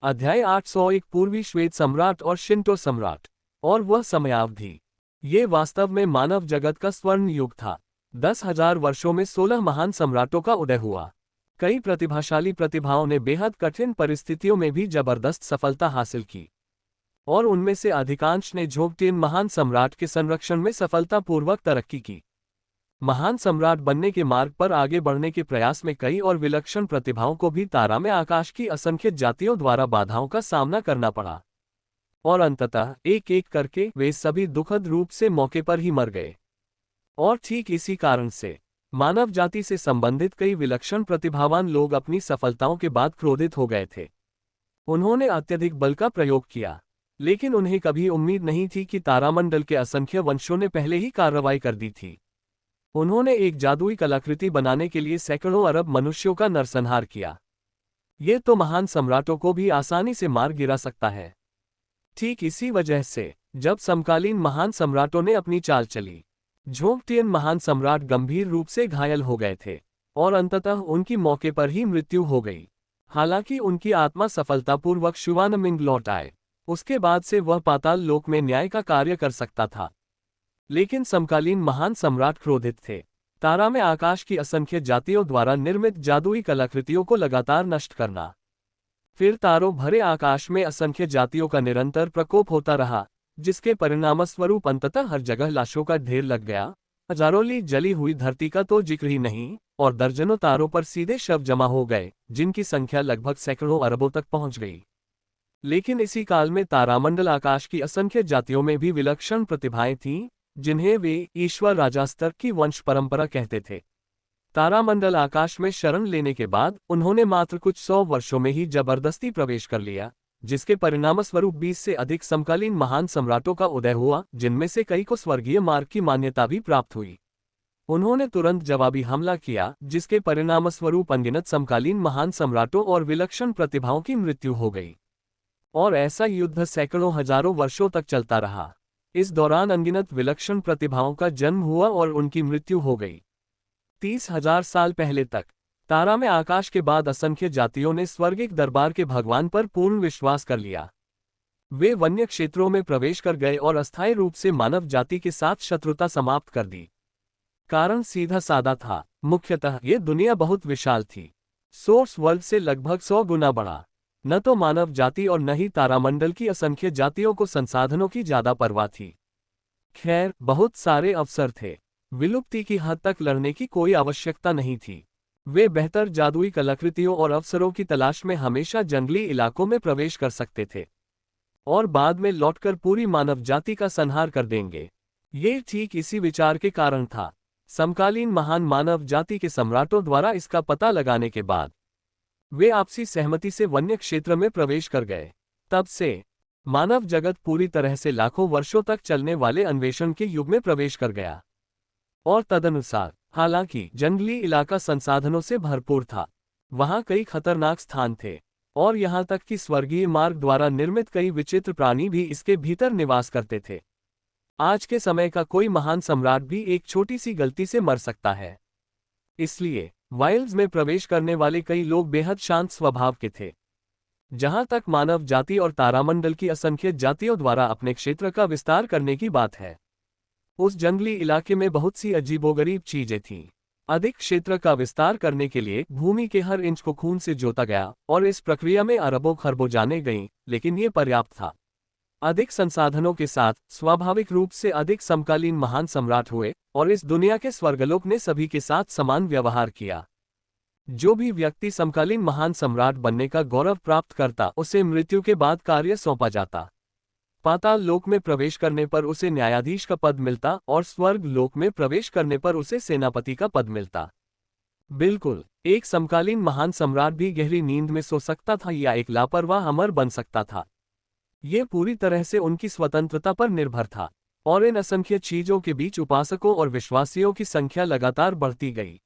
अध्याय 801 पूर्वी श्वेत सम्राट और शिंटो सम्राट और वह समयावधि। ये वास्तव में मानव जगत का स्वर्ण युग था। 10,000 वर्षों में 16 महान सम्राटों का उदय हुआ। कई प्रतिभाशाली प्रतिभाओं ने बेहद कठिन परिस्थितियों में भी जबरदस्त सफलता हासिल की, और उनमें से अधिकांश ने झोंकटिन महान सम्राट के संरक्षण में सफलतापूर्वक तरक्की की। महान सम्राट बनने के मार्ग पर आगे बढ़ने के प्रयास में कई और विलक्षण प्रतिभाओं को भी तारा में आकाश की असंख्य जातियों द्वारा बाधाओं का सामना करना पड़ा, और अंततः एक एक करके वे सभी दुखद रूप से मौके पर ही मर गए। और ठीक इसी कारण से मानव जाति से संबंधित कई विलक्षण प्रतिभावान लोग अपनी सफलताओं के बाद क्रोधित हो गए थे। उन्होंने अत्यधिक बल का प्रयोग किया, लेकिन उन्हें कभी उम्मीद नहीं थी कि तारामंडल के असंख्य वंशों ने पहले ही कार्रवाई कर दी थी। उन्होंने एक जादुई कलाकृति बनाने के लिए सैकड़ों अरब मनुष्यों का नरसंहार किया। ये तो महान सम्राटों को भी आसानी से मार गिरा सकता है। ठीक इसी वजह से जब समकालीन महान सम्राटों ने अपनी चाल चली, झोंकटियन महान सम्राट गंभीर रूप से घायल हो गए थे, और अंततः उनकी मौके पर ही मृत्यु हो गई। हालांकि उनकी आत्मा सफलतापूर्वक शुवानमिंग लौट आए। उसके बाद से वह पाताल लोक में न्याय का कार्य कर सकता था। लेकिन समकालीन महान सम्राट क्रोधित थे। तारा में आकाश की असंख्य जातियों द्वारा निर्मित जादुई कलाकृतियों को लगातार नष्ट करना। फिर तारों भरे आकाश में असंख्य जातियों का निरंतर प्रकोप होता रहा, जिसके परिणामस्वरूप अंततः हर जगह लाशों का ढेर लग गया। हजारों ली जली हुई धरती का तो जिक्र ही नहीं, और दर्जनों तारों पर सीधे शव जमा हो गए, जिनकी संख्या लगभग सैकड़ों अरबों तक पहुंच गई। लेकिन इसी काल में तारामंडल आकाश की असंख्य जातियों में भी विलक्षण प्रतिभाएं थीं, जिन्हें वे ईश्वर राजा स्तर की वंश परंपरा कहते थे। तारामंडल आकाश में शरण लेने के बाद उन्होंने मात्र कुछ 100 वर्षों में ही जबरदस्ती प्रवेश कर लिया, जिसके परिणामस्वरूप 20 से अधिक समकालीन महान सम्राटों का उदय हुआ, जिनमें से कई को स्वर्गीय मार्ग की मान्यता भी प्राप्त हुई। उन्होंने तुरंत जवाबी हमला किया, जिसके परिणामस्वरूप अनगिनत समकालीन महान सम्राटों और विलक्षण प्रतिभाओं की मृत्यु हो गई। और ऐसा युद्ध सैकड़ों हजारों वर्षों तक चलता रहा। इस दौरान अनगिनत विलक्षण प्रतिभाओं का जन्म हुआ और उनकी मृत्यु हो गई। 30,000 साल पहले तक तारा में आकाश के बाद असंख्य जातियों ने स्वर्गिक दरबार के भगवान पर पूर्ण विश्वास कर लिया। वे वन्य क्षेत्रों में प्रवेश कर गए और अस्थायी रूप से मानव जाति के साथ शत्रुता समाप्त कर दी। कारण सीधा सादा था। मुख्यतः ये दुनिया बहुत विशाल थी, सोर्स वर्ल्ड से लगभग 100 गुना बड़ा। न तो मानव जाति और न ही तारामंडल की असंख्य जातियों को संसाधनों की ज्यादा परवाह थी। खैर, बहुत सारे अवसर थे। विलुप्ति की हद तक लड़ने की कोई आवश्यकता नहीं थी। वे बेहतर जादुई कलाकृतियों और अवसरों की तलाश में हमेशा जंगली इलाकों में प्रवेश कर सकते थे, और बाद में लौटकर पूरी मानव जाति का संहार कर देंगे। ये ठीक इसी विचार के कारण था। समकालीन महान मानव जाति के सम्राटों द्वारा इसका पता लगाने के बाद वे आपसी सहमति से वन्य क्षेत्र में प्रवेश कर गए। तब से मानव जगत पूरी तरह से लाखों वर्षों तक चलने वाले अन्वेषण के युग में प्रवेश कर गया। और तदनुसार, हालांकि जंगली इलाका संसाधनों से भरपूर था, वहां कई खतरनाक स्थान थे, और यहां तक कि स्वर्गीय मार्ग द्वारा निर्मित कई विचित्र प्राणी भी इसके भीतर निवास करते थे। आज के समय का कोई महान सम्राट भी एक छोटी सी गलती से मर सकता है। इसलिए वाइल्ड्स में प्रवेश करने वाले कई लोग बेहद शांत स्वभाव के थे। जहां तक मानव जाति और तारामंडल की असंख्य जातियों द्वारा अपने क्षेत्र का विस्तार करने की बात है, उस जंगली इलाके में बहुत सी अजीबोगरीब चीजें थीं। अधिक क्षेत्र का विस्तार करने के लिए भूमि के हर इंच को खून से जोता गया, और इस प्रक्रिया में अरबों खरबों जानें गईं, लेकिन ये पर्याप्त था। अधिक संसाधनों के साथ स्वाभाविक रूप से अधिक समकालीन महान सम्राट हुए, और इस दुनिया के स्वर्गलोक ने सभी के साथ समान व्यवहार किया। जो भी व्यक्ति समकालीन महान सम्राट बनने का गौरव प्राप्त करता, उसे मृत्यु के बाद कार्य सौंपा जाता। पाताल लोक में प्रवेश करने पर उसे न्यायाधीश का पद मिलता, और स्वर्ग लोक में प्रवेश करने पर उसे सेनापति का पद मिलता। बिल्कुल, एक समकालीन महान सम्राट भी गहरी नींद में सो सकता था या एक लापरवाह अमर बन सकता था। ये पूरी तरह से उनकी स्वतंत्रता पर निर्भर था, और इन असंख्य चीजों के बीच उपासकों और विश्वासियों की संख्या लगातार बढ़ती गई।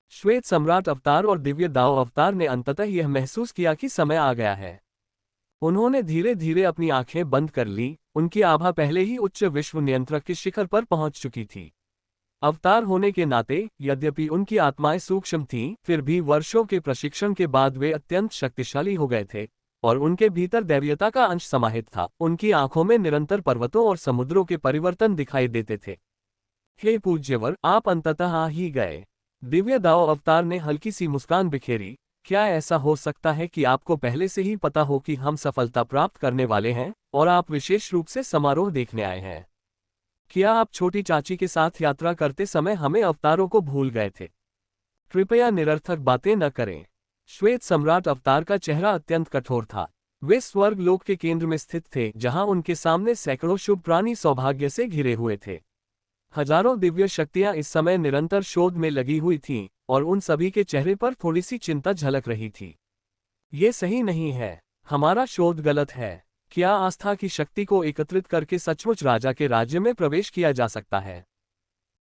श्वेत सम्राट अवतार और दिव्य दाव अवतार ने अंततः यह महसूस किया कि समय आ गया है। उन्होंने धीरे धीरे अपनी आंखें बंद कर ली। उनकी आभा पहले ही उच्च विश्व नियंत्रक के शिखर पर पहुंच चुकी थी। अवतार होने के नाते यद्यपि उनकी आत्माएं सूक्ष्म थीं, फिर भी वर्षों के प्रशिक्षण के बाद वे अत्यंत शक्तिशाली हो गए थे, और उनके भीतर दैवीयता का अंश समाहित था। उनकी आंखों में निरंतर पर्वतों और समुद्रों के परिवर्तन दिखाई देते थे। हे पूज्यवर, आप अंततः आ ही गए। दिव्य दाओ अवतार ने हल्की सी मुस्कान बिखेरी। क्या ऐसा हो सकता है कि आपको पहले से ही पता हो कि हम सफलता प्राप्त करने वाले हैं और आप विशेष रूप से समारोह देखने आए हैं? क्या आप छोटी चाची के साथ यात्रा करते समय हमें अवतारों को भूल गए थे? कृपया निरर्थक बातें न करें। श्वेत सम्राट अवतार का चेहरा अत्यंत कठोर था। वे स्वर्ग लोक के केंद्र में स्थित थे, जहां उनके सामने सैकड़ों शुभ प्राणी सौभाग्य से घिरे हुए थे। हजारों दिव्य शक्तियां इस समय निरंतर शोध में लगी हुई थीं, और उन सभी के चेहरे पर थोड़ी सी चिंता झलक रही थी। ये सही नहीं है। हमारा शोध गलत है। क्या आस्था की शक्ति को एकत्रित करके सचमुच राजा के राज्य में प्रवेश किया जा सकता है?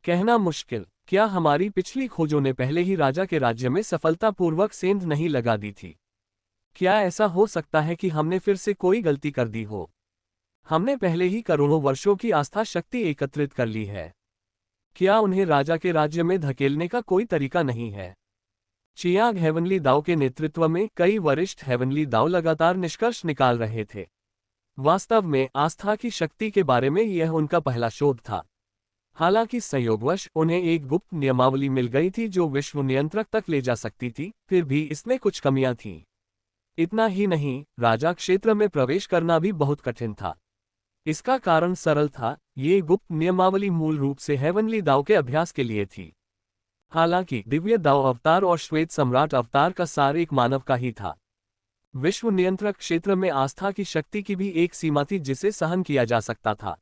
कहना मुश्किल। क्या हमारी पिछली खोजों ने पहले ही राजा के राज्य में सफलतापूर्वक सेंध नहीं लगा दी थी? क्या ऐसा हो सकता है कि हमने फिर से कोई गलती कर दी हो? हमने पहले ही करोड़ों वर्षों की आस्था शक्ति एकत्रित कर ली है। क्या उन्हें राजा के राज्य में धकेलने का कोई तरीका नहीं है? चियांग हेवनली दाओ के नेतृत्व में कई वरिष्ठ हेवनली दाओ लगातार निष्कर्ष निकाल रहे थे। वास्तव में आस्था की शक्ति के बारे में यह उनका पहला शोध था। हालांकि संयोगवश उन्हें एक गुप्त नियमावली मिल गई थी जो विश्व नियंत्रक तक ले जा सकती थी, फिर भी इसमें कुछ कमियां थीं। इतना ही नहीं, राजा क्षेत्र में प्रवेश करना भी बहुत कठिन था। इसका कारण सरल था, ये गुप्त नियमावली मूल रूप से हेवनली दाओ के अभ्यास के लिए थी। हालांकि दिव्य दाओ अवतार और श्वेत सम्राट अवतार का सार एक मानव का ही था। विश्व नियंत्रक क्षेत्र में आस्था की शक्ति की भी एक सीमा थी जिसे सहन किया जा सकता था।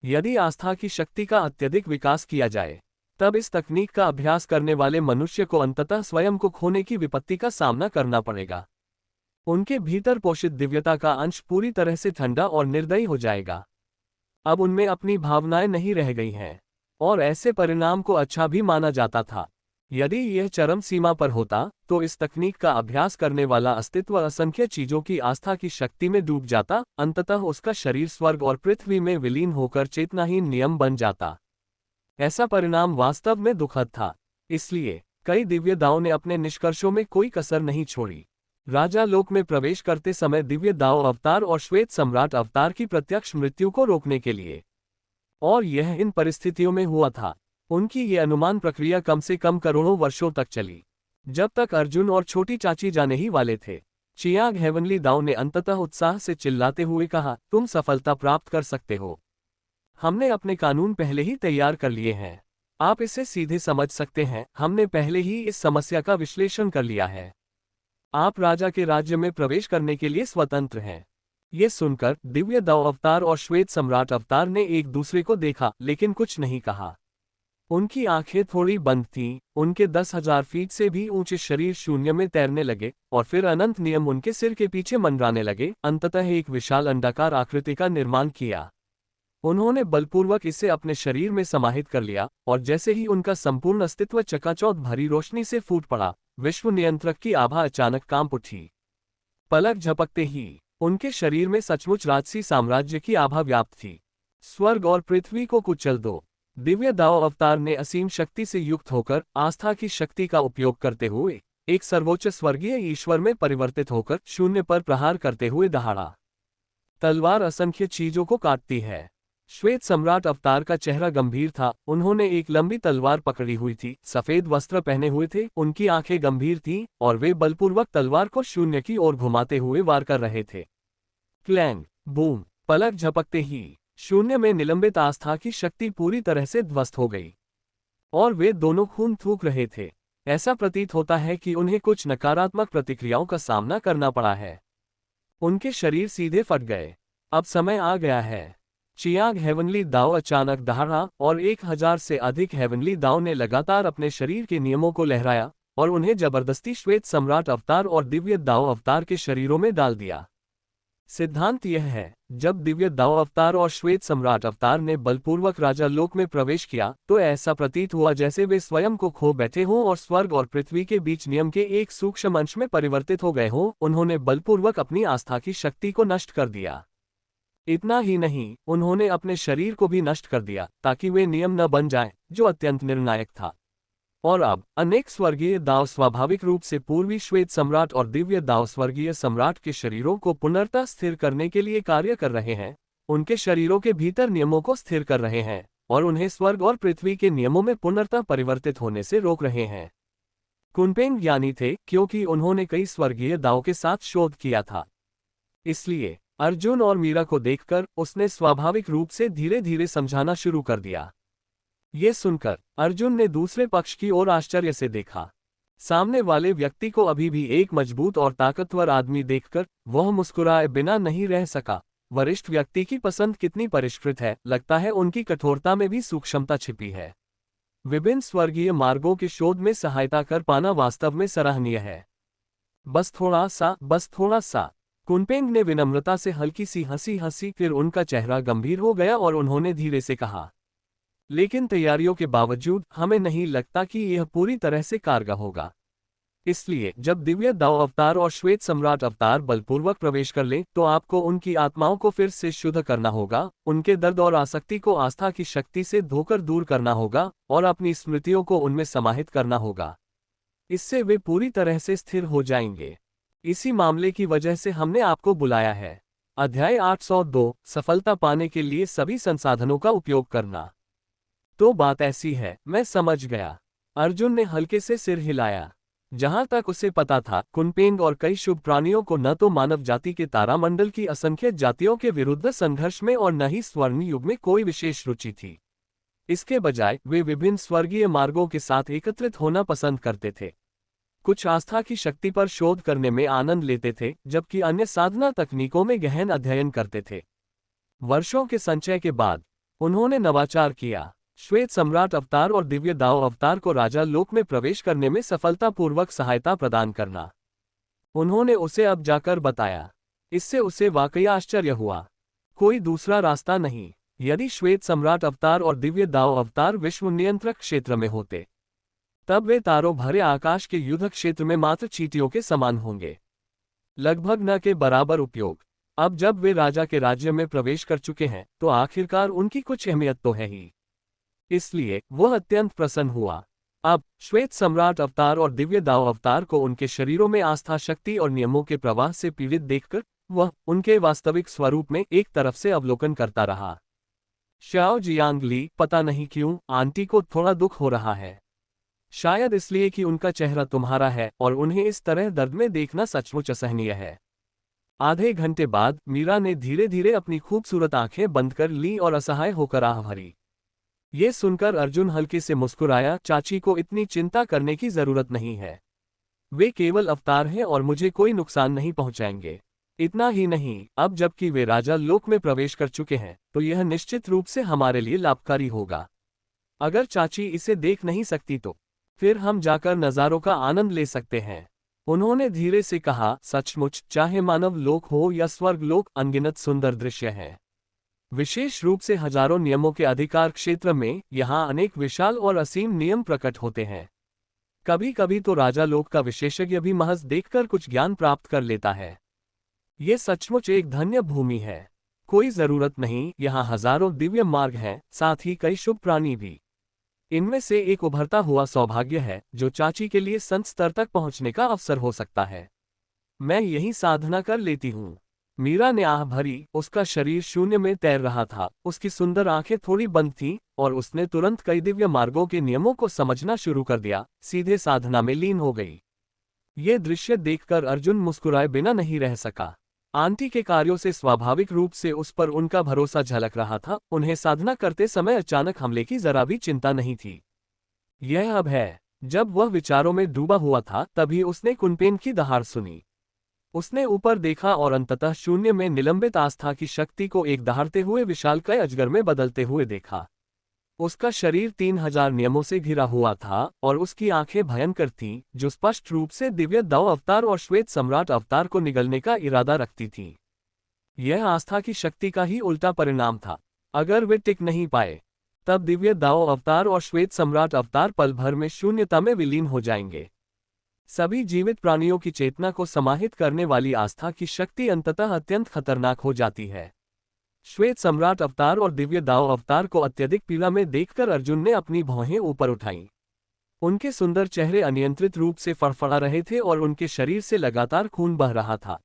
यदि आस्था की शक्ति का अत्यधिक विकास किया जाए, तब इस तकनीक का अभ्यास करने वाले मनुष्य को अंततः स्वयं को खोने की विपत्ति का सामना करना पड़ेगा। उनके भीतर पोषित दिव्यता का अंश पूरी तरह से ठंडा और निर्दयी हो जाएगा। अब उनमें अपनी भावनाएं नहीं रह गई हैं, और ऐसे परिणाम को अच्छा भी माना जाता था। यदि यह चरम सीमा पर होता, तो इस तकनीक का अभ्यास करने वाला अस्तित्व असंख्य चीजों की आस्था की शक्ति में डूब जाता, अंततः उसका शरीर स्वर्ग और पृथ्वी में विलीन होकर चेतनाहीन नियम बन जाता। ऐसा परिणाम वास्तव में दुखद था। इसलिए कई दिव्य दाओं ने अपने निष्कर्षों में कोई कसर नहीं छोड़ी। राजा लोक में प्रवेश करते समय दिव्य दाओ अवतार और श्वेत सम्राट अवतार की प्रत्यक्ष मृत्यु को रोकने के लिए, और यह इन परिस्थितियों में हुआ था। उनकी ये अनुमान प्रक्रिया कम से कम करोड़ों वर्षों तक चली, जब तक अर्जुन और छोटी चाची जाने ही वाले थे। चियांग हेवनली दाओ ने अंततः उत्साह से चिल्लाते हुए कहा, तुम सफलता प्राप्त कर सकते हो। हमने अपने कानून पहले ही तैयार कर लिए हैं। आप इसे सीधे समझ सकते हैं। हमने पहले ही इस समस्या का विश्लेषण कर लिया है। आप राजा के राज्य में प्रवेश करने के लिए स्वतंत्र हैं। ये सुनकर दिव्य दाओ अवतार और श्वेत सम्राट अवतार ने एक दूसरे को देखा, लेकिन कुछ नहीं कहा। उनकी आंखें थोड़ी बंद थीं। उनके 10,000 फीट से भी ऊंचे शरीर शून्य में तैरने लगे, और फिर अनंत नियम उनके सिर के पीछे मंडराने लगे। अंततः एक विशाल अंडाकार आकृति का निर्माण किया। उन्होंने बलपूर्वक इसे अपने शरीर में समाहित कर लिया, और जैसे ही उनका संपूर्ण अस्तित्व चकाचौंध भरी रोशनी से फूट पड़ा, विश्व नियंत्रक की आभा अचानक कांप उठी। पलक झपकते ही उनके शरीर में सचमुच राजसी साम्राज्य की आभा व्याप्त थी। स्वर्ग और पृथ्वी को कुचल दो। दिव्य दाओ अवतार ने असीम शक्ति से युक्त होकर आस्था की शक्ति का उपयोग करते हुए एक सर्वोच्च स्वर्गीय ईश्वर में परिवर्तित होकर शून्य पर प्रहार करते हुए दहाड़ा। तलवार असंख्य चीजों को काटती है। श्वेत सम्राट अवतार का चेहरा गंभीर था। उन्होंने एक लंबी तलवार पकड़ी हुई थी, सफेद वस्त्र पहने हुए थे, उनकी आंखें गंभीर थीं, और वे बलपूर्वक तलवार को शून्य की ओर घुमाते हुए वार कर रहे थे। Clang, boom. पलक झपकते ही शून्य में निलंबित आस्था की शक्ति पूरी तरह से ध्वस्त हो गई, और वे दोनों खून थूक रहे थे। ऐसा प्रतीत होता है कि उन्हें कुछ नकारात्मक प्रतिक्रियाओं का सामना करना पड़ा है। उनके शरीर सीधे फट गए। अब समय आ गया है। चियांग हेवनली दाओ अचानक दहाड़ा, और 1000 से अधिक हेवनली दाओ ने लगातार अपने शरीर के नियमों को लहराया और उन्हें जबरदस्ती श्वेत सम्राट अवतार और दिव्य दाओ अवतार के शरीरों में डाल दिया। सिद्धांत यह है, जब दिव्य दाओ अवतार और श्वेत सम्राट अवतार ने बलपूर्वक राजा लोक में प्रवेश किया, तो ऐसा प्रतीत हुआ जैसे वे स्वयं को खो बैठे हों और स्वर्ग और पृथ्वी के बीच नियम के एक सूक्ष्म अंश में परिवर्तित हो गए हों। उन्होंने बलपूर्वक अपनी आस्था की शक्ति को नष्ट कर दिया। इतना ही नहीं, उन्होंने अपने शरीर को भी नष्ट कर दिया, ताकि वे नियम न बन जाएं, जो अत्यंत निर्णायक था। और अब अनेक स्वर्गीय दाव स्वाभाविक रूप से पूर्वी श्वेत सम्राट और दिव्य दाव स्वर्गीय सम्राट के शरीरों को पुनर्तः स्थिर करने के लिए कार्य कर रहे हैं, उनके शरीरों के भीतर नियमों को स्थिर कर रहे हैं और उन्हें स्वर्ग और पृथ्वी के नियमों में पुनर्तः परिवर्तित होने से रोक रहे हैं। कुनपेंग ज्ञानी थे क्योंकि उन्होंने कई स्वर्गीय दाव के साथ शोध किया था। इसलिए अर्जुन और मीरा को देखकर उसने स्वाभाविक रूप से धीरे धीरे समझाना शुरू कर दिया। ये सुनकर अर्जुन ने दूसरे पक्ष की ओर आश्चर्य से देखा। सामने वाले व्यक्ति को अभी भी एक मजबूत और ताकतवर आदमी देखकर वह मुस्कुराए बिना नहीं रह सका। वरिष्ठ व्यक्ति की पसंद कितनी परिष्कृत है, लगता है उनकी कठोरता में भी सूक्ष्मता छिपी है। विभिन्न स्वर्गीय मार्गों के शोध में सहायता कर पाना वास्तव में सराहनीय है। बस थोड़ा सा। कुनपेंग ने विनम्रता से हल्की सी हंसी हंसी, फिर उनका चेहरा गंभीर हो गया और उन्होंने धीरे से कहा, लेकिन तैयारियों के बावजूद हमें नहीं लगता कि यह पूरी तरह से कारगर होगा। इसलिए जब दिव्य दाव अवतार और श्वेत सम्राट अवतार बलपूर्वक प्रवेश कर लें तो आपको उनकी आत्माओं को फिर से शुद्ध करना होगा, उनके दर्द और आसक्ति को आस्था की शक्ति से धोकर दूर करना होगा और अपनी स्मृतियों को उनमें समाहित करना होगा। इससे वे पूरी तरह से स्थिर हो जाएंगे। इसी मामले की वजह से हमने आपको बुलाया है। अध्याय 802 सफलता पाने के लिए सभी संसाधनों का उपयोग करना। तो बात ऐसी है, मैं समझ गया। अर्जुन ने हल्के से सिर हिलाया। जहां तक उसे पता था, कुनपेंग और कई शुभ प्राणियों को न तो मानव जाति के तारामंडल की असंख्य जातियों के विरुद्ध संघर्ष में और न ही स्वर्ण युग में कोई विशेष रुचि थी। इसके बजाय वे विभिन्न स्वर्गीय मार्गों के साथ एकत्रित होना पसंद करते थे। कुछ आस्था की शक्ति पर शोध करने में आनंद लेते थे, जबकि अन्य साधना तकनीकों में गहन अध्ययन करते थे। वर्षों के संचय के बाद उन्होंने नवाचार किया। श्वेत सम्राट अवतार और दिव्य दाव अवतार को राजा लोक में प्रवेश करने में सफलतापूर्वक सहायता प्रदान करना। उन्होंने उसे अब जाकर बताया। इससे उसे वाकई आश्चर्य हुआ। कोई दूसरा रास्ता नहीं। यदि श्वेत सम्राट अवतार और दिव्य दाव अवतार विश्व नियंत्रक क्षेत्र में होते, तब वे तारों भरे आकाश के युद्ध क्षेत्र में मात्र चींटियों के समान होंगे, लगभग न के बराबर उपयोग। अब जब वे राजा के राज्य में प्रवेश कर चुके हैं तो आखिरकार उनकी कुछ अहमियत तो है ही। इसलिए वह अत्यंत प्रसन्न हुआ। अब श्वेत सम्राट अवतार और दिव्य दाव अवतार को उनके शरीरों में आस्था शक्ति और नियमों के प्रवाह से पीड़ित देखकर वह उनके वास्तविक स्वरूप में एक तरफ से अवलोकन करता रहा। श्याओ जियांगली, पता नहीं क्यों आंटी को थोड़ा दुख हो रहा है। शायद इसलिए कि उनका चेहरा तुम्हारा है और उन्हें इस तरह दर्द में देखना सचमुच असहनीय है। आधे घंटे बाद मीरा ने धीरे धीरे अपनी खूबसूरत आंखें बंद कर ली और असहाय होकर आह भरी। ये सुनकर अर्जुन हल्के से मुस्कुराया। चाची को इतनी चिंता करने की जरूरत नहीं है। वे केवल अवतार हैं और मुझे कोई नुकसान नहीं पहुंचाएंगे। इतना ही नहीं, अब जबकि वे राजा लोक में प्रवेश कर चुके हैं तो यह निश्चित रूप से हमारे लिए लाभकारी होगा। अगर चाची इसे देख नहीं सकती तो फिर हम जाकर नज़ारों का आनंद ले सकते हैं। उन्होंने धीरे से कहा, सचमुच चाहे मानव लोक हो या स्वर्ग लोक, अनगिनत सुंदर दृश्य है। विशेष रूप से हजारों नियमों के अधिकार क्षेत्र में यहाँ अनेक विशाल और असीम नियम प्रकट होते हैं। कभी कभी तो राजा लोक का विशेषज्ञ भी महज देखकर कुछ ज्ञान प्राप्त कर लेता है। ये सचमुच एक धन्य भूमि है। कोई जरूरत नहीं, यहाँ हजारों दिव्य मार्ग हैं, साथ ही कई शुभ प्राणी भी। इनमें से एक उभरता हुआ सौभाग्य है जो चाची के लिए संत स्तर तक पहुंचने का अवसर हो सकता है। मैं यही साधना कर लेती हूँ। मीरा ने आह भरी। उसका शरीर शून्य में तैर रहा था, उसकी सुंदर आंखें थोड़ी बंद थीं और उसने तुरंत कई दिव्य मार्गों के नियमों को समझना शुरू कर दिया, सीधे साधना में लीन हो गई। ये दृश्य देखकर अर्जुन मुस्कुराए बिना नहीं रह सका। आंटी के कार्यों से स्वाभाविक रूप से उस पर उनका भरोसा झलक रहा था। उन्हें साधना करते समय अचानक हमले की जरा भी चिंता नहीं थी। यह अब है। जब वह विचारों में डूबा हुआ था तभी उसने कुनपेन की दहाड़ सुनी। उसने ऊपर देखा और अंततः शून्य में निलंबित आस्था की शक्ति को एक दहाड़ते हुए विशालकाय अजगर में बदलते हुए देखा। उसका शरीर 3000 नियमों से घिरा हुआ था और उसकी आंखें भयंकर थीं, जो स्पष्ट रूप से दिव्य दाव अवतार और श्वेत सम्राट अवतार को निगलने का इरादा रखती थीं। यह आस्था की शक्ति का ही उल्टा परिणाम था। अगर वे टिक नहीं पाए तब दिव्य दाव अवतार और श्वेत सम्राट अवतार पल भर में शून्यता में विलीन हो जाएंगे। सभी जीवित प्राणियों की चेतना को समाहित करने वाली आस्था की शक्ति अंततः अत्यंत खतरनाक हो जाती है। श्वेत सम्राट अवतार और दिव्य दाव अवतार को अत्यधिक पीड़ा में देखकर अर्जुन ने अपनी भौहें ऊपर उठाईं। उनके सुंदर चेहरे अनियंत्रित रूप से फड़फड़ा रहे थे और उनके शरीर से लगातार खून बह रहा था।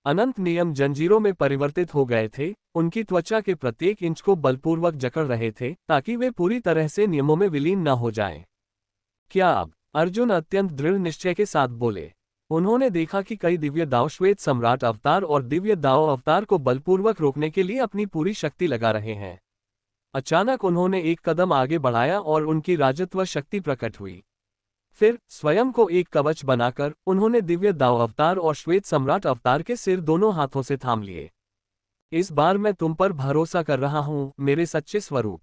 अनंत नियम जंजीरों में परिवर्तित हो गए थे, उनकी त्वचा के प्रत्येक इंच को बलपूर्वक जकड़ रहे थे ताकि वे पूरी तरह से नियमों में विलीन न हो जाएं। क्या अब? अर्जुन अत्यंत दृढ़ निश्चय के साथ बोले। उन्होंने देखा कि कई दिव्य दाव श्वेत सम्राट अवतार और दिव्य दाव अवतार को बलपूर्वक रोकने के लिए अपनी पूरी शक्ति लगा रहे हैं। अचानक उन्होंने एक कदम आगे बढ़ाया और उनकी राजत्व शक्ति प्रकट हुई। फिर स्वयं को एक कवच बनाकर उन्होंने दिव्य दाव अवतार और श्वेत सम्राट अवतार के सिर दोनों हाथों से थाम लिए। इस बार मैं तुम पर भरोसा कर रहा हूं, मेरे सच्चे स्वरूप।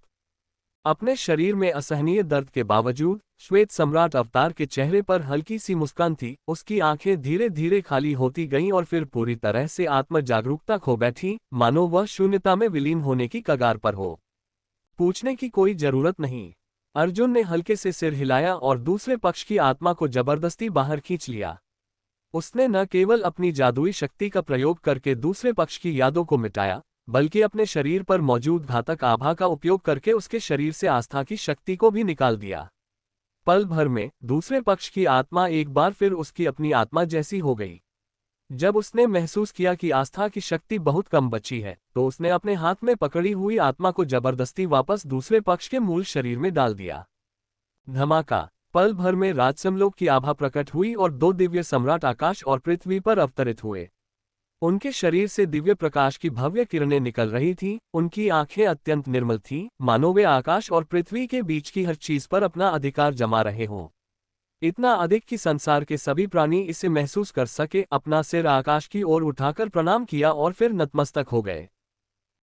अपने शरीर में असहनीय दर्द के बावजूद श्वेत सम्राट अवतार के चेहरे पर हल्की सी मुस्कान थी। उसकी आंखें धीरे धीरे खाली होती गईं और फिर पूरी तरह से आत्म जागरूकता खो बैठी, मानो वह शून्यता में विलीन होने की कगार पर हो। पूछने की कोई जरूरत नहीं। अर्जुन ने हल्के से सिर हिलाया और दूसरे पक्ष की आत्मा को जबरदस्ती बाहर खींच लिया। उसने न केवल अपनी जादुई शक्ति का प्रयोग करके दूसरे पक्ष की यादों को मिटाया, बल्कि अपने शरीर पर मौजूद घातक आभा का उपयोग करके उसके शरीर से आस्था की शक्ति को भी निकाल दिया। पल भर में दूसरे पक्ष की आत्मा एक बार फिर उसकी अपनी आत्मा जैसी हो गई। जब उसने महसूस किया कि आस्था की शक्ति बहुत कम बची है, तो उसने अपने हाथ में पकड़ी हुई आत्मा को जबरदस्ती वापस दूसरे पक्ष के मूल शरीर में डाल दिया। धमाका! पल भर में राजसमलोक की आभा प्रकट हुई और दो दिव्य सम्राट आकाश और पृथ्वी पर अवतरित हुए। उनके शरीर से दिव्य प्रकाश की भव्य किरणें निकल रही थीं, उनकी आंखें अत्यंत निर्मल थीं, मानो वे आकाश और पृथ्वी के बीच की हर चीज पर अपना अधिकार जमा रहे हों। इतना अधिक कि संसार के सभी प्राणी इसे महसूस कर सके। अपना सिर आकाश की ओर उठाकर प्रणाम किया और फिर नतमस्तक हो गए।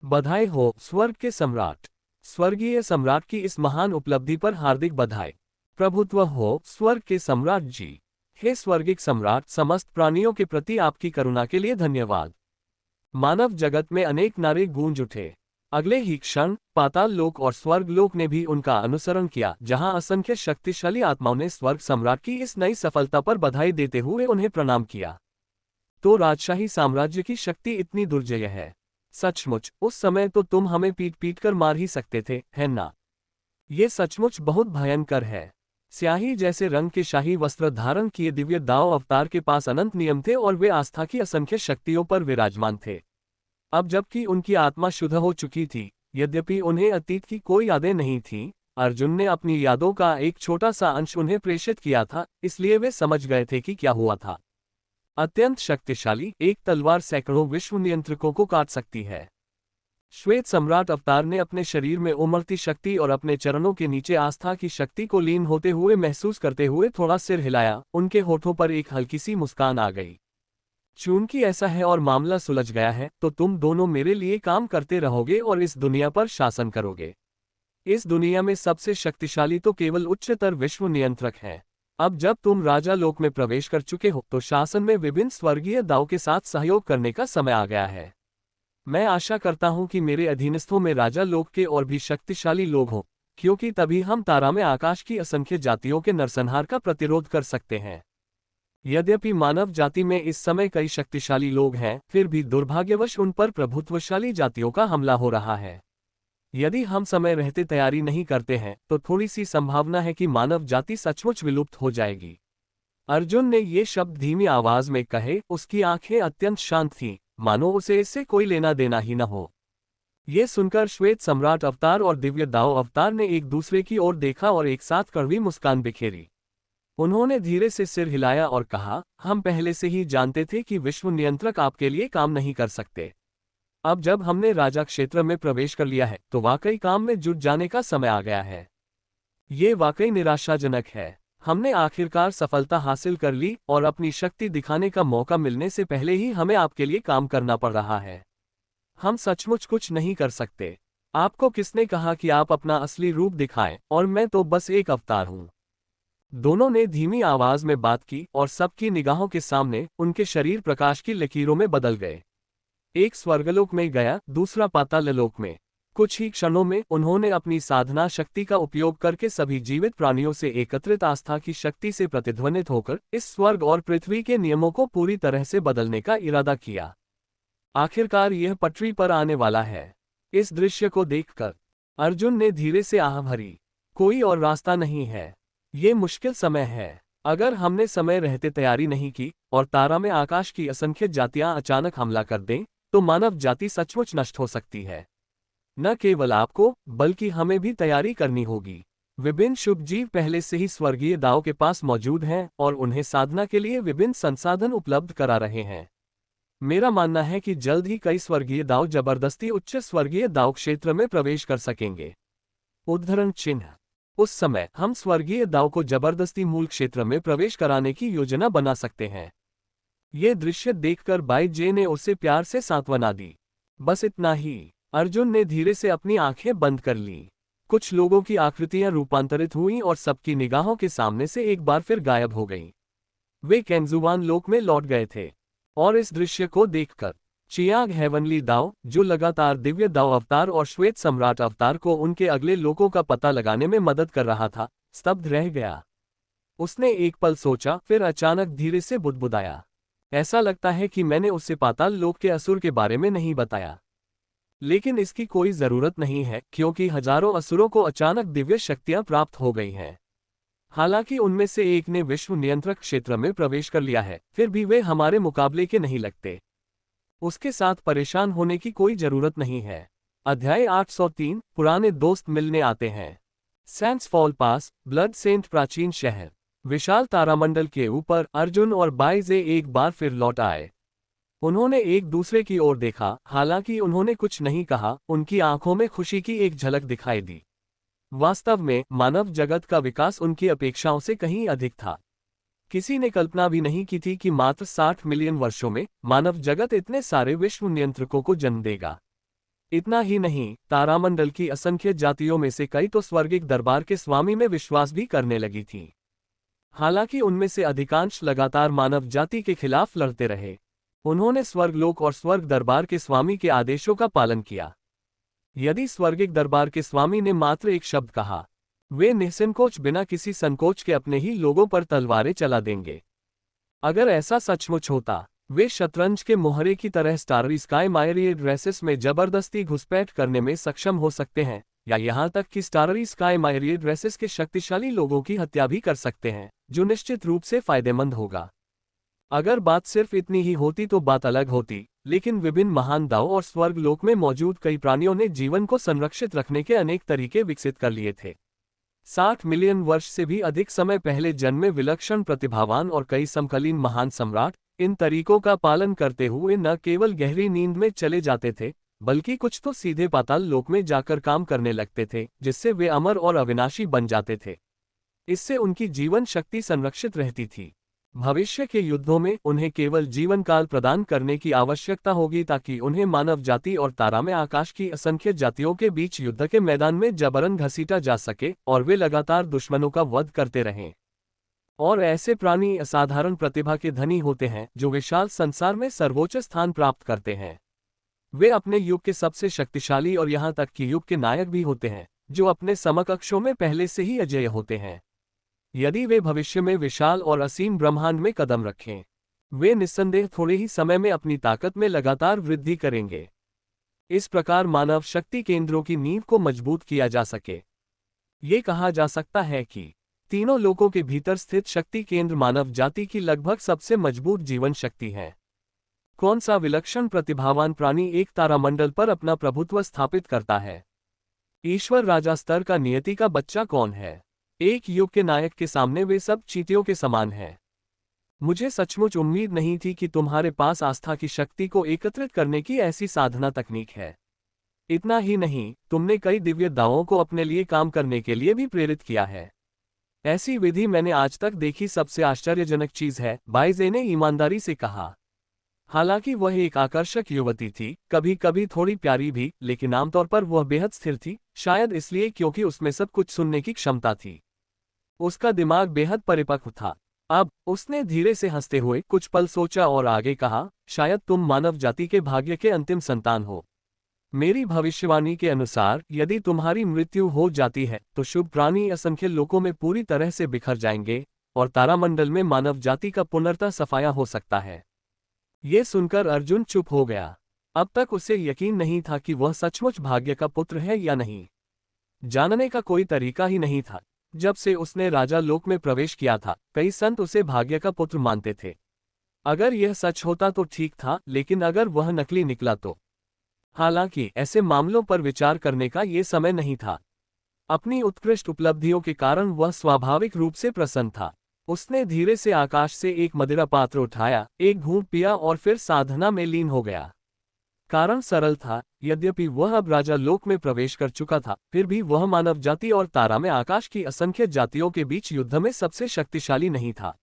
बधाई हो स्वर्ग के सम्राट! स्वर्गीय सम्राट की इस महान उपलब्धि पर हार्दिक बधाई। प्रभुत्व हो स्वर्ग के सम्राट जी। हे स्वर्गिक सम्राट, समस्त प्राणियों के प्रति आपकी करुणा के लिए धन्यवाद। मानव जगत में अनेक नारे गूंज उठे। अगले ही क्षण पाताल लोक और स्वर्ग लोक ने भी उनका अनुसरण किया, जहां असंख्य शक्तिशाली आत्माओं ने स्वर्ग सम्राट की इस नई सफलता पर बधाई देते हुए उन्हें प्रणाम किया। तो राजशाही साम्राज्य की शक्ति इतनी दुर्जय है। सचमुच उस समय तो तुम हमें पीट पीट कर मार ही सकते थे, है ना? ये सचमुच बहुत भयंकर है। स्याही जैसे रंग के शाही वस्त्र धारण किए दिव्य दाव अवतार के पास अनंत नियम थे और वे आस्था की असंख्य शक्तियों पर विराजमान थे। अब जबकि उनकी आत्मा शुद्ध हो चुकी थी, यद्यपि उन्हें अतीत की कोई यादें नहीं थीं, अर्जुन ने अपनी यादों का एक छोटा सा अंश उन्हें प्रेषित किया था, इसलिए वे समझ गए थे कि क्या हुआ था। अत्यंत शक्तिशाली एक तलवार सैकड़ों विश्व नियंत्रकों को काट सकती है। श्वेत सम्राट अवतार ने अपने शरीर में उमड़ती शक्ति और अपने चरणों के नीचे आस्था की शक्ति को लीन होते हुए महसूस करते हुए थोड़ा सिर हिलाया। उनके होठों पर एक हल्की सी मुस्कान आ गई। चूंकि ऐसा है और मामला सुलझ गया है, तो तुम दोनों मेरे लिए काम करते रहोगे और इस दुनिया पर शासन करोगे। इस दुनिया में सबसे शक्तिशाली तो केवल उच्चतर विश्व नियंत्रक है। अब जब तुम राजा लोक में प्रवेश कर चुके हो, तो शासन में विभिन्न स्वर्गीय दाव के साथ सहयोग करने का समय आ गया है। मैं आशा करता हूं कि मेरे अधीनस्थों में राजा लोक के और भी शक्तिशाली लोग हों, क्योंकि तभी हम तारा में आकाश की असंख्य जातियों के नरसंहार का प्रतिरोध कर सकते हैं। यद्यपि मानव जाति में इस समय कई शक्तिशाली लोग हैं, फिर भी दुर्भाग्यवश उन पर प्रभुत्वशाली जातियों का हमला हो रहा है। यदि हम समय रहते तैयारी नहीं करते हैं, तो थोड़ी सी संभावना है कि मानव जाति सचमुच विलुप्त हो जाएगी। अर्जुन ने ये शब्द धीमी आवाज में कहे, उसकी आंखें अत्यंत शांत थीं, मानो उसे इससे कोई लेना देना ही न हो। ये सुनकर श्वेत सम्राट अवतार और दिव्य दाव अवतार ने एक दूसरे की ओर देखा और एक साथ कड़वी मुस्कान बिखेरी। उन्होंने धीरे से सिर हिलाया और कहा, हम पहले से ही जानते थे कि विश्व नियंत्रक आपके लिए काम नहीं कर सकते। अब जब हमने राजा क्षेत्र में प्रवेश कर लिया है, तो वाकई काम में जुट जाने का समय आ गया है। ये वाकई निराशाजनक है। हमने आखिरकार सफलता हासिल कर ली और अपनी शक्ति दिखाने का मौका मिलने से पहले ही हमें आपके लिए काम करना पड़ रहा है। हम सचमुच कुछ नहीं कर सकते। आपको किसने कहा कि आप अपना असली रूप दिखाएं, और मैं तो बस एक अवतार हूं। दोनों ने धीमी आवाज में बात की और सबकी निगाहों के सामने उनके शरीर प्रकाश की लकीरों में बदल गए। एक स्वर्गलोक में गया, दूसरा पाताललोक में। कुछ ही क्षणों में उन्होंने अपनी साधना शक्ति का उपयोग करके सभी जीवित प्राणियों से एकत्रित आस्था की शक्ति से प्रतिध्वनित होकर इस स्वर्ग और पृथ्वी के नियमों को पूरी तरह से बदलने का इरादा किया। आखिरकार यह पटरी पर आने वाला है। इस दृश्य को देखकर अर्जुन ने धीरे से आह भरी। कोई और रास्ता नहीं है। ये मुश्किल समय है। अगर हमने समय रहते तैयारी नहीं की और तारा में आकाश की असंख्य जातियां अचानक हमला कर दें, तो मानव जाति सचमुच नष्ट हो सकती है। न केवल आपको, बल्कि हमें भी तैयारी करनी होगी। विभिन्न शुभ जीव पहले से ही स्वर्गीय दाव के पास मौजूद हैं और उन्हें साधना के लिए विभिन्न संसाधन उपलब्ध करा रहे हैं। मेरा मानना है कि जल्द ही कई स्वर्गीय दाव जबरदस्ती उच्च स्वर्गीय दाव क्षेत्र में प्रवेश कर सकेंगे। उद्धरण चिन्ह। उस समय हम स्वर्गीय दाव को जबरदस्ती मूल क्षेत्र में प्रवेश कराने की योजना बना सकते हैं। ये दृश्य देखकर बाई जे ने उसे प्यार से सांत्वना दी। बस इतना ही। अर्जुन ने धीरे से अपनी आंखें बंद कर लीं। कुछ लोगों की आकृतियां रूपांतरित हुईं और सबकी निगाहों के सामने से एक बार फिर गायब हो गईं। वे केंजुवान लोक में लौट गए थे। और इस दृश्य को देखकर चियांग हेवनली दाव, जो लगातार दिव्य दाव अवतार और श्वेत सम्राट अवतार को उनके अगले लोकों का पता लगाने में मदद कर रहा था, स्तब्ध रह गया। उसने एक पल सोचा, फिर अचानक धीरे से बुदबुदाया। ऐसा लगता है कि मैंने उससे पाताल लोक के असुर के बारे में नहीं बताया। लेकिन इसकी कोई जरूरत नहीं है, क्योंकि हजारों असुरों को अचानक दिव्य शक्तियां प्राप्त हो गई हैं। हालांकि उनमें से एक ने विश्व नियंत्रक क्षेत्र में प्रवेश कर लिया है, फिर भी वे हमारे मुकाबले के नहीं लगते। उसके साथ परेशान होने की कोई जरूरत नहीं है। अध्याय 803 पुराने दोस्त मिलने आते हैं। सैंड्स फॉल पास, ब्लड सेंट प्राचीन शहर। विशाल तारामंडल के ऊपर अर्जुन और बाईजे एक बार फिर लौट आए। उन्होंने एक दूसरे की ओर देखा, हालांकि उन्होंने कुछ नहीं कहा। उनकी आंखों में खुशी की एक झलक दिखाई दी। वास्तव में मानव जगत का विकास उनकी अपेक्षाओं से कहीं अधिक था। किसी ने कल्पना भी नहीं की थी कि मात्र 60 मिलियन वर्षों में मानव जगत इतने सारे विश्व नियंत्रकों को जन्म देगा। इतना ही नहीं, तारामंडल की असंख्य जातियों में से कई तो स्वर्गिक दरबार के स्वामी में विश्वास भी करने लगी थी। हालांकि उनमें से अधिकांश लगातार मानव जाति के खिलाफ लड़ते रहे। उन्होंने स्वर्गलोक और स्वर्ग दरबार के स्वामी के आदेशों का पालन किया। यदि स्वर्गिक दरबार के स्वामी ने मात्र एक शब्द कहा, वे निसंकोच बिना किसी संकोच के अपने ही लोगों पर तलवारें चला देंगे। अगर ऐसा सचमुच होता, वे शतरंज के मोहरे की तरह स्टाररी स्काई मायरिएड रेसेस में जबरदस्ती घुसपैठ करने में सक्षम हो सकते हैं, या यहां तक कि स्टाररी स्काई मायरिएड रेसेस के शक्तिशाली लोगों की हत्या भी कर सकते हैं, जो निश्चित रूप से फायदेमंद होगा। अगर बात सिर्फ इतनी ही होती तो बात अलग होती, लेकिन विभिन्न महान दाव और स्वर्गलोक में मौजूद कई प्राणियों ने जीवन को संरक्षित रखने के अनेक तरीके विकसित कर लिए थे। 60 मिलियन वर्ष से भी अधिक समय पहले जन्मे विलक्षण प्रतिभावान और कई समकालीन महान सम्राट इन तरीकों का पालन करते हुए न केवल गहरी नींद में चले जाते थे, बल्कि कुछ तो सीधे पाताल लोक में जाकर काम करने लगते थे, जिससे वे अमर और अविनाशी बन जाते थे। इससे उनकी जीवन शक्ति संरक्षित रहती थी। भविष्य के युद्धों में उन्हें केवल जीवन काल प्रदान करने की आवश्यकता होगी, ताकि उन्हें मानव जाति और तारा में आकाश की असंख्य जातियों के बीच युद्ध के मैदान में जबरन घसीटा जा सके और वे लगातार दुश्मनों का वध करते रहें। और ऐसे प्राणी असाधारण प्रतिभा के धनी होते हैं, जो विशाल संसार में सर्वोच्च स्थान प्राप्त करते हैं। वे अपने युग के सबसे शक्तिशाली और यहाँ तक कि युग के नायक भी होते हैं, जो अपने समकक्षों में पहले से ही अजेय होते हैं। यदि वे भविष्य में विशाल और असीम ब्रह्मांड में कदम रखें, वे निस्संदेह थोड़े ही समय में अपनी ताकत में लगातार वृद्धि करेंगे। इस प्रकार मानव शक्ति केंद्रों की नींव को मजबूत किया जा सके। ये कहा जा सकता है कि तीनों लोकों के भीतर स्थित शक्ति केंद्र मानव जाति की लगभग सबसे मजबूत जीवन शक्ति है। कौन सा विलक्षण प्रतिभावान प्राणी एक तारामंडल पर अपना प्रभुत्व स्थापित करता है? ईश्वर राजा स्तर का नियति का बच्चा कौन है? एक युग के नायक के सामने वे सब चींटियों के समान हैं। मुझे सचमुच उम्मीद नहीं थी कि तुम्हारे पास आस्था की शक्ति को एकत्रित करने की ऐसी साधना तकनीक है। इतना ही नहीं, तुमने कई दिव्य दावों को अपने लिए काम करने के लिए भी प्रेरित किया है। ऐसी विधि मैंने आज तक देखी सबसे आश्चर्यजनक चीज है, बाईजे ने ईमानदारी से कहा। हालांकि वह एक आकर्षक युवती थी, कभी कभी थोड़ी प्यारी भी, लेकिन आमतौर पर वह बेहद स्थिर थी, शायद इसलिए क्योंकि उसमें सब कुछ सुनने की क्षमता थी। उसका दिमाग बेहद परिपक्व था। अब उसने धीरे से हंसते हुए कुछ पल सोचा और आगे कहा, शायद तुम मानव जाति के भाग्य के अंतिम संतान हो। मेरी भविष्यवाणी के अनुसार यदि तुम्हारी मृत्यु हो जाती है तो शुभ प्राणी असंख्य लोकों में पूरी तरह से बिखर जाएंगे और तारामंडल में मानव जाति का पुनर्तः सफाया हो सकता है। ये सुनकर अर्जुन चुप हो गया। अब तक उसे यकीन नहीं था कि वह सचमुच भाग्य का पुत्र है या नहीं। जानने का कोई तरीका ही नहीं था। जब से उसने राजा लोक में प्रवेश किया था, कई संत उसे भाग्य का पुत्र मानते थे। अगर यह सच होता तो ठीक था, लेकिन अगर वह नकली निकला तो। हालांकि ऐसे मामलों पर विचार करने का ये समय नहीं था। अपनी उत्कृष्ट उपलब्धियों के कारण वह स्वाभाविक रूप से प्रसन्न था। उसने धीरे से आकाश से एक मदिरा पात्र उठाया, एक घूंट पिया और फिर साधना में लीन हो गया। कारण सरल था, यद्यपि वह अब राजा लोक में प्रवेश कर चुका था, फिर भी वह मानव जाति और तारा में आकाश की असंख्य जातियों के बीच युद्ध में सबसे शक्तिशाली नहीं था।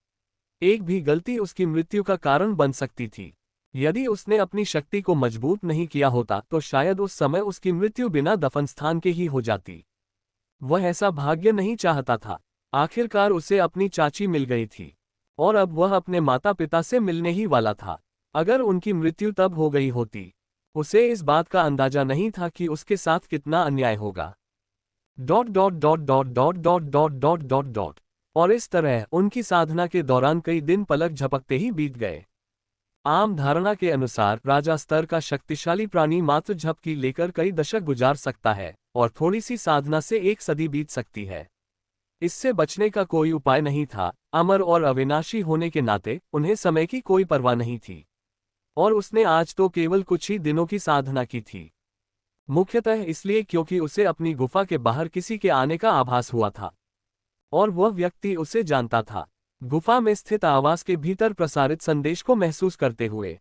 एक भी गलती उसकी मृत्यु का कारण बन सकती थी। यदि उसने अपनी शक्ति को मजबूत नहीं किया होता तो शायद उस समय उसकी मृत्यु बिना दफन स्थान के ही हो जाती। वह ऐसा भाग्य नहीं चाहता था। आखिरकार उसे अपनी चाची मिल गई थी, और अब वह अपने माता पिता से मिलने ही वाला था। अगर उनकी मृत्यु तब हो गई होती, उसे इस बात का अंदाजा नहीं था कि उसके साथ कितना अन्याय होगा। Dot dot dot dot dot dot dot dot dot dot. और इस तरह उनकी साधना के दौरान कई दिन पलक झपकते ही बीत गए। आम धारणा के अनुसार राजा स्तर का शक्तिशाली प्राणी मात्र झपकी लेकर कई दशक गुजार सकता है, और थोड़ी सी साधना से एक सदी बीत सकती है। इससे बचने का कोई उपाय नहीं था। अमर और अविनाशी होने के नाते उन्हें समय की कोई परवाह नहीं थी, और उसने आज तो केवल कुछ ही दिनों की साधना की थी। मुख्यतः इसलिए क्योंकि उसे अपनी गुफा के बाहर किसी के आने का आभास हुआ था, और वह व्यक्ति उसे जानता था। गुफा में स्थित आवास के भीतर प्रसारित संदेश को महसूस करते हुए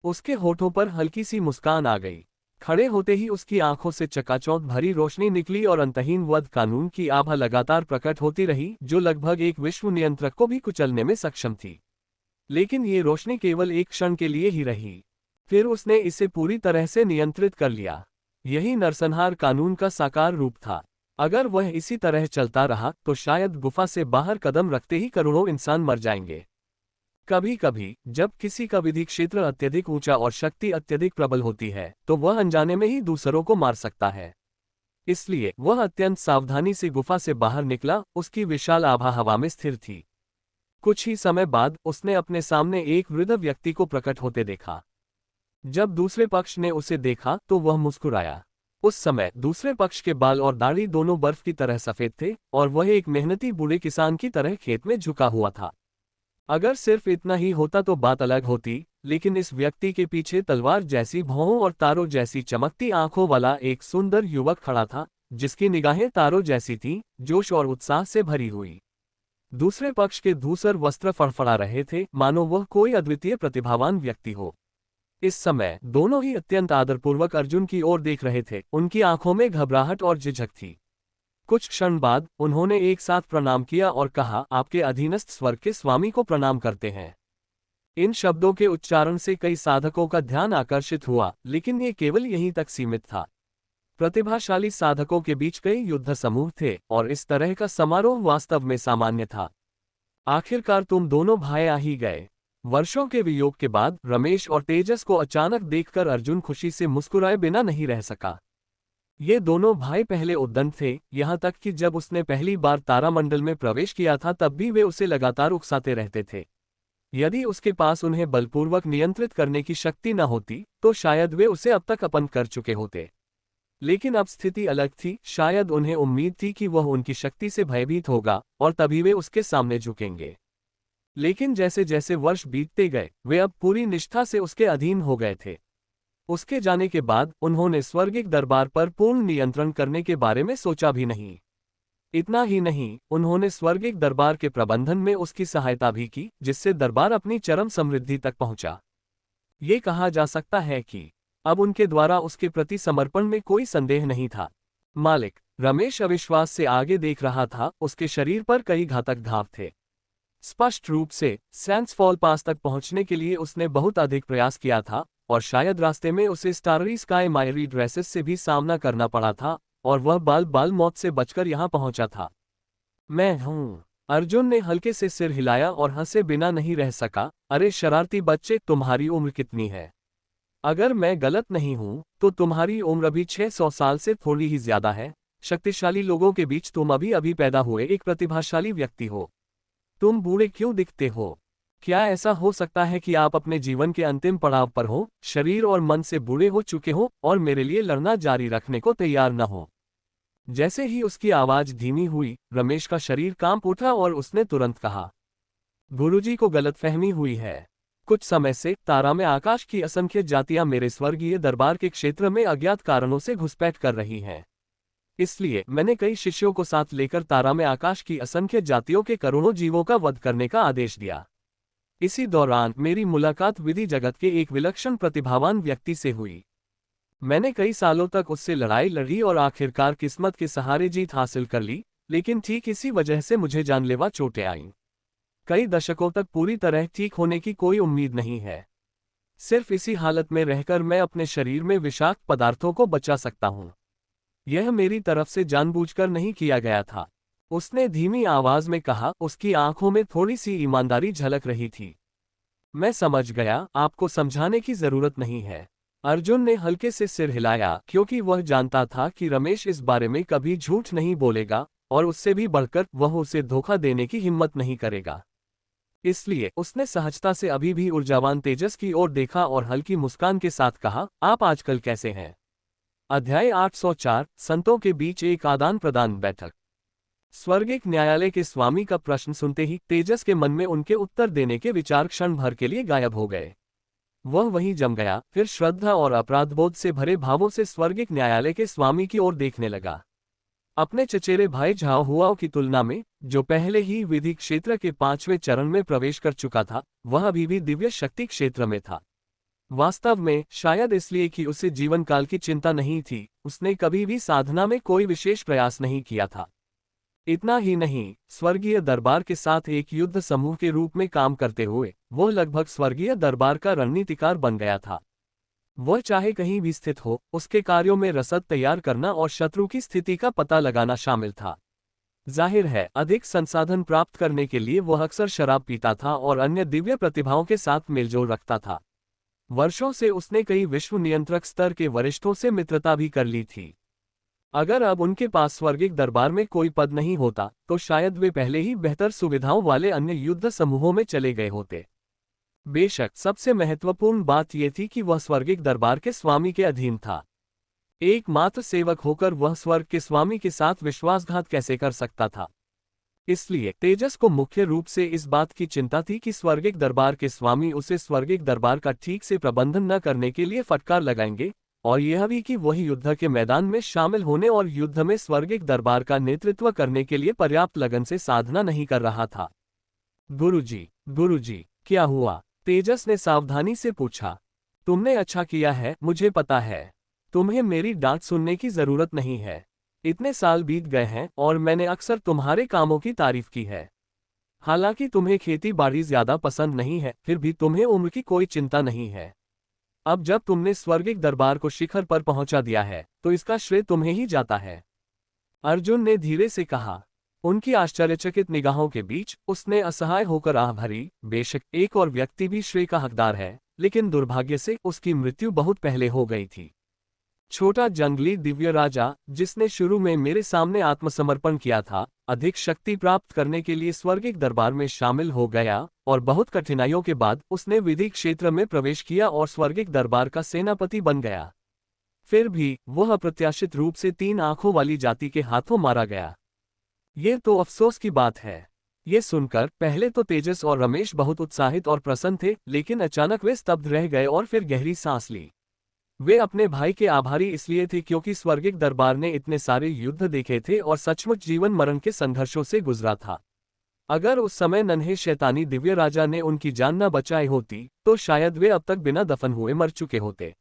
उसके होठों पर हल्की सी मुस्कान आ गई। खड़े होते ही उसकी आंखों से चकाचौंध भरी रोशनी निकली और अंतहीन वध कानून की आभा लगातार प्रकट होती रही, जो लगभग एक विश्व नियंत्रक को भी कुचलने में सक्षम थी। लेकिन ये रोशनी केवल एक क्षण के लिए ही रही, फिर उसने इसे पूरी तरह से नियंत्रित कर लिया। यही नरसंहार कानून का साकार रूप था। अगर वह इसी तरह चलता रहा तो शायद गुफा से बाहर कदम रखते ही करोड़ों इंसान मर जाएंगे। कभी कभी जब किसी का विधि क्षेत्र अत्यधिक ऊंचा और शक्ति अत्यधिक प्रबल होती है, तो वह अनजाने में ही दूसरों को मार सकता है। इसलिए वह अत्यंत सावधानी से गुफा से बाहर निकला। उसकी विशाल आभा हवा में स्थिर थी। कुछ ही समय बाद उसने अपने सामने एक वृद्ध व्यक्ति को प्रकट होते देखा। जब दूसरे पक्ष ने उसे देखा तो वह मुस्कुराया। उस समय दूसरे पक्ष के बाल और दाढ़ी दोनों बर्फ की तरह सफेद थे, और वह एक मेहनती बूढ़े किसान की तरह खेत में झुका हुआ था। अगर सिर्फ इतना ही होता तो बात अलग होती, लेकिन इस व्यक्ति के पीछे तलवार जैसी भौहों और तारों जैसी चमकती आंखों वाला एक सुंदर युवक खड़ा था, जिसकी निगाहें तारों जैसी थीं, जोश और उत्साह से भरी हुई। दूसरे पक्ष के धूसर वस्त्र फड़फड़ा रहे थे, मानो वह कोई अद्वितीय प्रतिभावान व्यक्ति हो। इस समय दोनों ही अत्यंत आदरपूर्वक अर्जुन की ओर देख रहे थे। उनकी आंखों में घबराहट और झिझक थी। कुछ क्षण बाद उन्होंने एक साथ प्रणाम किया और कहा, आपके अधीनस्थ स्वर्ग के स्वामी को प्रणाम करते हैं। इन शब्दों के उच्चारण से कई साधकों का ध्यान आकर्षित हुआ, लेकिन ये केवल यहीं तक सीमित था। प्रतिभाशाली साधकों के बीच कई युद्ध समूह थे, और इस तरह का समारोह वास्तव में सामान्य था। आखिरकार तुम दोनों भाई आ ही गए। वर्षों के वियोग के बाद रमेश और तेजस को अचानक देखकर अर्जुन खुशी से मुस्कुराए बिना नहीं रह सका। ये दोनों भाई पहले उद्दंड थे, यहाँ तक कि जब उसने पहली बार तारामंडल में प्रवेश किया था तब भी वे उसे लगातार उकसाते रहते थे। यदि उसके पास उन्हें बलपूर्वक नियंत्रित करने की शक्ति न होती तो शायद वे उसे अब तक अपना कर चुके होते। लेकिन अब स्थिति अलग थी। शायद उन्हें उम्मीद थी कि वह उनकी शक्ति से भयभीत होगा, और तभी वे उसके सामने झुकेंगे। लेकिन जैसे जैसे वर्ष बीतते गए, वे अब पूरी निष्ठा से उसके अधीन हो गए थे। उसके जाने के बाद उन्होंने स्वर्गिक दरबार पर पूर्ण नियंत्रण करने के बारे में सोचा भी नहीं। इतना ही नहीं, उन्होंने स्वर्गिक दरबार के प्रबंधन में उसकी सहायता भी की, जिससे दरबार अपनी चरम समृद्धि तक पहुंचा। ये कहा जा सकता है कि अब उनके द्वारा उसके प्रति समर्पण में कोई संदेह नहीं था। मालिक रमेश अविश्वास से आगे देख रहा था। उसके शरीर पर कई घातक घाव थे। स्पष्ट रूप से सैंड्स फॉल पास तक पहुंचने के लिए उसने बहुत अधिक प्रयास किया था, और शायद रास्ते में उसे स्टाररी स्काई मायरी ड्रेसेस से भी सामना करना पड़ा था, और वह बाल बाल मौत से बचकर यहां पहुंचा था। मैं हूं। अर्जुन ने हल्के से सिर हिलाया और हंसे बिना नहीं रह सका। अरे शरारती बच्चे, तुम्हारी उम्र कितनी है? अगर मैं गलत नहीं हूं तो तुम्हारी उम्र अभी 600 साल से थोड़ी ही ज्यादा है। शक्तिशाली लोगों के बीच तुम अभी अभी पैदा हुए एक प्रतिभाशाली व्यक्ति हो। तुम बूढ़े क्यों दिखते हो? क्या ऐसा हो सकता है कि आप अपने जीवन के अंतिम पड़ाव पर हो, शरीर और मन से बूढ़े हो चुके हो, और मेरे लिए लड़ना जारी रखने को तैयार न हो? जैसे ही उसकी आवाज धीमी हुई, रमेश का शरीर कांप उठा और उसने तुरंत कहा, गुरुजी को गलतफहमी हुई है। कुछ समय से तारा में आकाश की असंख्य जातियां मेरे स्वर्गीय दरबार के क्षेत्र में अज्ञात कारणों से घुसपैठ कर रही हैं। इसलिए मैंने कई शिष्यों को साथ लेकर तारा में आकाश की असंख्य जातियों के करोड़ों जीवों का वध करने का आदेश दिया। इसी दौरान मेरी मुलाकात विधि जगत के एक विलक्षण प्रतिभावान व्यक्ति से हुई। मैंने कई सालों तक उससे लड़ाई लड़ी और आखिरकार किस्मत के सहारे जीत हासिल कर ली, लेकिन ठीक इसी वजह से मुझे जानलेवा चोटें आईं। कई दशकों तक पूरी तरह ठीक होने की कोई उम्मीद नहीं है। सिर्फ इसी हालत में रहकर मैं अपने शरीर में विषाक्त पदार्थों को बचा सकता हूँ। यह मेरी तरफ से जानबूझकर नहीं किया गया था। उसने धीमी आवाज में कहा, उसकी आंखों में थोड़ी सी ईमानदारी झलक रही थी। मैं समझ गया, आपको समझाने की जरूरत नहीं है। अर्जुन ने हल्के से सिर हिलाया, क्योंकि वह जानता था कि रमेश इस बारे में कभी झूठ नहीं बोलेगा और उससे भी बढ़कर वह उसे धोखा देने की हिम्मत नहीं करेगा। इसलिए उसने सहजता से अभी भी ऊर्जावान तेजस की ओर देखा और हल्की मुस्कान के साथ कहा, आप आजकल कैसे हैं? अध्याय 804 संतों के बीच एक आदान प्रदान बैठक। स्वर्गिक न्यायालय के स्वामी का प्रश्न सुनते ही तेजस के मन में उनके उत्तर देने के विचार क्षण भर के लिए गायब हो गए। वह वहीं जम गया, फिर श्रद्धा और अपराधबोध से भरे भावों से स्वर्गिक न्यायालय के स्वामी की ओर देखने लगा। अपने चचेरे भाई झाओ हुआओ की तुलना में, जो पहले ही विधि क्षेत्र के 5वें चरण में प्रवेश कर चुका था, वह अभी भी दिव्य शक्ति क्षेत्र में था। वास्तव में शायद इसलिए कि उसे जीवन काल की चिंता नहीं थी, उसने कभी भी साधना में कोई विशेष प्रयास नहीं किया था। इतना ही नहीं, स्वर्गीय दरबार के साथ एक युद्ध समूह के रूप में काम करते हुए वह लगभग स्वर्गीय दरबार का रणनीतिकार बन गया था। वह चाहे कहीं भी स्थित हो, उसके कार्यों में रसद तैयार करना और शत्रु की स्थिति का पता लगाना शामिल था। जाहिर है, अधिक संसाधन प्राप्त करने के लिए वह अक्सर शराब पीता था और अन्य दिव्य प्रतिभाओं के साथ मेलजोल रखता था। वर्षों से उसने कई विश्व नियंत्रक स्तर के वरिष्ठों से मित्रता भी कर ली थी। अगर अब उनके पास स्वर्गिक दरबार में कोई पद नहीं होता, तो शायद वे पहले ही बेहतर सुविधाओं वाले अन्य युद्ध समूहों में चले गए होते। बेशक सबसे महत्वपूर्ण बात यह थी कि वह स्वर्गिक दरबार के स्वामी के अधीन था। एकमात्र सेवक होकर वह स्वर्ग के स्वामी के साथ विश्वासघात कैसे कर सकता था? इसलिए तेजस को मुख्य रूप से इस बात की चिंता थी कि स्वर्गिक दरबार के स्वामी उसे स्वर्गिक दरबार का ठीक से प्रबंधन न करने के लिए फटकार लगाएंगे, और यह भी कि वह युद्ध के मैदान में शामिल होने और युद्ध में स्वर्गिक दरबार का नेतृत्व करने के लिए पर्याप्त लगन से साधना नहीं कर रहा था। गुरुजी, क्या हुआ? तेजस ने सावधानी से पूछा। तुमने अच्छा किया है, मुझे पता है। तुम्हें मेरी डांट सुनने की जरूरत नहीं है। इतने साल बीत गए हैं और मैंने अक्सर तुम्हारे कामों की तारीफ की है। हालांकि तुम्हें खेती बाड़ी ज्यादा पसंद नहीं है, फिर भी तुम्हें उम्र की कोई चिंता नहीं है। अब जब तुमने स्वर्गिक दरबार को शिखर पर पहुंचा दिया है, तो इसका श्रेय तुम्हें ही जाता है। अर्जुन ने धीरे से कहा। उनकी आश्चर्यचकित निगाहों के बीच उसने असहाय होकर आह भरी, बेशक एक और व्यक्ति भी श्रेय का हकदार है, लेकिन दुर्भाग्य से उसकी मृत्यु बहुत पहले हो गई थी। छोटा जंगली दिव्य राजा, जिसने शुरू में मेरे सामने आत्मसमर्पण किया था, अधिक शक्ति प्राप्त करने के लिए स्वर्गिक दरबार में शामिल हो गया और बहुत कठिनाइयों के बाद उसने विधि क्षेत्र में प्रवेश किया और स्वर्गिक दरबार का सेनापति बन गया। फिर भी वह अप्रत्याशित रूप से 3 आंखों वाली जाति के हाथों मारा गया। ये तो अफसोस की बात है। ये सुनकर पहले तो तेजस और रमेश बहुत उत्साहित और प्रसन्न थे, लेकिन अचानक वे स्तब्ध रह गए और फिर गहरी सांस ली। वे अपने भाई के आभारी इसलिए थे क्योंकि स्वर्गिक दरबार ने इतने सारे युद्ध देखे थे और सचमुच जीवन मरण के संघर्षों से गुजरा था। अगर उस समय नन्हे शैतानी दिव्य राजा ने उनकी जान न बचाई होती, तो शायद वे अब तक बिना दफन हुए मर चुके होते।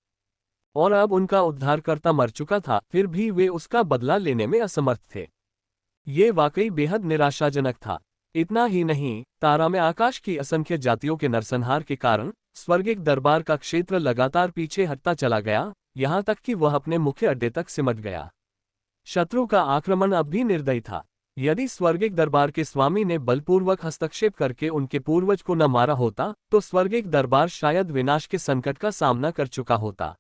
और अब उनका उद्धारकर्ता मर चुका था, फिर भी वे उसका बदला लेने में असमर्थ थे। ये वाकई बेहद निराशाजनक था। इतना ही नहीं, तारा में आकाश की असंख्य जातियों के नरसंहार के कारण स्वर्गिक दरबार का क्षेत्र लगातार पीछे हटता चला गया, यहाँ तक कि वह अपने मुख्य अड्डे तक सिमट गया। शत्रु का आक्रमण अब भी निर्दयी था। यदि स्वर्गिक दरबार के स्वामी ने बलपूर्वक हस्तक्षेप करके उनके पूर्वज को न मारा होता, तो स्वर्गिक दरबार शायद विनाश के संकट का सामना कर चुका होता।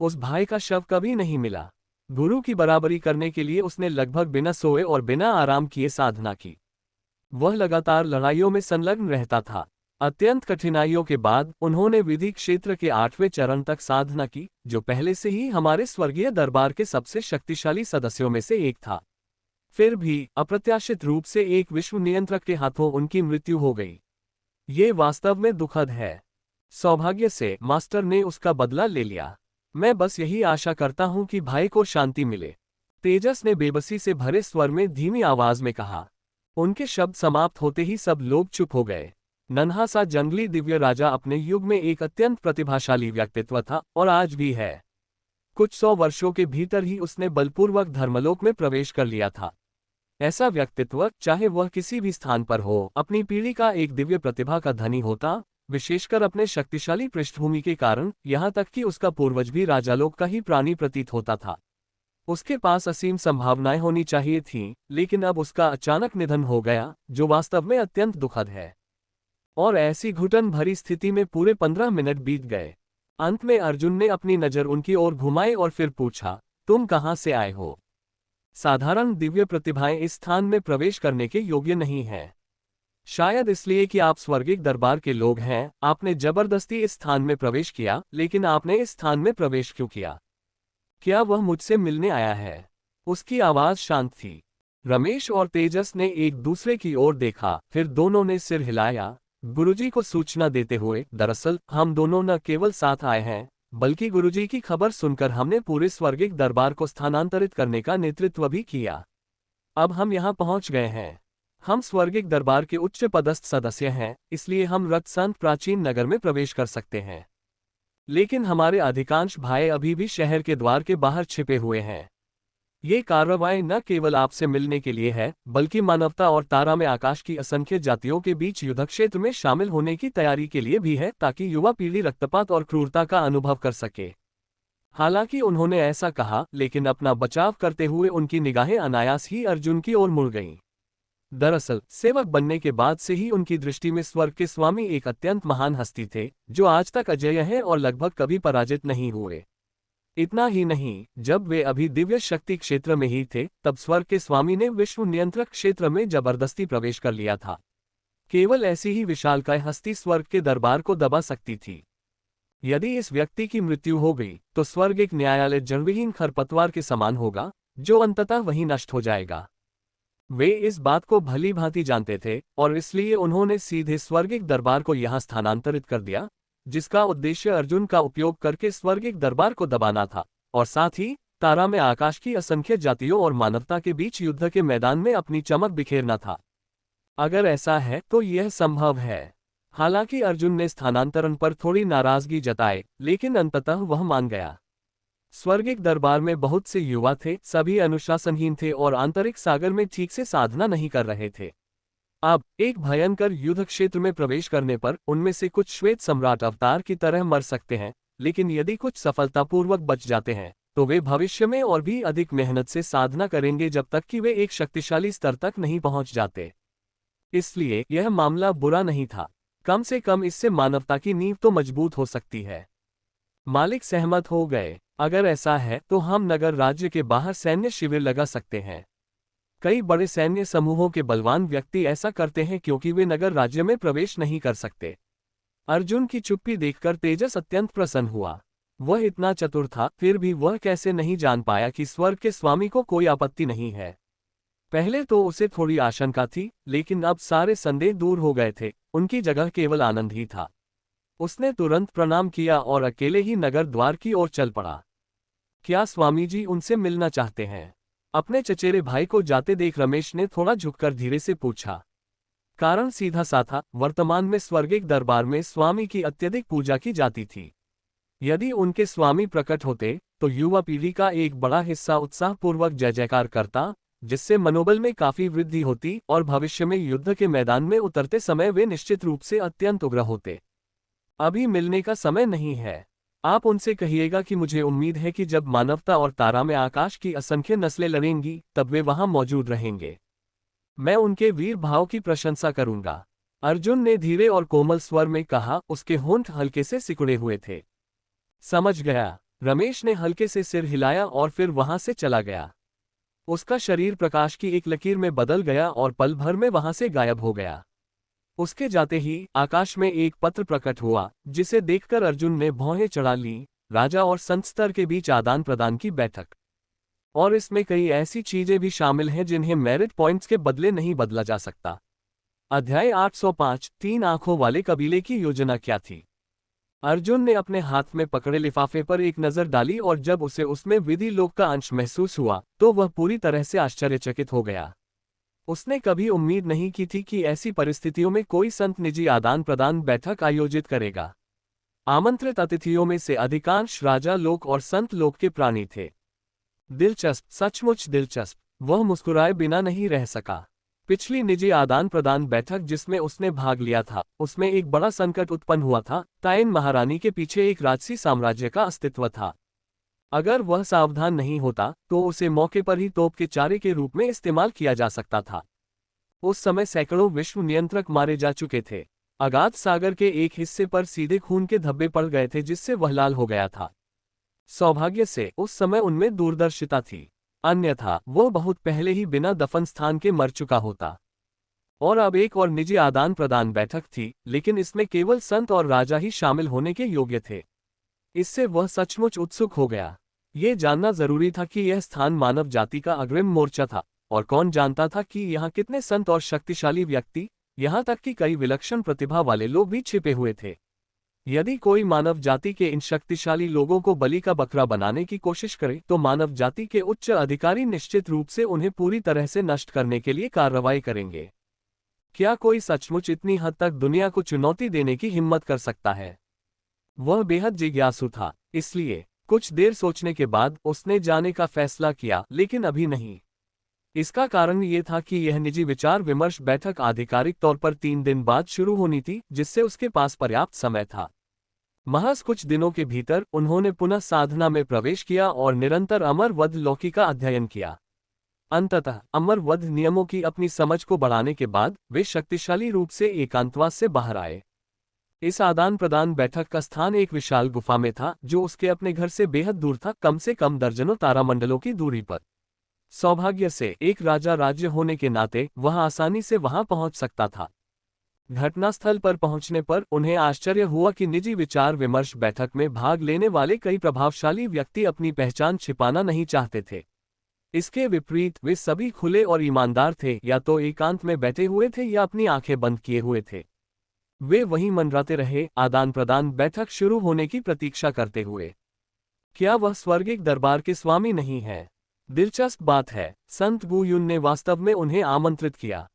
उस भाई का शव कभी नहीं मिला। गुरु की बराबरी करने के लिए उसने लगभग बिना सोए और बिना आराम किए साधना की। वह लगातार लड़ाइयों में संलग्न रहता था। अत्यंत कठिनाइयों के बाद उन्होंने विधि क्षेत्र के 8वें चरण तक साधना की, जो पहले से ही हमारे स्वर्गीय दरबार के सबसे शक्तिशाली सदस्यों में से एक था। फिर भी अप्रत्याशित रूप से एक विश्व नियंत्रक के हाथों उनकी मृत्यु हो गई। ये वास्तव में दुखद है। सौभाग्य से मास्टर ने उसका बदला ले लिया। मैं बस यही आशा करता हूं कि भाई को शांति मिले, तेजस ने बेबसी से भरे स्वर में धीमी आवाज में कहा। उनके शब्द समाप्त होते ही सब लोग चुप हो गए। नन्हा सा जंगली दिव्य राजा अपने युग में एक अत्यंत प्रतिभाशाली व्यक्तित्व था और आज भी है। कुछ 100 वर्षों के भीतर ही उसने बलपूर्वक धर्मलोक में प्रवेश कर लिया था। ऐसा व्यक्तित्व, चाहे वह किसी भी स्थान पर हो, अपनी पीढ़ी का एक दिव्य प्रतिभा का धनी होता, विशेषकर अपने शक्तिशाली पृष्ठभूमि के कारण। यहाँ तक कि उसका पूर्वज भी राजालोक का ही प्राणी प्रतीत होता था। उसके पास असीम संभावनाएं होनी चाहिए थीं, लेकिन अब उसका अचानक निधन हो गया, जो वास्तव में अत्यंत दुखद है। और ऐसी घुटन भरी स्थिति में पूरे 15 मिनट बीत गए। अंत में अर्जुन ने अपनी नजर उनकी ओर घुमाई और फिर पूछा, तुम कहाँ से आए हो? साधारण दिव्य प्रतिभाएं इस स्थान में प्रवेश करने के योग्य नहीं हैं। शायद इसलिए कि आप स्वर्गिक दरबार के लोग हैं। आपने जबरदस्ती इस स्थान में प्रवेश किया, लेकिन आपने इस स्थान में प्रवेश क्यों किया? क्या वह मुझसे मिलने आया है? उसकी आवाज शांत थी। रमेश और तेजस ने एक दूसरे की ओर देखा, फिर दोनों ने सिर हिलाया, गुरुजी को सूचना देते हुए। दरअसल हम दोनों न केवल साथ आए हैं, बल्कि गुरुजी की खबर सुनकर हमने पूरे स्वर्गिक दरबार को स्थानांतरित करने का नेतृत्व भी किया। अब हम यहाँ पहुँच गए हैं। हम स्वर्गिक दरबार के उच्च पदस्थ सदस्य हैं, इसलिए हम रत्संत प्राचीन नगर में प्रवेश कर सकते हैं। लेकिन हमारे अधिकांश भाई अभी भी शहर के द्वार के बाहर छिपे हुए हैं। ये कार्रवाई न केवल आपसे मिलने के लिए है, बल्कि मानवता और तारा में आकाश की असंख्य जातियों के बीच युद्धक्षेत्र में शामिल होने की तैयारी के लिए भी है, ताकि युवा पीढ़ी रक्तपात और क्रूरता का अनुभव कर सके। हालांकि उन्होंने ऐसा कहा, लेकिन अपना बचाव करते हुए उनकी निगाहें अनायास ही अर्जुन की ओर मुड़ गईं। दरअसल सेवक बनने के बाद से ही उनकी दृष्टि में स्वर्ग के स्वामी एक अत्यंत महान हस्ती थे, जो आज तक अजेय हैं और लगभग कभी पराजित नहीं हुए। इतना ही नहीं, जब वे अभी दिव्य शक्ति क्षेत्र में ही थे, तब स्वर्ग के स्वामी ने विश्व नियंत्रक क्षेत्र में जबरदस्ती प्रवेश कर लिया था। केवल ऐसी ही विशालकाय हस्ती स्वर्ग के दरबार को दबा सकती थी। यदि इस व्यक्ति की मृत्यु हो गई, तो स्वर्ग एक न्यायालय जड़विहीन खरपतवार के समान होगा, जो अंततः वहीं नष्ट हो जाएगा। वे इस बात को भली भांति जानते थे, और इसलिए उन्होंने सीधे स्वर्गिक दरबार को यहां स्थानांतरित कर दिया, जिसका उद्देश्य अर्जुन का उपयोग करके स्वर्गिक दरबार को दबाना था, और साथ ही तारा में आकाश की असंख्य जातियों और मानवता के बीच युद्ध के मैदान में अपनी चमक बिखेरना था। अगर ऐसा है तो यह संभव है। हालांकि अर्जुन ने स्थानांतरण पर थोड़ी नाराजगी जताई, लेकिन अंततः वह मान गया। स्वर्गिक दरबार में बहुत से युवा थे, सभी अनुशासनहीन थे और आंतरिक सागर में ठीक से साधना नहीं कर रहे थे। अब एक भयंकर युद्ध क्षेत्र में प्रवेश करने पर उनमें से कुछ श्वेत सम्राट अवतार की तरह मर सकते हैं, लेकिन यदि कुछ सफलतापूर्वक बच जाते हैं, तो वे भविष्य में और भी अधिक मेहनत से साधना करेंगे जब तक कि वे एक शक्तिशाली स्तर तक नहीं पहुंच जाते। इसलिए यह मामला बुरा नहीं था। कम से कम इससे मानवता की नींव तो मजबूत हो सकती है। मालिक सहमत हो गए। अगर ऐसा है तो हम नगर राज्य के बाहर सैन्य शिविर लगा सकते हैं। कई बड़े सैन्य समूहों के बलवान व्यक्ति ऐसा करते हैं क्योंकि वे नगर राज्य में प्रवेश नहीं कर सकते। अर्जुन की चुप्पी देखकर तेजस अत्यंत प्रसन्न हुआ। वह इतना चतुर था, फिर भी वह कैसे नहीं जान पाया कि स्वर्ग के स्वामी को कोई आपत्ति नहीं है। पहले तो उसे थोड़ी आशंका थी, लेकिन अब सारे संदेह दूर हो गए थे। उनकी जगह केवल आनंद ही था। उसने तुरंत प्रणाम किया और अकेले ही नगर द्वार की ओर चल पड़ा। क्या स्वामी जी उनसे मिलना चाहते हैं? अपने चचेरे भाई को जाते देख रमेश ने थोड़ा झुककर धीरे से पूछा। कारण सीधा सा था, वर्तमान में स्वर्गिक दरबार में स्वामी की अत्यधिक पूजा की जाती थी। यदि उनके स्वामी प्रकट होते, तो युवा पीढ़ी का एक बड़ा हिस्सा उत्साहपूर्वक जय जयकार करता, जिससे मनोबल में काफी वृद्धि होती और भविष्य में युद्ध के मैदान में उतरते समय वे निश्चित रूप से अत्यंत उग्र होते। अभी मिलने का समय नहीं है। आप उनसे कहिएगा कि मुझे उम्मीद है कि जब मानवता और तारा में आकाश की असंख्य नस्लें लड़ेंगी, तब वे वहां मौजूद रहेंगे। मैं उनके वीर भाव की प्रशंसा करूंगा। अर्जुन ने धीरे और कोमल स्वर में कहा, उसके होंठ हल्के से सिकुड़े हुए थे। समझ गया। रमेश ने हल्के से सिर हिलाया और फिर वहां से चला गया। उसका शरीर प्रकाश की एक लकीर में बदल गया और पल भर में वहां से गायब हो गया। उसके जाते ही आकाश में एक पत्र प्रकट हुआ, जिसे देखकर अर्जुन ने भौहें चढ़ा ली। राजा और संत स्तर के बीच आदान प्रदान की बैठक। और इसमें कई ऐसी चीजें भी शामिल हैं जिन्हें मेरिट पॉइंट्स के बदले नहीं बदला जा सकता। अध्याय 805 तीन आंखों वाले कबीले की योजना क्या थी। अर्जुन ने अपने हाथ में पकड़े लिफाफे पर एक नजर डाली और जब उसे उसमें विधि लोक का अंश महसूस हुआ तो वह पूरी तरह से आश्चर्यचकित हो गया। उसने कभी उम्मीद नहीं की थी कि ऐसी परिस्थितियों में कोई संत निजी आदान प्रदान बैठक आयोजित करेगा। आमंत्रित अतिथियों में से अधिकांश राजा लोक और संत लोक के प्राणी थे। दिलचस्प, सचमुच दिलचस्प। वह मुस्कुराए बिना नहीं रह सका। पिछली निजी आदान प्रदान बैठक जिसमें उसने भाग लिया था, उसमें एक बड़ा संकट उत्पन्न हुआ था। ताइन महारानी के पीछे एक राजसी साम्राज्य का अस्तित्व था। अगर वह सावधान नहीं होता तो उसे मौके पर ही तोप के चारे के रूप में इस्तेमाल किया जा सकता था। उस समय सैकड़ों विश्व नियंत्रक मारे जा चुके थे। अगाध सागर के एक हिस्से पर सीधे खून के धब्बे पड़ गए थे जिससे वह लाल हो गया था। सौभाग्य से उस समय उनमें दूरदर्शिता थी, अन्यथा वो बहुत पहले ही बिना दफन स्थान के मर चुका होता। और अब एक और निजी आदान प्रदान बैठक थी, लेकिन इसमें केवल संत और राजा ही शामिल होने के योग्य थे। इससे वह सचमुच उत्सुक हो गया। ये जानना जरूरी था कि यह स्थान मानव जाति का अग्रिम मोर्चा था, और कौन जानता था कि यहाँ कितने संत और शक्तिशाली व्यक्ति, यहाँ तक कि कई विलक्षण प्रतिभा वाले लोग भी छिपे हुए थे। यदि कोई मानव जाति के इन शक्तिशाली लोगों को बलि का बकरा बनाने की कोशिश करे तो मानव जाति के उच्च अधिकारी निश्चित रूप से उन्हें पूरी तरह से नष्ट करने के लिए कार्रवाई करेंगे। क्या कोई सचमुच इतनी हद तक दुनिया को चुनौती देने की हिम्मत कर सकता है? वह बेहद जिज्ञासु था, इसलिए कुछ देर सोचने के बाद उसने जाने का फैसला किया, लेकिन अभी नहीं। इसका कारण ये था कि यह निजी विचार विमर्श बैठक आधिकारिक तौर पर 3 दिन बाद शुरू होनी थी, जिससे उसके पास पर्याप्त समय था। महज कुछ दिनों के भीतर उन्होंने पुनः साधना में प्रवेश किया और निरंतर अमर वध लौकी का अध्ययन किया। अंततः अमर वध नियमों की अपनी समझ को बढ़ाने के बाद वे शक्तिशाली रूप से एकांतवास से बाहर आए। इस आदान प्रदान बैठक का स्थान एक विशाल गुफा में था, जो उसके अपने घर से बेहद दूर था, कम से कम दर्जनों तारामंडलों की दूरी पर। सौभाग्य से एक राजा राज्य होने के नाते वह आसानी से वहां पहुंच सकता था। घटनास्थल पर पहुंचने पर उन्हें आश्चर्य हुआ कि निजी विचार विमर्श बैठक में भाग लेने वाले कई प्रभावशाली व्यक्ति अपनी पहचान छिपाना नहीं चाहते थे। इसके विपरीत वे सभी खुले और ईमानदार थे, या तो एकांत में बैठे हुए थे या अपनी आंखें बंद किए हुए थे। वे वहीं मंडराते रहे, आदान प्रदान बैठक शुरू होने की प्रतीक्षा करते हुए। क्या वह स्वर्गिक दरबार के स्वामी नहीं है? दिलचस्प बात है, संत गु युन ने वास्तव में उन्हें आमंत्रित किया।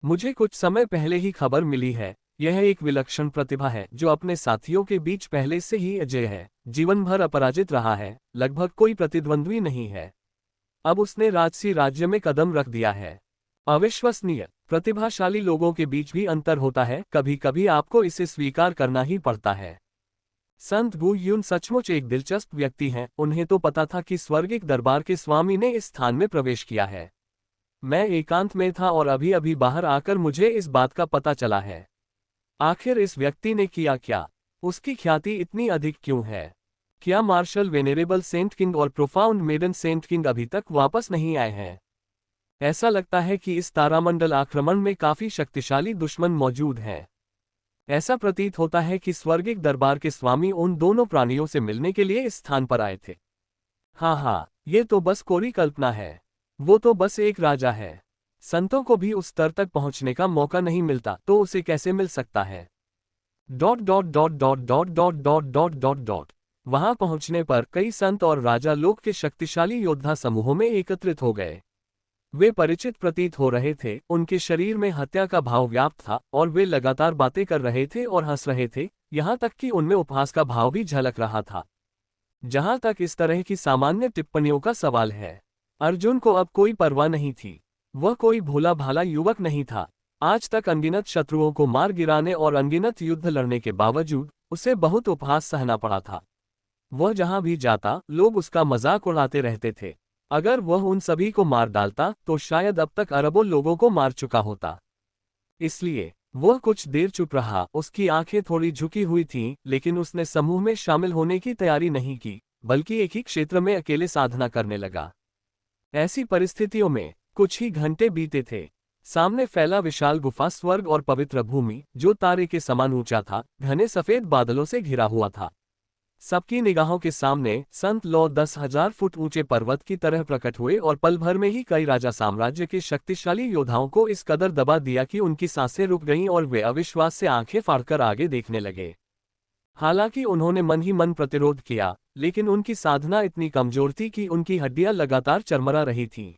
मुझे कुछ समय पहले ही खबर मिली है, यह एक विलक्षण प्रतिभा है जो अपने साथियों के बीच पहले से ही अजेय है, जीवन भर अपराजित रहा है, लगभग कोई प्रतिद्वंद्वी नहीं है। अब उसने राजसी राज्य में कदम रख दिया है। अविश्वसनीय। प्रतिभाशाली लोगों के बीच भी अंतर होता है, कभी कभी आपको इसे स्वीकार करना ही पड़ता है। संत गु युन सचमुच एक दिलचस्प व्यक्ति हैं, उन्हें तो पता था कि स्वर्गिक दरबार के स्वामी ने इस स्थान में प्रवेश किया है। मैं एकांत में था और अभी अभी बाहर आकर मुझे इस बात का पता चला है। आखिर इस व्यक्ति ने किया क्या? उसकी ख्याति इतनी अधिक क्यों है? क्या मार्शल वेनेरेबल सेंट किंग और प्रोफाउंड मेडन सेंट किंग अभी तक वापस नहीं आए हैं? ऐसा लगता है कि इस तारामंडल आक्रमण में काफी शक्तिशाली दुश्मन मौजूद हैं। ऐसा प्रतीत होता है कि स्वर्गिक दरबार के स्वामी उन दोनों प्राणियों से मिलने के लिए इस स्थान पर आए थे। हाँ, ये तो बस कोरी कल्पना है। वो तो बस एक राजा है। संतों को भी उस स्तर तक पहुंचने का मौका नहीं मिलता, तो उसे कैसे मिल सकता है? वहां पहुंचने पर कई संत और राजा लोक के शक्तिशाली योद्धा समूहों में एकत्रित हो गए। वे परिचित प्रतीत हो रहे थे, उनके शरीर में हत्या का भाव व्याप्त था और वे लगातार बातें कर रहे थे और हंस रहे थे, यहाँ तक कि उनमें उपहास का भाव भी झलक रहा था। जहाँ तक इस तरह की सामान्य टिप्पणियों का सवाल है, अर्जुन को अब कोई परवाह नहीं थी। वह कोई भोला भाला युवक नहीं था। आज तक अनगिनत शत्रुओं को मार गिराने और अनगिनत युद्ध लड़ने के बावजूद उसे बहुत उपहास सहना पड़ा था। वह जहां भी जाता लोग उसका मजाक उड़ाते रहते थे। अगर वह उन सभी को मार डालता तो शायद अब तक अरबों लोगों को मार चुका होता। इसलिए वह कुछ देर चुप रहा। उसकी आंखें थोड़ी झुकी हुई थीं, लेकिन उसने समूह में शामिल होने की तैयारी नहीं की, बल्कि एक ही क्षेत्र में अकेले साधना करने लगा। ऐसी परिस्थितियों में कुछ ही घंटे बीते थे। सामने फैला विशाल गुफा स्वर्ग और पवित्र भूमि, जो तारे के समान ऊंचा था, घने सफेद बादलों से घिरा हुआ था। सबकी निगाहों के सामने संत लौ 10,000 फुट ऊंचे पर्वत की तरह प्रकट हुए और पल भर में ही कई राजा साम्राज्य के शक्तिशाली योद्धाओं को इस कदर दबा दिया कि उनकी सांसें रुक गईं और वे अविश्वास से आंखें फाड़कर आगे देखने लगे। हालांकि उन्होंने मन ही मन प्रतिरोध किया, लेकिन उनकी साधना इतनी कमजोर थी कि उनकी हड्डियां लगातार चरमरा रही थीं।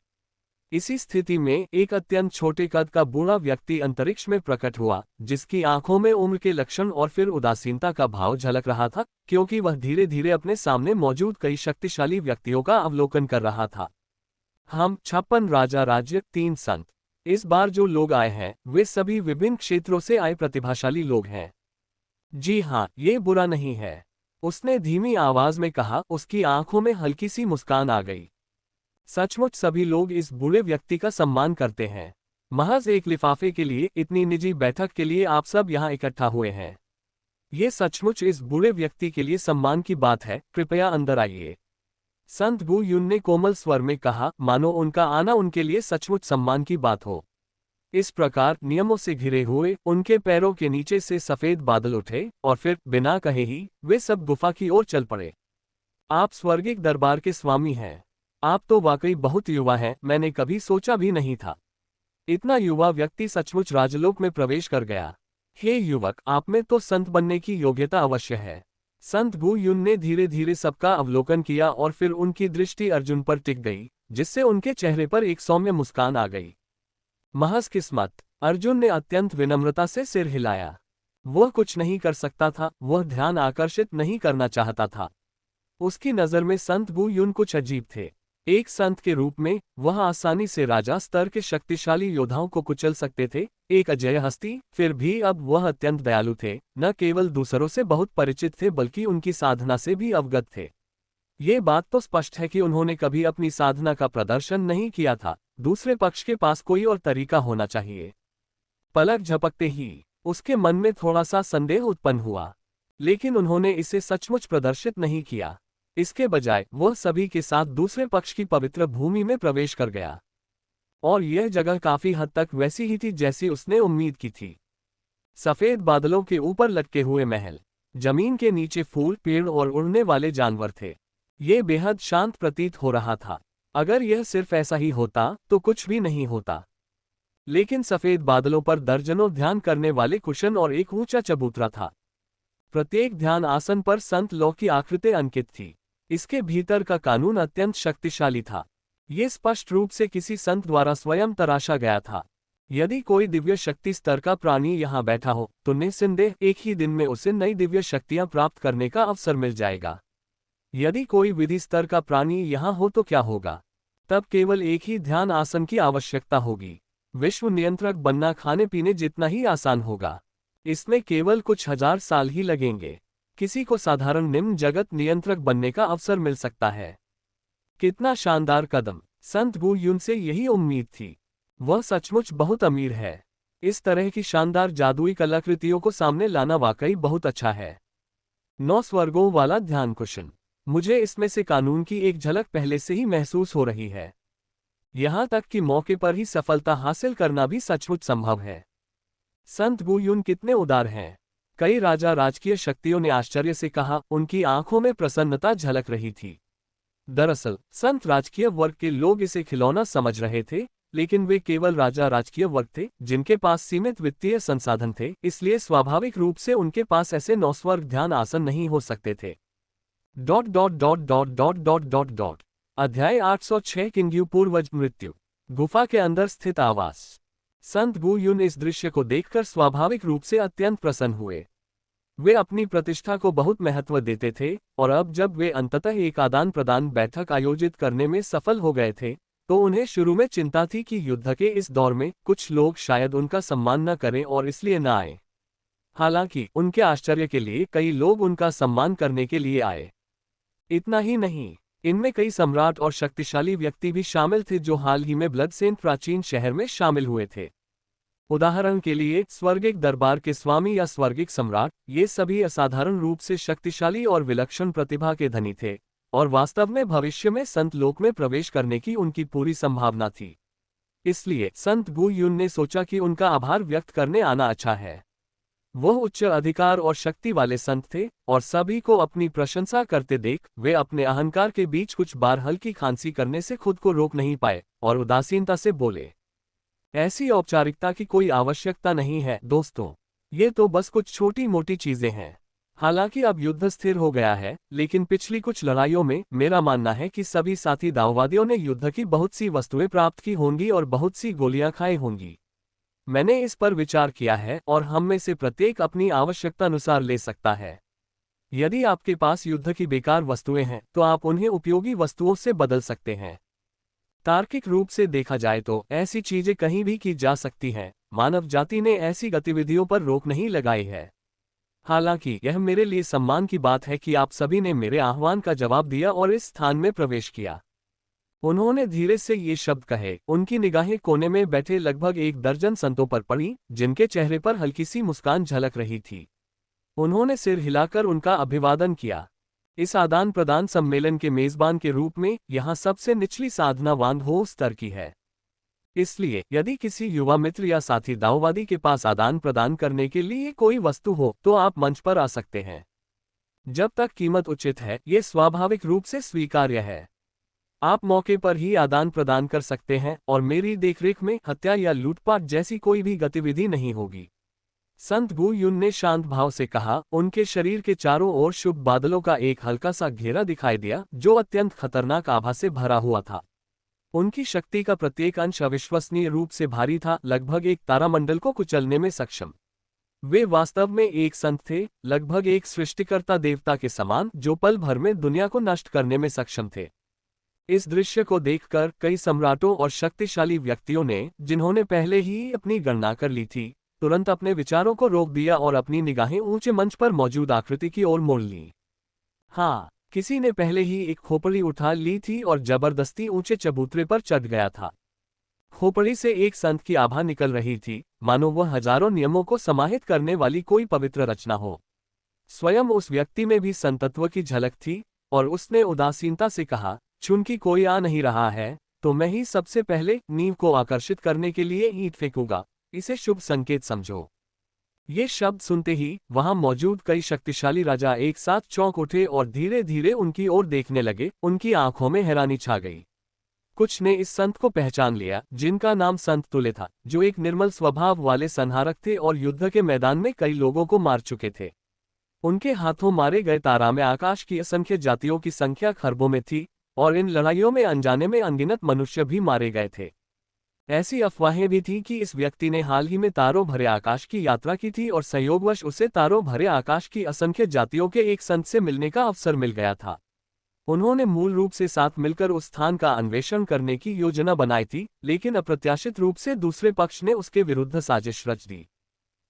इसी स्थिति में एक अत्यंत छोटे कद का बूढ़ा व्यक्ति अंतरिक्ष में प्रकट हुआ, जिसकी आंखों में उम्र के लक्षण और फिर उदासीनता का भाव झलक रहा था, क्योंकि वह धीरे धीरे अपने सामने मौजूद कई शक्तिशाली व्यक्तियों का अवलोकन कर रहा था। हम 56 राजा राज्य 3 संत। इस बार जो लोग आए हैं वे सभी विभिन्न क्षेत्रों से आए प्रतिभाशाली लोग हैं। जी हाँ, ये बुरा नहीं है, उसने धीमी आवाज में कहा। उसकी आंखों में हल्की सी मुस्कान आ गई। सचमुच सभी लोग इस बूढ़े व्यक्ति का सम्मान करते हैं। महज एक लिफाफे के लिए, इतनी निजी बैठक के लिए आप सब यहाँ इकट्ठा हुए हैं। ये सचमुच इस बूढ़े व्यक्ति के लिए सम्मान की बात है, कृपया अंदर आइए। संत गु युन ने कोमल स्वर में कहा, मानो उनका आना उनके लिए सचमुच सम्मान की बात हो। इस प्रकार नियमों से घिरे हुए उनके पैरों के नीचे से सफेद बादल उठे और फिर बिना कहे ही वे सब गुफा की ओर चल पड़े। आप स्वर्गिक दरबार के स्वामी हैं। आप तो वाकई बहुत युवा हैं, मैंने कभी सोचा भी नहीं था। इतना युवा व्यक्ति सचमुच राजलोक में प्रवेश कर गया। हे युवक, आप में तो संत बनने की योग्यता अवश्य है। संत गु युन ने धीरे धीरे सबका अवलोकन किया और फिर उनकी दृष्टि अर्जुन पर टिक गई, जिससे उनके चेहरे पर एक सौम्य मुस्कान आ गई। महज किस्मत, अर्जुन ने अत्यंत विनम्रता से सिर हिलाया। वह कुछ नहीं कर सकता था, वह ध्यान आकर्षित नहीं करना चाहता था। उसकी नज़र में संत गु युन कुछ अजीब थे। एक संत के रूप में वह आसानी से राजा स्तर के शक्तिशाली योद्धाओं को कुचल सकते थे। एक अजेय हस्ती, फिर भी अब वह अत्यंत दयालु थे, न केवल दूसरों से बहुत परिचित थे बल्कि उनकी साधना से भी अवगत थे। ये बात तो स्पष्ट है कि उन्होंने कभी अपनी साधना का प्रदर्शन नहीं किया था। दूसरे पक्ष के पास कोई और तरीका होना चाहिए। पलक झपकते ही उसके मन में थोड़ा सा संदेह उत्पन्न हुआ, लेकिन उन्होंने इसे सचमुच प्रदर्शित नहीं किया। इसके बजाय वह सभी के साथ दूसरे पक्ष की पवित्र भूमि में प्रवेश कर गया। और यह जगह काफी हद तक वैसी ही थी जैसी उसने उम्मीद की थी। सफेद बादलों के ऊपर लटके हुए महल, जमीन के नीचे फूल, पेड़ और उड़ने वाले जानवर थे। ये बेहद शांत प्रतीत हो रहा था। अगर यह सिर्फ ऐसा ही होता तो कुछ भी नहीं होता, लेकिन सफेद बादलों पर दर्जनों ध्यान करने वाले कुशन और एक ऊंचा चबूतरा था। प्रत्येक ध्यान आसन पर संत लौ की आकृति अंकित थी। इसके भीतर का कानून अत्यंत शक्तिशाली था। ये स्पष्ट रूप से किसी संत द्वारा स्वयं तराशा गया था। यदि कोई दिव्य शक्ति स्तर का प्राणी यहाँ बैठा हो तो निस्संदेह एक ही दिन में उसे नई दिव्य शक्तियाँ प्राप्त करने का अवसर मिल जाएगा। यदि कोई विधि स्तर का प्राणी यहाँ हो तो क्या होगा? तब केवल एक ही ध्यान आसन की आवश्यकता होगी। विश्व नियंत्रक बनना खाने पीने जितना ही आसान होगा। इसमें केवल कुछ हजार साल ही लगेंगे। किसी को साधारण निम्न जगत नियंत्रक बनने का अवसर मिल सकता है। कितना शानदार कदम! संत गु युन से यही उम्मीद थी। वह सचमुच बहुत अमीर है। इस तरह की शानदार जादुई कलाकृतियों को सामने लाना वाकई बहुत अच्छा है। 9 स्वर्गों वाला ध्यान कुशन, मुझे इसमें से कानून की एक झलक पहले से ही महसूस हो रही है। यहाँ तक कि मौके पर ही सफलता हासिल करना भी सचमुच संभव है। संत गु युन कितने उदार हैं। कई राजा राजकीय शक्तियों ने आश्चर्य से कहा। उनकी आंखों में प्रसन्नता झलक रही थी। दरअसल संत राजकीय वर्ग के लोग इसे खिलौना समझ रहे थे, लेकिन वे केवल राजा राजकीय वर्ग थे जिनके पास सीमित वित्तीय संसाधन थे, इसलिए स्वाभाविक रूप से उनके पास ऐसे 9 स्वर्ग ध्यान आसन नहीं हो सकते थे। अध्याय 806 किंग्यू पूर्वज मृत्यु। गुफा के अंदर स्थित आवास। संत गु युन इस दृश्य को देखकर स्वाभाविक रूप से अत्यंत प्रसन्न हुए। वे अपनी प्रतिष्ठा को बहुत महत्व देते थे और अब जब वे अंततः एक आदान प्रदान बैठक आयोजित करने में सफल हो गए थे तो उन्हें शुरू में चिंता थी कि युद्ध के इस दौर में कुछ लोग शायद उनका सम्मान न करें और इसलिए न आए। हालांकि उनके आश्चर्य के लिए कई लोग उनका सम्मान करने के लिए आए। इतना ही नहीं, इनमें कई सम्राट और शक्तिशाली व्यक्ति भी शामिल थे जो हाल ही में ब्लडसेन प्राचीन शहर में शामिल हुए थे। उदाहरण के लिए स्वर्गिक दरबार के स्वामी या स्वर्गिक सम्राट, ये सभी असाधारण रूप से शक्तिशाली और विलक्षण प्रतिभा के धनी थे और वास्तव में भविष्य में संत लोक में प्रवेश करने की उनकी पूरी संभावना थी। इसलिए संत गु युन ने सोचा कि उनका आभार व्यक्त करने आना अच्छा है। वह उच्च अधिकार और शक्ति वाले संत थे, और सभी को अपनी प्रशंसा करते देख वे अपने अहंकार के बीच कुछ बार हल्की खांसी करने से खुद को रोक नहीं पाए और उदासीनता से बोले, ऐसी औपचारिकता की कोई आवश्यकता नहीं है दोस्तों, ये तो बस कुछ छोटी मोटी चीजें हैं। हालांकि अब युद्ध स्थिर हो गया है, लेकिन पिछली कुछ लड़ाइयों में मेरा मानना है कि सभी साथी दाववादियों ने युद्ध की बहुत सी वस्तुएं प्राप्त की होंगी और बहुत सी गोलियां खाई होंगी। मैंने इस पर विचार किया है और हम में से प्रत्येक अपनी आवश्यकता अनुसार ले सकता है। यदि आपके पास युद्ध की बेकार वस्तुएं हैं तो आप उन्हें उपयोगी वस्तुओं से बदल सकते हैं। तार्किक रूप से देखा जाए तो ऐसी चीजें कहीं भी की जा सकती हैं। मानव जाति ने ऐसी गतिविधियों पर रोक नहीं लगाई है। हालांकि यह मेरे लिए सम्मान की बात है कि आप सभी ने मेरे आह्वान का जवाब दिया और इस स्थान में प्रवेश किया। उन्होंने धीरे से ये शब्द कहे। उनकी निगाहें कोने में बैठे लगभग 1 दर्जन संतों पर पड़ी, जिनके चेहरे पर हल्की सी मुस्कान झलक रही थी। उन्होंने सिर हिलाकर उनका अभिवादन किया। इस आदान प्रदान सम्मेलन के मेजबान के रूप में यहाँ सबसे निचली साधना वांगहो स्तर की है। इसलिए यदि किसी युवा मित्र या साथी दाववादी के पास आदान प्रदान करने के लिए कोई वस्तु हो तो आप मंच पर आ सकते हैं। जब तक कीमत उचित है, ये स्वाभाविक रूप से स्वीकार्य है। आप मौके पर ही आदान प्रदान कर सकते हैं और मेरी देखरेख में हत्या या लूटपाट जैसी कोई भी गतिविधि नहीं होगी। संत गु युन ने शांत भाव से कहा। उनके शरीर के चारों ओर शुभ बादलों का एक हल्का सा घेरा दिखाई दिया, जो अत्यंत खतरनाक आभा से भरा हुआ था। उनकी शक्ति का प्रत्येक अंश अविश्वसनीय रूप से भारी था, लगभग एक तारामंडल को कुचलने में सक्षम। वे वास्तव में एक संत थे, लगभग एक सृष्टिकर्ता देवता के समान, जो पल भर में दुनिया को नष्ट करने में सक्षम थे। इस दृश्य को देखकर कई सम्राटों और शक्तिशाली व्यक्तियों ने, जिन्होंने पहले ही अपनी गणना कर ली थी, तुरंत अपने विचारों को रोक दिया और अपनी निगाहें ऊंचे मंच पर मौजूद आकृति की ओर मोड़ ली। हाँ, किसी ने पहले ही एक खोपड़ी उठा ली थी और जबरदस्ती ऊंचे चबूतरे पर चढ़ गया था। खोपड़ी से एक संत की आभा निकल रही थी, मानो वह हजारों नियमों को समाहित करने वाली कोई पवित्र रचना हो। स्वयं उस व्यक्ति में भी संतत्व की झलक थी, और उसने उदासीनता से कहा, चूंकि कोई आ नहीं रहा है, तो मैं ही सबसे पहले नींव को आकर्षित करने के लिए ईंट फेंकूंगा। इसे शुभ संकेत समझो। ये शब्द सुनते ही वहां मौजूद कई शक्तिशाली राजा एक साथ चौंक उठे और धीरे धीरे उनकी ओर देखने लगे। उनकी आंखों में हैरानी छा गई। कुछ ने इस संत को पहचान लिया, जिनका नाम संत तुल्य था, जो एक निर्मल स्वभाव वाले संहारक थे और युद्ध के मैदान में कई लोगों को मार चुके थे। उनके हाथों मारे गए तारा में आकाश की असंख्य जातियों की संख्या खरबों में थी, और इन लड़ाइयों में अनजाने में अनगिनत मनुष्य भी मारे गए थे। ऐसी अफवाहें भी थीं कि इस व्यक्ति ने हाल ही में तारों भरे आकाश की यात्रा की थी और संयोगवश उसे तारों भरे आकाश की असंख्य जातियों के एक संत से मिलने का अवसर मिल गया था। उन्होंने मूल रूप से साथ मिलकर उस स्थान का अन्वेषण करने की योजना बनाई थी, लेकिन अप्रत्याशित रूप से दूसरे पक्ष ने उसके विरुद्ध साजिश रच दी।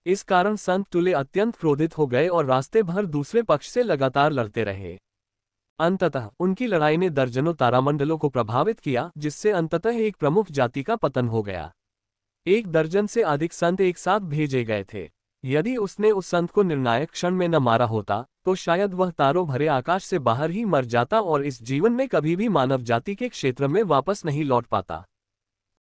इस कारण संत तुल्य अत्यंत क्रोधित हो गए और रास्ते भर दूसरे पक्ष से लगातार लड़ते रहे। अंततः उनकी लड़ाई ने दर्जनों तारामंडलों को प्रभावित किया, जिससे अंततः एक प्रमुख जाति का पतन हो गया। 1 दर्जन से अधिक संत एक साथ भेजे गए थे। यदि उसने उस संत को निर्णायक क्षण में न मारा होता, तो शायद वह तारों भरे आकाश से बाहर ही मर जाता और इस जीवन में कभी भी मानव जाति के क्षेत्र में वापस नहीं लौट पाता।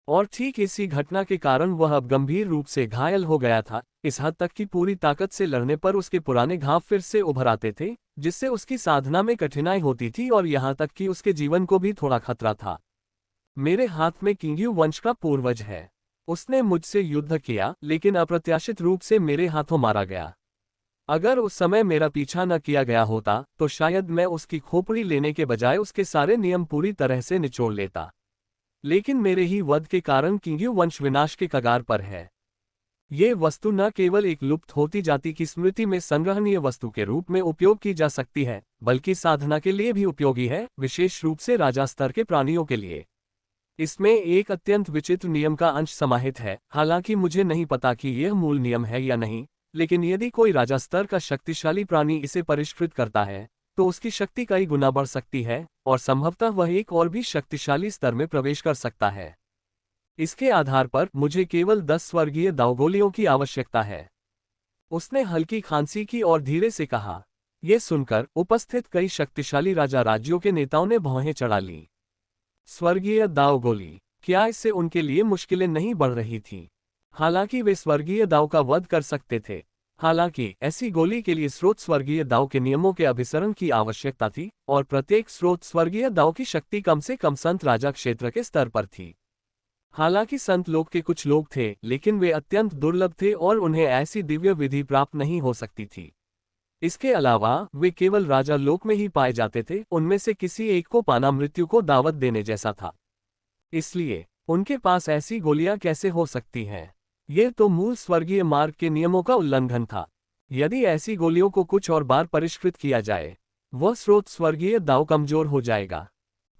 और ठीक इसी घटना के कारण वह अब गंभीर रूप से घायल हो गया था, इस हद तक कि पूरी ताकत से लड़ने पर उसके पुराने घाव फिर से उभर आते थे, जिससे उसकी साधना में कठिनाई होती थी और यहाँ तक कि उसके जीवन को भी थोड़ा खतरा था। मेरे हाथ में किंग्यू वंश का पूर्वज है। उसने मुझसे युद्ध किया, लेकिन अप्रत्याशित रूप से मेरे हाथों मारा गया। अगर उस समय मेरा पीछा न किया गया होता, तो शायद मैं उसकी खोपड़ी लेने के बजाय उसके सारे नियम पूरी तरह से निचोड़ लेता। लेकिन मेरे ही वध के कारण किंग्यू वंश विनाश के कगार पर है। ये वस्तु न केवल एक लुप्त होती जाति की स्मृति में संग्रहणीय वस्तु के रूप में उपयोग की जा सकती है, बल्कि साधना के लिए भी उपयोगी है, विशेष रूप से राजा स्तर के प्राणियों के लिए। इसमें एक अत्यंत विचित्र नियम का अंश समाहित है। हालांकि मुझे नहीं पता कि यह मूल नियम है या नहीं, लेकिन यदि कोई राजा स्तर का शक्तिशाली प्राणी इसे परिष्कृत करता है, तो उसकी शक्ति कई गुना बढ़ सकती है, और संभवतः वह एक और भी शक्तिशाली स्तर में प्रवेश कर सकता है। इसके आधार पर मुझे केवल 10 स्वर्गीय दावगोलियों की आवश्यकता है। उसने हल्की खांसी की और धीरे से कहा। यह सुनकर उपस्थित कई शक्तिशाली राजा राज्यों के नेताओं ने भौहें चढ़ा ली। स्वर्गीय दावगोली, क्या इससे उनके लिए मुश्किलें नहीं बढ़ रही थीं? हालांकि वे स्वर्गीय दाव का वध कर सकते थे। हालांकि ऐसी गोली के लिए स्रोत स्वर्गीय दाव के नियमों के अभिसरण की आवश्यकता थी, और प्रत्येक स्रोत स्वर्गीय दाव की शक्ति कम से कम संत राजा क्षेत्र के स्तर पर थी। हालांकि संत लोक के कुछ लोग थे, लेकिन वे अत्यंत दुर्लभ थे और उन्हें ऐसी दिव्य विधि प्राप्त नहीं हो सकती थी। इसके अलावा वे केवल राजा लोक में ही पाए जाते थे। उनमें से किसी एक को पाना मृत्यु को दावत देने जैसा था। इसलिए उनके पास ऐसी गोलियां कैसे हो सकती हैं? यह तो मूल स्वर्गीय मार्ग के नियमों का उल्लंघन था। यदि ऐसी गोलियों को कुछ और बार परिष्कृत किया जाए, वह स्रोत स्वर्गीय दाव कमजोर हो जाएगा।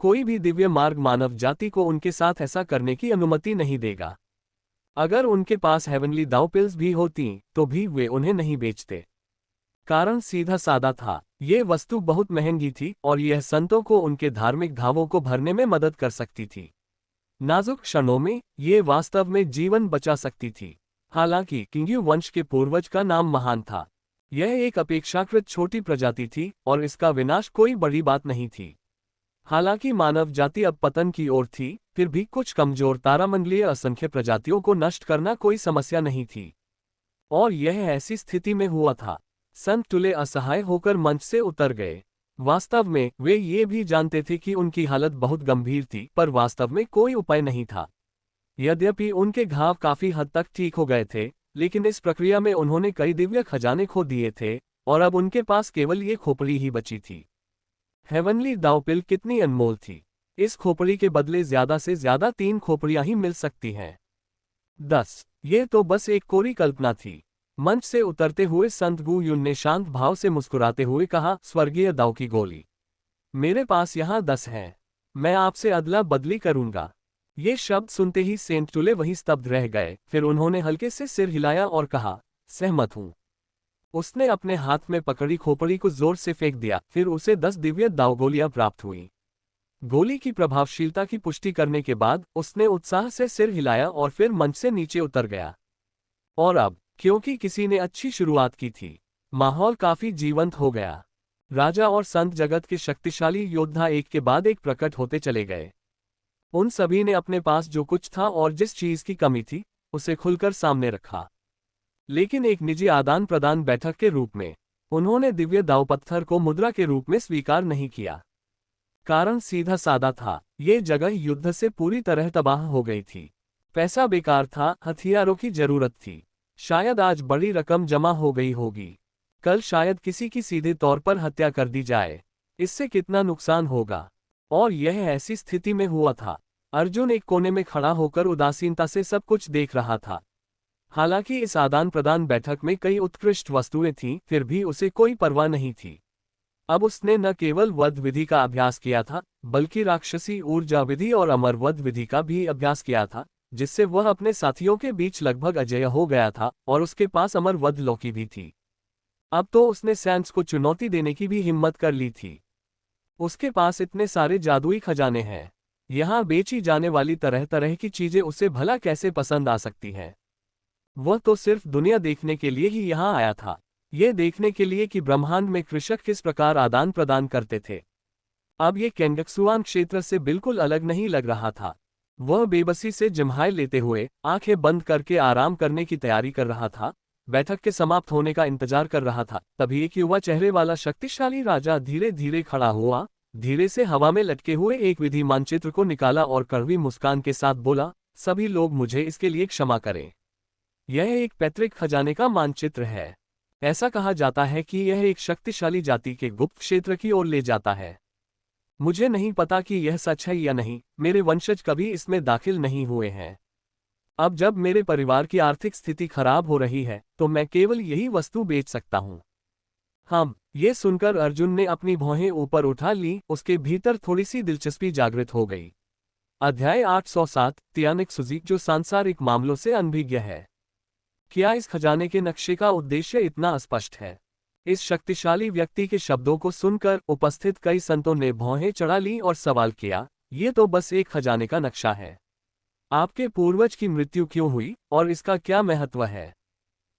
कोई भी दिव्य मार्ग मानव जाति को उनके साथ ऐसा करने की अनुमति नहीं देगा। अगर उनके पास हेवनली दाव पिल्स भी होती तो भी वे उन्हें नहीं बेचते। कारण सीधा सादा था, ये वस्तु बहुत महंगी थी और यह संतों को उनके धार्मिक घावों को भरने में मदद कर सकती थी। नाजुक क्षणों में ये वास्तव में जीवन बचा सकती थी। हालांकि किंग्यू वंश के पूर्वज का नाम महान था। यह एक अपेक्षाकृत छोटी प्रजाति थी और इसका विनाश कोई बड़ी बात नहीं थी। हालांकि मानव जाति अब पतन की ओर थी, फिर भी कुछ कमजोर तारामंडलीय असंख्य प्रजातियों को नष्ट करना कोई समस्या नहीं थी। और यह ऐसी स्थिति में हुआ था। संत टुले असहाय होकर मंच से उतर गए। वास्तव में वे ये भी जानते थे कि उनकी हालत बहुत गंभीर थी, पर वास्तव में कोई उपाय नहीं था। यद्यपि उनके घाव काफी हद तक ठीक हो गए थे, लेकिन इस प्रक्रिया में उन्होंने कई दिव्य खजाने खो दिए थे और अब उनके पास केवल ये खोपड़ी ही बची थी। हेवनली दाव पिल कितनी अनमोल थी। इस खोपड़ी के बदले ज्यादा से ज्यादा 3 खोपड़ियां ही मिल सकती हैं। 10। ये तो बस एक कोरी कल्पना थी। मंच से उतरते हुए संत गु युन ने शांत भाव से मुस्कुराते हुए कहा, स्वर्गीय दाव की गोली मेरे पास यहाँ 10 हैं। मैं आपसे अदला बदली करूंगा। ये शब्द सुनते ही सेंट टुले वहीं स्तब्ध रह गए। फिर उन्होंने हल्के से सिर हिलाया और कहा, सहमत हूं। उसने अपने हाथ में पकड़ी खोपड़ी को जोर से फेंक दिया। फिर उसे 10 दिव्य दाव गोलियां प्राप्त हुई। गोली की प्रभावशीलता की पुष्टि करने के बाद उसने उत्साह से सिर हिलाया और फिर मंच से नीचे उतर गया। और अब क्योंकि किसी ने अच्छी शुरुआत की थी, माहौल काफी जीवंत हो गया। राजा और संत जगत के शक्तिशाली योद्धा एक के बाद एक प्रकट होते चले गए। उन सभी ने अपने पास जो कुछ था और जिस चीज की कमी थी, उसे खुलकर सामने रखा। लेकिन एक निजी आदान प्रदान बैठक के रूप में उन्होंने दिव्य दाव पत्थर को मुद्रा के रूप में स्वीकार नहीं किया। कारण सीधा सादा था, ये जगह युद्ध से पूरी तरह तबाह हो गई थी। पैसा बेकार था, हथियारों की जरूरत थी। शायद आज बड़ी रकम जमा हो गई होगी, कल शायद किसी की सीधे तौर पर हत्या कर दी जाए। इससे कितना नुकसान होगा। और यह ऐसी स्थिति में हुआ था। अर्जुन एक कोने में खड़ा होकर उदासीनता से सब कुछ देख रहा था। हालांकि इस आदान प्रदान बैठक में कई उत्कृष्ट वस्तुएं थीं, फिर भी उसे कोई परवाह नहीं थी। अब उसने न केवल वध विधि का अभ्यास किया था, बल्कि राक्षसी ऊर्जा विधि और अमर वध विधि का भी अभ्यास किया था, जिससे वह अपने साथियों के बीच लगभग अजेय हो गया था और उसके पास अमर वध लौकी भी थी। अब तो उसने सैंड्स को चुनौती देने की भी हिम्मत कर ली थी। उसके पास इतने सारे जादुई खजाने हैं, यहाँ बेची जाने वाली तरह तरह की चीजें उसे भला कैसे पसंद आ सकती हैं। वह तो सिर्फ दुनिया देखने के लिए ही यहाँ आया था, ये देखने के लिए कि ब्रह्मांड में कृषक किस प्रकार आदान प्रदान करते थे। अब ये केंगक्सुआन क्षेत्र से बिल्कुल अलग नहीं लग रहा था। वह बेबसी से जिम्हाई लेते हुए आंखें बंद करके आराम करने की तैयारी कर रहा था, बैठक के समाप्त होने का इंतजार कर रहा था। तभी एक युवा चेहरे वाला शक्तिशाली राजा धीरे धीरे खड़ा हुआ, धीरे से हवा में लटके हुए एक विधि मानचित्र को निकाला और कड़वी मुस्कान के साथ बोला, सभी लोग मुझे इसके लिए क्षमा करें। यह एक पैतृक खजाने का मानचित्र है। ऐसा कहा जाता है कि यह एक शक्तिशाली जाति के गुप्त क्षेत्र की ओर ले जाता है। मुझे नहीं पता कि यह सच है या नहीं, मेरे वंशज कभी इसमें दाखिल नहीं हुए हैं। अब जब मेरे परिवार की आर्थिक स्थिति खराब हो रही है, तो मैं केवल यही वस्तु बेच सकता हूँ। ये सुनकर अर्जुन ने अपनी भौहें ऊपर उठा ली, उसके भीतर थोड़ी सी दिलचस्पी जागृत हो गई। अध्याय 807 तियानिक सुजी, जो सांसारिक मामलों से अनभिज्ञ है। क्या इस खजाने के नक्शे का उद्देश्य इतना स्पष्ट है? इस शक्तिशाली व्यक्ति के शब्दों को सुनकर उपस्थित कई संतों ने भौहें चढ़ा ली और सवाल किया, ये तो बस एक खजाने का नक्शा है। आपके पूर्वज की मृत्यु क्यों हुई और इसका क्या महत्व है?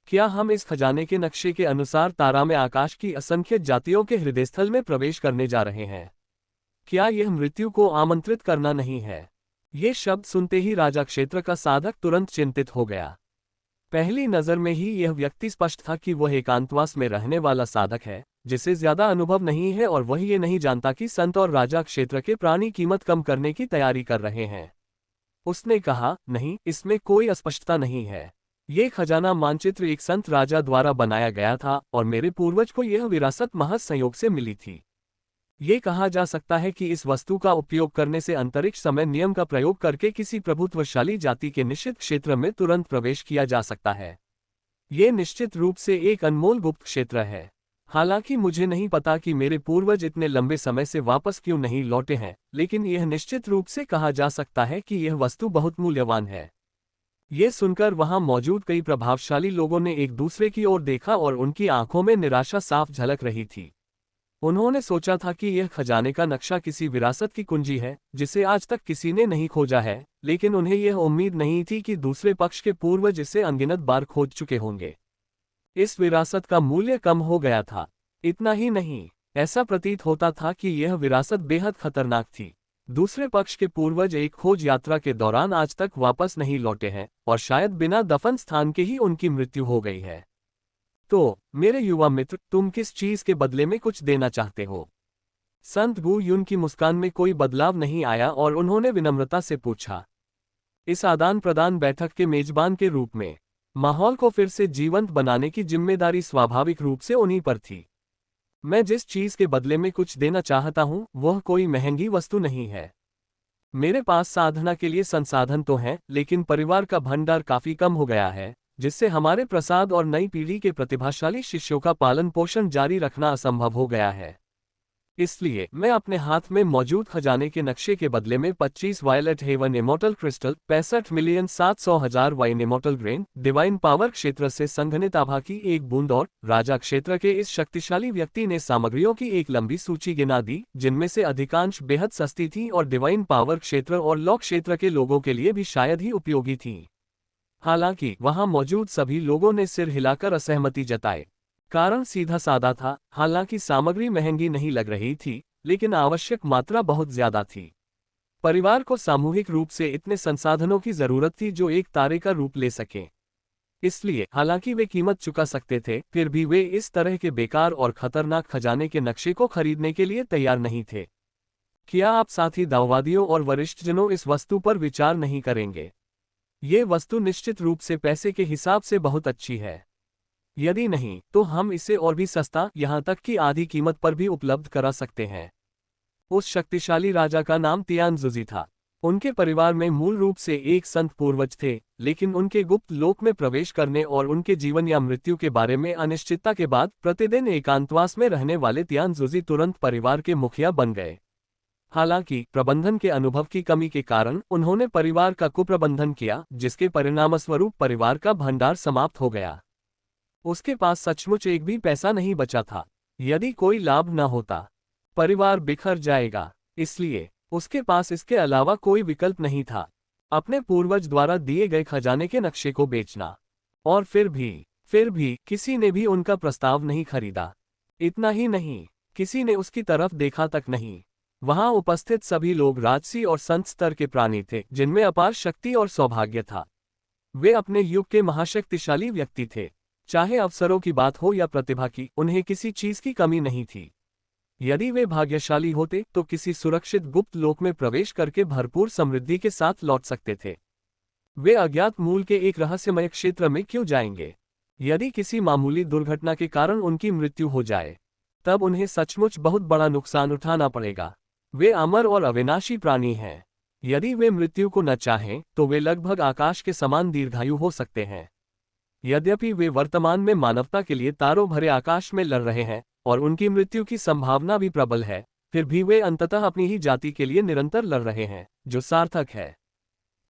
क्या हम इस खजाने के नक्शे के अनुसार तारा में आकाश की असंख्य जातियों के हृदयस्थल में प्रवेश करने जा रहे हैं? क्या यह मृत्यु को आमंत्रित करना नहीं है? ये शब्द सुनते ही राजा क्षेत्र का साधक तुरंत चिंतित हो गया। पहली नजर में ही यह व्यक्ति स्पष्ट था कि वह एकांतवास में रहने वाला साधक है, जिसे ज्यादा अनुभव नहीं है, और वह ये नहीं जानता कि संत और राजा क्षेत्र के प्राणी कीमत कम करने की तैयारी कर रहे हैं। उसने कहा, नहीं, इसमें कोई अस्पष्टता नहीं है। ये खजाना मानचित्र एक संत राजा द्वारा बनाया गया था और मेरे पूर्वज को यह विरासत महज संयोग से मिली थी। ये कहा जा सकता है कि इस वस्तु का उपयोग करने से अंतरिक्ष समय नियम का प्रयोग करके किसी प्रभुत्वशाली जाति के निश्चित क्षेत्र में तुरंत प्रवेश किया जा सकता है। ये निश्चित रूप से एक अनमोल गुप्त क्षेत्र है। हालांकि मुझे नहीं पता कि मेरे पूर्वज इतने लंबे समय से वापस क्यों नहीं लौटे हैं, लेकिन यह निश्चित रूप से कहा जा सकता है कि यह वस्तु बहुत मूल्यवान है। ये सुनकर वहां मौजूद कई प्रभावशाली लोगों ने एक दूसरे की ओर देखा और उनकी आंखों में निराशा साफ झलक रही थी। उन्होंने सोचा था कि यह खजाने का नक्शा किसी विरासत की कुंजी है जिसे आज तक किसी ने नहीं खोजा है, लेकिन उन्हें यह उम्मीद नहीं थी कि दूसरे पक्ष के पूर्वज इसे अनगिनत बार खोज चुके होंगे। इस विरासत का मूल्य कम हो गया था। इतना ही नहीं, ऐसा प्रतीत होता था कि यह विरासत बेहद खतरनाक थी। दूसरे पक्ष के पूर्वज एक खोज यात्रा के दौरान आज तक वापस नहीं लौटे हैं और शायद बिना दफन स्थान के ही उनकी मृत्यु हो गई है। तो मेरे युवा मित्र, तुम किस चीज के बदले में कुछ देना चाहते हो? संत गु युन की मुस्कान में कोई बदलाव नहीं आया और उन्होंने विनम्रता से पूछा। इस आदान प्रदान बैठक के मेजबान के रूप में माहौल को फिर से जीवंत बनाने की जिम्मेदारी स्वाभाविक रूप से उन्हीं पर थी। मैं जिस चीज के बदले में कुछ देना चाहता हूं वह कोई महंगी वस्तु नहीं है। मेरे पास साधना के लिए संसाधन तो हैं, लेकिन परिवार का भंडार काफी कम हो गया है, जिससे हमारे प्रसाद और नई पीढ़ी के प्रतिभाशाली शिष्यों का पालन पोषण जारी रखना असंभव हो गया है। इसलिए मैं अपने हाथ में मौजूद खजाने के नक्शे के बदले में 25 violet heaven immortal crystal, 65,700,000 wine immortal grain, divine power क्षेत्र से संघनित आभा की एक बूंद और राजा क्षेत्र के इस शक्तिशाली व्यक्ति ने सामग्रियों की एक लंबी सूची गिना दी, जिनमें से अधिकांश बेहद सस्ती थी और डिवाइन पावर क्षेत्र और लॉ क्षेत्र के लोगों के लिए भी शायद ही उपयोगी थी। हालांकि वहां मौजूद सभी लोगों ने सिर हिलाकर असहमति जताई। कारण सीधा साधा था, हालांकि सामग्री महंगी नहीं लग रही थी, लेकिन आवश्यक मात्रा बहुत ज्यादा थी। परिवार को सामूहिक रूप से इतने संसाधनों की जरूरत थी जो एक तारे का रूप ले सकें। इसलिए हालांकि वे कीमत चुका सकते थे, फिर भी वे इस तरह के बेकार और खतरनाक खजाने के नक्शे को खरीदने के लिए तैयार नहीं थे। क्या आप साथी दाववादियों और वरिष्ठजनों इस वस्तु पर विचार नहीं करेंगे? ये वस्तु निश्चित रूप से पैसे के हिसाब से बहुत अच्छी है। यदि नहीं, तो हम इसे और भी सस्ता, यहां तक कि आधी कीमत पर भी उपलब्ध करा सकते हैं। उस शक्तिशाली राजा का नाम तियानजुजी था। उनके परिवार में मूल रूप से एक संत पूर्वज थे, लेकिन उनके गुप्त लोक में प्रवेश करने और उनके जीवन या मृत्यु के बारे में अनिश्चितता के बाद प्रतिदिन एकांतवास में रहने वाले तियानजुजी तुरंत परिवार के मुखिया बन गए। हालांकि प्रबंधन के अनुभव की कमी के कारण उन्होंने परिवार का कुप्रबंधन किया, जिसके परिणामस्वरूप परिवार का भंडार समाप्त हो गया। उसके पास सचमुच एक भी पैसा नहीं बचा था। यदि कोई लाभ न होता, परिवार बिखर जाएगा, इसलिए उसके पास इसके अलावा कोई विकल्प नहीं था, अपने पूर्वज द्वारा दिए गए खजाने के नक्शे को बेचना। और फिर भी किसी ने भी उनका प्रस्ताव नहीं खरीदा। इतना ही नहीं, किसी ने उसकी तरफ देखा तक नहीं। वहां उपस्थित सभी लोग राजसी और संत स्तर के प्राणी थे, जिनमें अपार शक्ति और सौभाग्य था। वे अपने युग के महाशक्तिशाली व्यक्ति थे। चाहे अवसरों की बात हो या प्रतिभा की, उन्हें किसी चीज की कमी नहीं थी। यदि वे भाग्यशाली होते तो किसी सुरक्षित गुप्त लोक में प्रवेश करके भरपूर समृद्धि के साथ लौट सकते थे। वे अज्ञात मूल के एक रहस्यमय क्षेत्र में क्यों जाएंगे? यदि किसी मामूली दुर्घटना के कारण उनकी मृत्यु हो जाए, तब उन्हें सचमुच बहुत बड़ा नुकसान उठाना पड़ेगा। वे अमर और अविनाशी प्राणी हैं। यदि वे मृत्यु को न चाहें तो वे लगभग आकाश के समान दीर्घायु हो सकते हैं। यद्यपि वे वर्तमान में मानवता के लिए तारों भरे आकाश में लड़ रहे हैं और उनकी मृत्यु की संभावना भी प्रबल है, फिर भी वे अंततः अपनी ही जाति के लिए निरंतर लड़ रहे हैं, जो सार्थक है।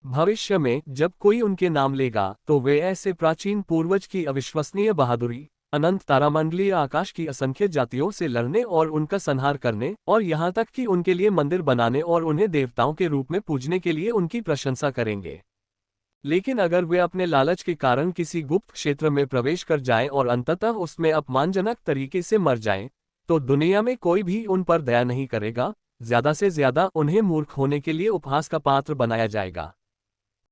भविष्य में जब कोई उनके नाम लेगा तो वे ऐसे प्राचीन पूर्वज की अविश्वसनीय बहादुरी, अनंत तारामंडलीय आकाश की असंख्य जातियों से लड़ने और उनका संहार करने, और यहाँ तक कि उनके लिए मंदिर बनाने और उन्हें देवताओं के रूप में पूजने के लिए उनकी प्रशंसा करेंगे। लेकिन अगर वे अपने लालच के कारण किसी गुप्त क्षेत्र में प्रवेश कर जाएं और अंततः उसमें अपमानजनक तरीके से मर जाएं, तो दुनिया में कोई भी उन पर दया नहीं करेगा, ज्यादा से ज्यादा उन्हें मूर्ख होने के लिए उपहास का पात्र बनाया जाएगा।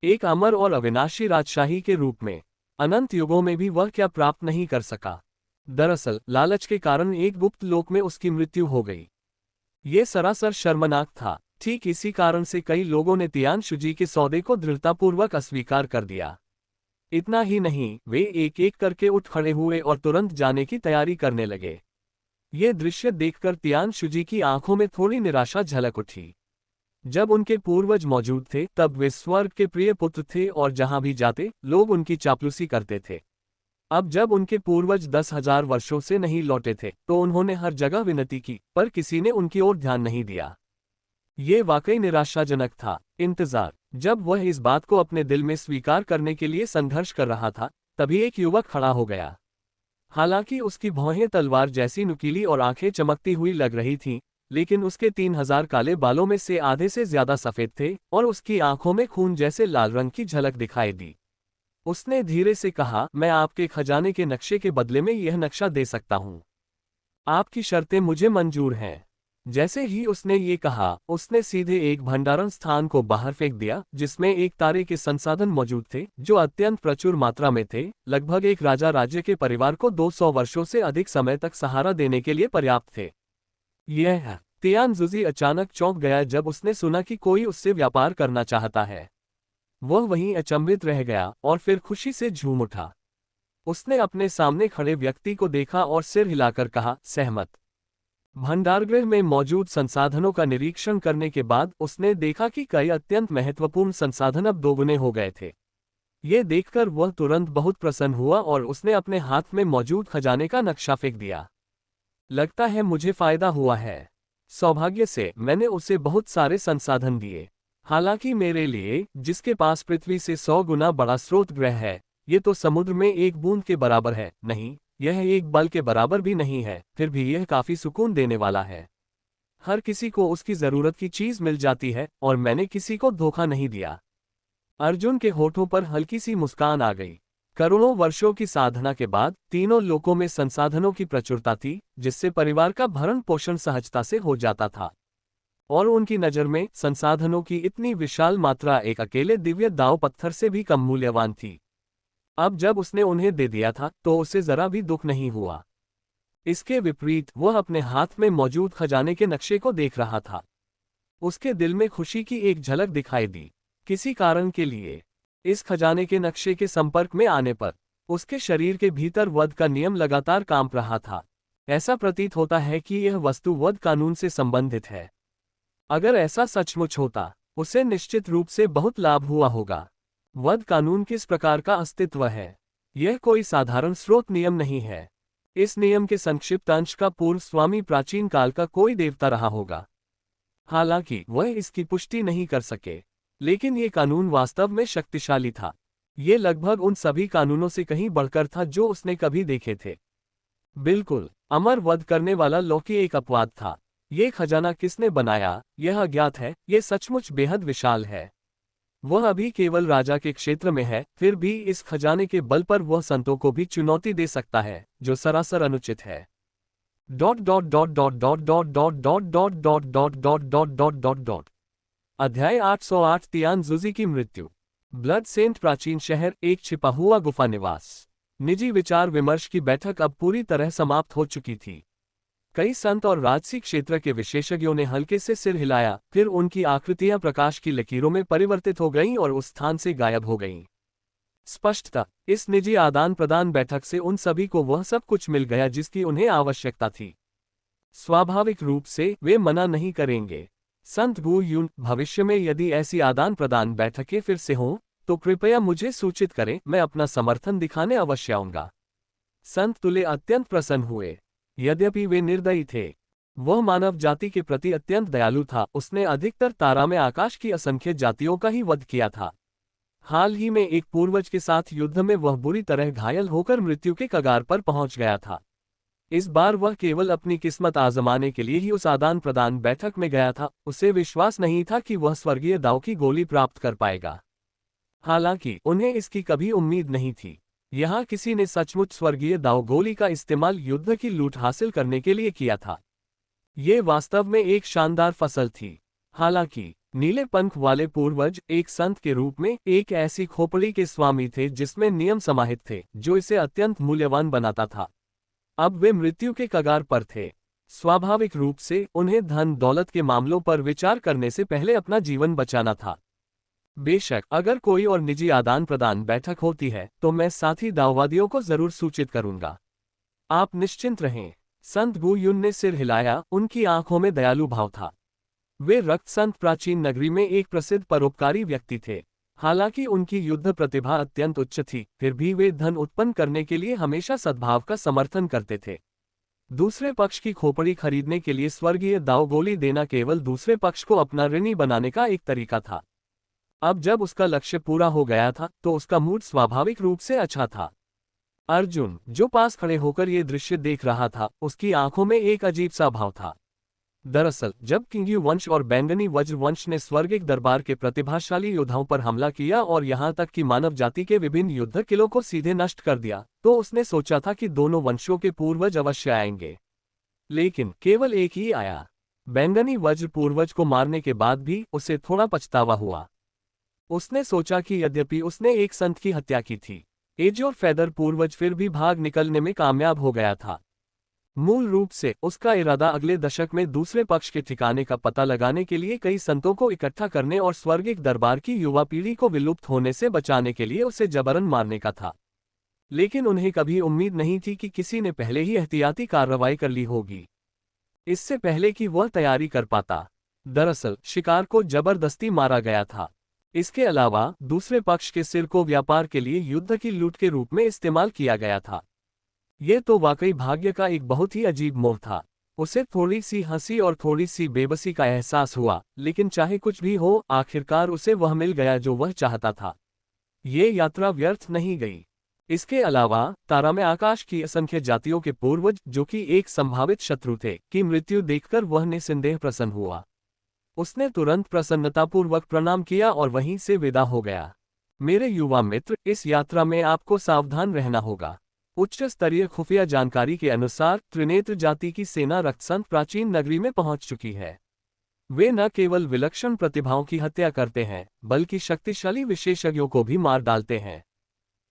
एक अमर और अविनाशी राजशाही के रूप में अनंत युगों में भी वह क्या प्राप्त नहीं कर सका। दरअसल लालच के कारण एक गुप्त लोक में उसकी मृत्यु हो गई। ये सरासर शर्मनाक था। ठीक इसी कारण से कई लोगों ने तियानशुजी के सौदे को दृढ़तापूर्वक अस्वीकार कर दिया। इतना ही नहीं, वे एक एक करके उठ खड़े हुए और तुरंत जाने की तैयारी करने लगे। ये दृश्य देखकर तियानशुजी की आंखों में थोड़ी निराशा झलक उठी। जब उनके पूर्वज मौजूद थे तब वे स्वर्ग के प्रिय पुत्र थे और जहां भी जाते लोग उनकी चापलूसी करते थे। अब जब उनके पूर्वज 10,000 वर्षों से नहीं लौटे थे तो उन्होंने हर जगह विनती की, पर किसी ने उनकी ओर ध्यान नहीं दिया। ये वाकई निराशाजनक था। इंतजार। जब वह इस बात को अपने दिल में स्वीकार करने के लिए संघर्ष कर रहा था, तभी एक युवक खड़ा हो गया। हालांकि उसकी भौहें तलवार जैसी नुकीली और आंखें चमकती हुई लग रही थीं, लेकिन उसके 3000 काले बालों में से आधे से ज्यादा सफेद थे और उसकी आंखों में खून जैसे लाल रंग की झलक दिखाई दी। उसने धीरे से कहा, मैं आपके खजाने के नक्शे के बदले में यह नक्शा दे सकता हूं। आपकी शर्तें मुझे मंजूर हैं। जैसे ही उसने ये कहा, उसने सीधे एक भंडारण स्थान को बाहर फेंक दिया जिसमें एक तारे के संसाधन मौजूद थे जो अत्यंत प्रचुर मात्रा में थे। लगभग एक राजा राज्य के परिवार को 200 वर्षों से अधिक समय तक सहारा देने के लिए पर्याप्त थे। यह तियानजुजी अचानक चौंक गया जब उसने सुना कि कोई उससे व्यापार करना चाहता है। वह वहीं अचंभित रह गया और फिर खुशी से झूम उठा। उसने अपने सामने खड़े व्यक्ति को देखा और सिर हिलाकर कहा, सहमत। भंडारगृह में मौजूद संसाधनों का निरीक्षण करने के बाद उसने देखा कि कई अत्यंत महत्वपूर्ण संसाधन अब दोगुने हो गए थे। ये देखकर वह तुरंत बहुत प्रसन्न हुआ और उसने अपने हाथ में मौजूद खजाने का नक्शा फेंक दिया। लगता है मुझे फायदा हुआ है। सौभाग्य से मैंने उसे बहुत सारे संसाधन दिए। हालांकि मेरे लिए, जिसके पास पृथ्वी से 100 गुना बड़ा स्रोत ग्रह है, ये तो समुद्र में एक बूंद के बराबर है। नहीं, यह एक बल के बराबर भी नहीं है, फिर भी यह काफी सुकून देने वाला है। हर किसी को उसकी जरूरत की चीज मिल जाती है और मैंने किसी को धोखा नहीं दिया। अर्जुन के होठों पर हल्की सी मुस्कान आ गई। करोड़ों वर्षों की साधना के बाद तीनों लोकों में संसाधनों की प्रचुरता थी, जिससे परिवार का भरण पोषण सहजता से हो जाता था। और उनकी नज़र में संसाधनों की इतनी विशाल मात्रा एक अकेले दिव्य दाव पत्थर से भी कम मूल्यवान थी। अब जब उसने उन्हें दे दिया था तो उसे जरा भी दुख नहीं हुआ। इसके विपरीत वह अपने हाथ में मौजूद खजाने के नक्शे को देख रहा था। उसके दिल में खुशी की एक झलक दिखाई दी। किसी कारण के लिए इस खजाने के नक्शे के संपर्क में आने पर उसके शरीर के भीतर वध का नियम लगातार कांप रहा था। ऐसा प्रतीत होता है कि यह वस्तु वध कानून से संबंधित है। अगर ऐसा सचमुच होता, उसे निश्चित रूप से बहुत लाभ हुआ होगा। वध कानून किस प्रकार का अस्तित्व है? यह कोई साधारण स्रोत नियम नहीं है। इस नियम के संक्षिप्त अंश का पूर्व स्वामी प्राचीन काल का कोई देवता रहा होगा। हालांकि वह इसकी पुष्टि नहीं कर सके, लेकिन ये कानून वास्तव में शक्तिशाली था। ये लगभग उन सभी कानूनों से कहीं बढ़कर था जो उसने कभी देखे थे। बिल्कुल, अमर वध करने वाला लौकी एक अपवाद था। ये खजाना किसने बनाया, यह अज्ञात है। ये सचमुच बेहद विशाल है। वह अभी केवल राजा के क्षेत्र में है, फिर भी इस खजाने के बल पर वह संतों को भी चुनौती दे सकता है, जो सरासर अनुचित है। अध्याय 808 तियानजुजी की मृत्यु। ब्लड सेंट प्राचीन शहर, एक छिपा हुआ गुफा निवास। निजी विचार विमर्श की बैठक अब पूरी तरह समाप्त हो चुकी थी। कई संत और राजसी क्षेत्र के विशेषज्ञों ने हल्के से सिर हिलाया, फिर उनकी आकृतियां प्रकाश की लकीरों में परिवर्तित हो गईं और उस स्थान से गायब हो गईं। स्पष्टतः इस निजी आदान प्रदान बैठक से उन सभी को वह सब कुछ मिल गया जिसकी उन्हें आवश्यकता थी। स्वाभाविक रूप से वे मना नहीं करेंगे। संत गु यून, भविष्य में यदि ऐसी आदान प्रदान बैठकें फिर से हों तो कृपया मुझे सूचित करें, मैं अपना समर्थन दिखाने अवश्य आऊंगा। संत तुले अत्यंत प्रसन्न हुए। यद्यपि वे निर्दयी थे, वह मानव जाति के प्रति अत्यंत दयालु था। उसने अधिकतर तारा में आकाश की असंख्य जातियों का ही वध किया था। हाल ही में एक पूर्वज के साथ युद्ध में वह बुरी तरह घायल होकर मृत्यु के कगार पर पहुंच गया था। इस बार वह केवल अपनी किस्मत आजमाने के लिए ही उस आदान प्रदान बैठक में गया था। उसे विश्वास नहीं था कि वह स्वर्गीय दाव की गोली प्राप्त कर पाएगा। हालांकि उन्हें इसकी कभी उम्मीद नहीं थी। यहाँ किसी ने सचमुच स्वर्गीय दाव गोली का इस्तेमाल युद्ध की लूट हासिल करने के लिए किया था। ये वास्तव में एक शानदार फसल थी। हालांकि नीले पंख वाले पूर्वज एक संत के रूप में एक ऐसी खोपड़ी के स्वामी थे जिसमें नियम समाहित थे जो इसे अत्यंत मूल्यवान बनाता था। अब वे मृत्यु के कगार पर थे। स्वाभाविक रूप से उन्हें धन दौलत के मामलों पर विचार करने से पहले अपना जीवन बचाना था। बेशक अगर कोई और निजी आदान प्रदान बैठक होती है तो मैं साथी दाववादियों को जरूर सूचित करूंगा। आप निश्चिंत रहें। संत गु युन ने सिर हिलाया, उनकी आंखों में दयालु भाव था। वे रक्त संत प्राचीन नगरी में एक प्रसिद्ध परोपकारी व्यक्ति थे। हालांकि उनकी युद्ध प्रतिभा अत्यंत उच्च थी, फिर भी वे धन उत्पन्न करने के लिए हमेशा सद्भाव का समर्थन करते थे। दूसरे पक्ष की खोपड़ी खरीदने के लिए स्वर्गीय दाव गोली देना केवल दूसरे पक्ष को अपना ऋणी बनाने का एक तरीका था। अब जब उसका लक्ष्य पूरा हो गया था तो उसका मूड स्वाभाविक रूप से अच्छा था। अर्जुन, जो पास खड़े होकर ये दृश्य देख रहा था, उसकी आंखों में एक अजीब सा भाव था। दरअसल जब किंग्यू वंश और बैंगनी वज्र वंश ने स्वर्गिक दरबार के प्रतिभाशाली योद्धाओं पर हमला किया और यहां तक कि मानव जाति के विभिन्न युद्ध किलों को सीधे नष्ट कर दिया, तो उसने सोचा था कि दोनों वंशों के पूर्वज अवश्य आएंगे। लेकिन केवल एक ही आया। बैंगनी वज्र पूर्वज को मारने के बाद भी उसे थोड़ा पछतावा हुआ। उसने सोचा कि यद्यपि उसने एक संत की हत्या की थी, एज और फेदर पूर्वज फिर भी भाग निकलने में कामयाब हो गया था। मूल रूप से उसका इरादा अगले दशक में दूसरे पक्ष के ठिकाने का पता लगाने के लिए कई संतों को इकट्ठा करने और स्वर्गिक दरबार की युवा पीढ़ी को विलुप्त होने से बचाने के लिए उसे जबरन मारने का था। लेकिन उन्हें कभी उम्मीद नहीं थी कि किसी ने पहले ही एहतियाती कार्रवाई कर ली होगी, इससे पहले कि वह तैयारी कर पाता। दरअसल शिकार को जबरदस्ती मारा गया था। इसके अलावा दूसरे पक्ष के सिर को व्यापार के लिए युद्ध की लूट के रूप में इस्तेमाल किया गया था। ये तो वाकई भाग्य का एक बहुत ही अजीब मोड़ था। उसे थोड़ी सी हंसी और थोड़ी सी बेबसी का एहसास हुआ, लेकिन चाहे कुछ भी हो, आखिरकार उसे वह मिल गया जो वह चाहता था। ये यात्रा व्यर्थ नहीं गई। इसके अलावा तारा में आकाश की असंख्य जातियों के पूर्वज, जो कि एक संभावित शत्रु थे, की मृत्यु देखकर वह निसंदेह प्रसन्न हुआ। उसने तुरंत प्रसन्नतापूर्वक प्रणाम किया और वहीं से विदा हो गया। मेरे युवा मित्र, इस यात्रा में आपको सावधान रहना होगा। उच्च स्तरीय खुफिया जानकारी के अनुसार त्रिनेत्र जाति की सेना रक्तसंत प्राचीन नगरी में पहुंच चुकी है। वे न केवल विलक्षण प्रतिभाओं की हत्या करते हैं, बल्कि शक्तिशाली विशेषज्ञों को भी मार डालते हैं।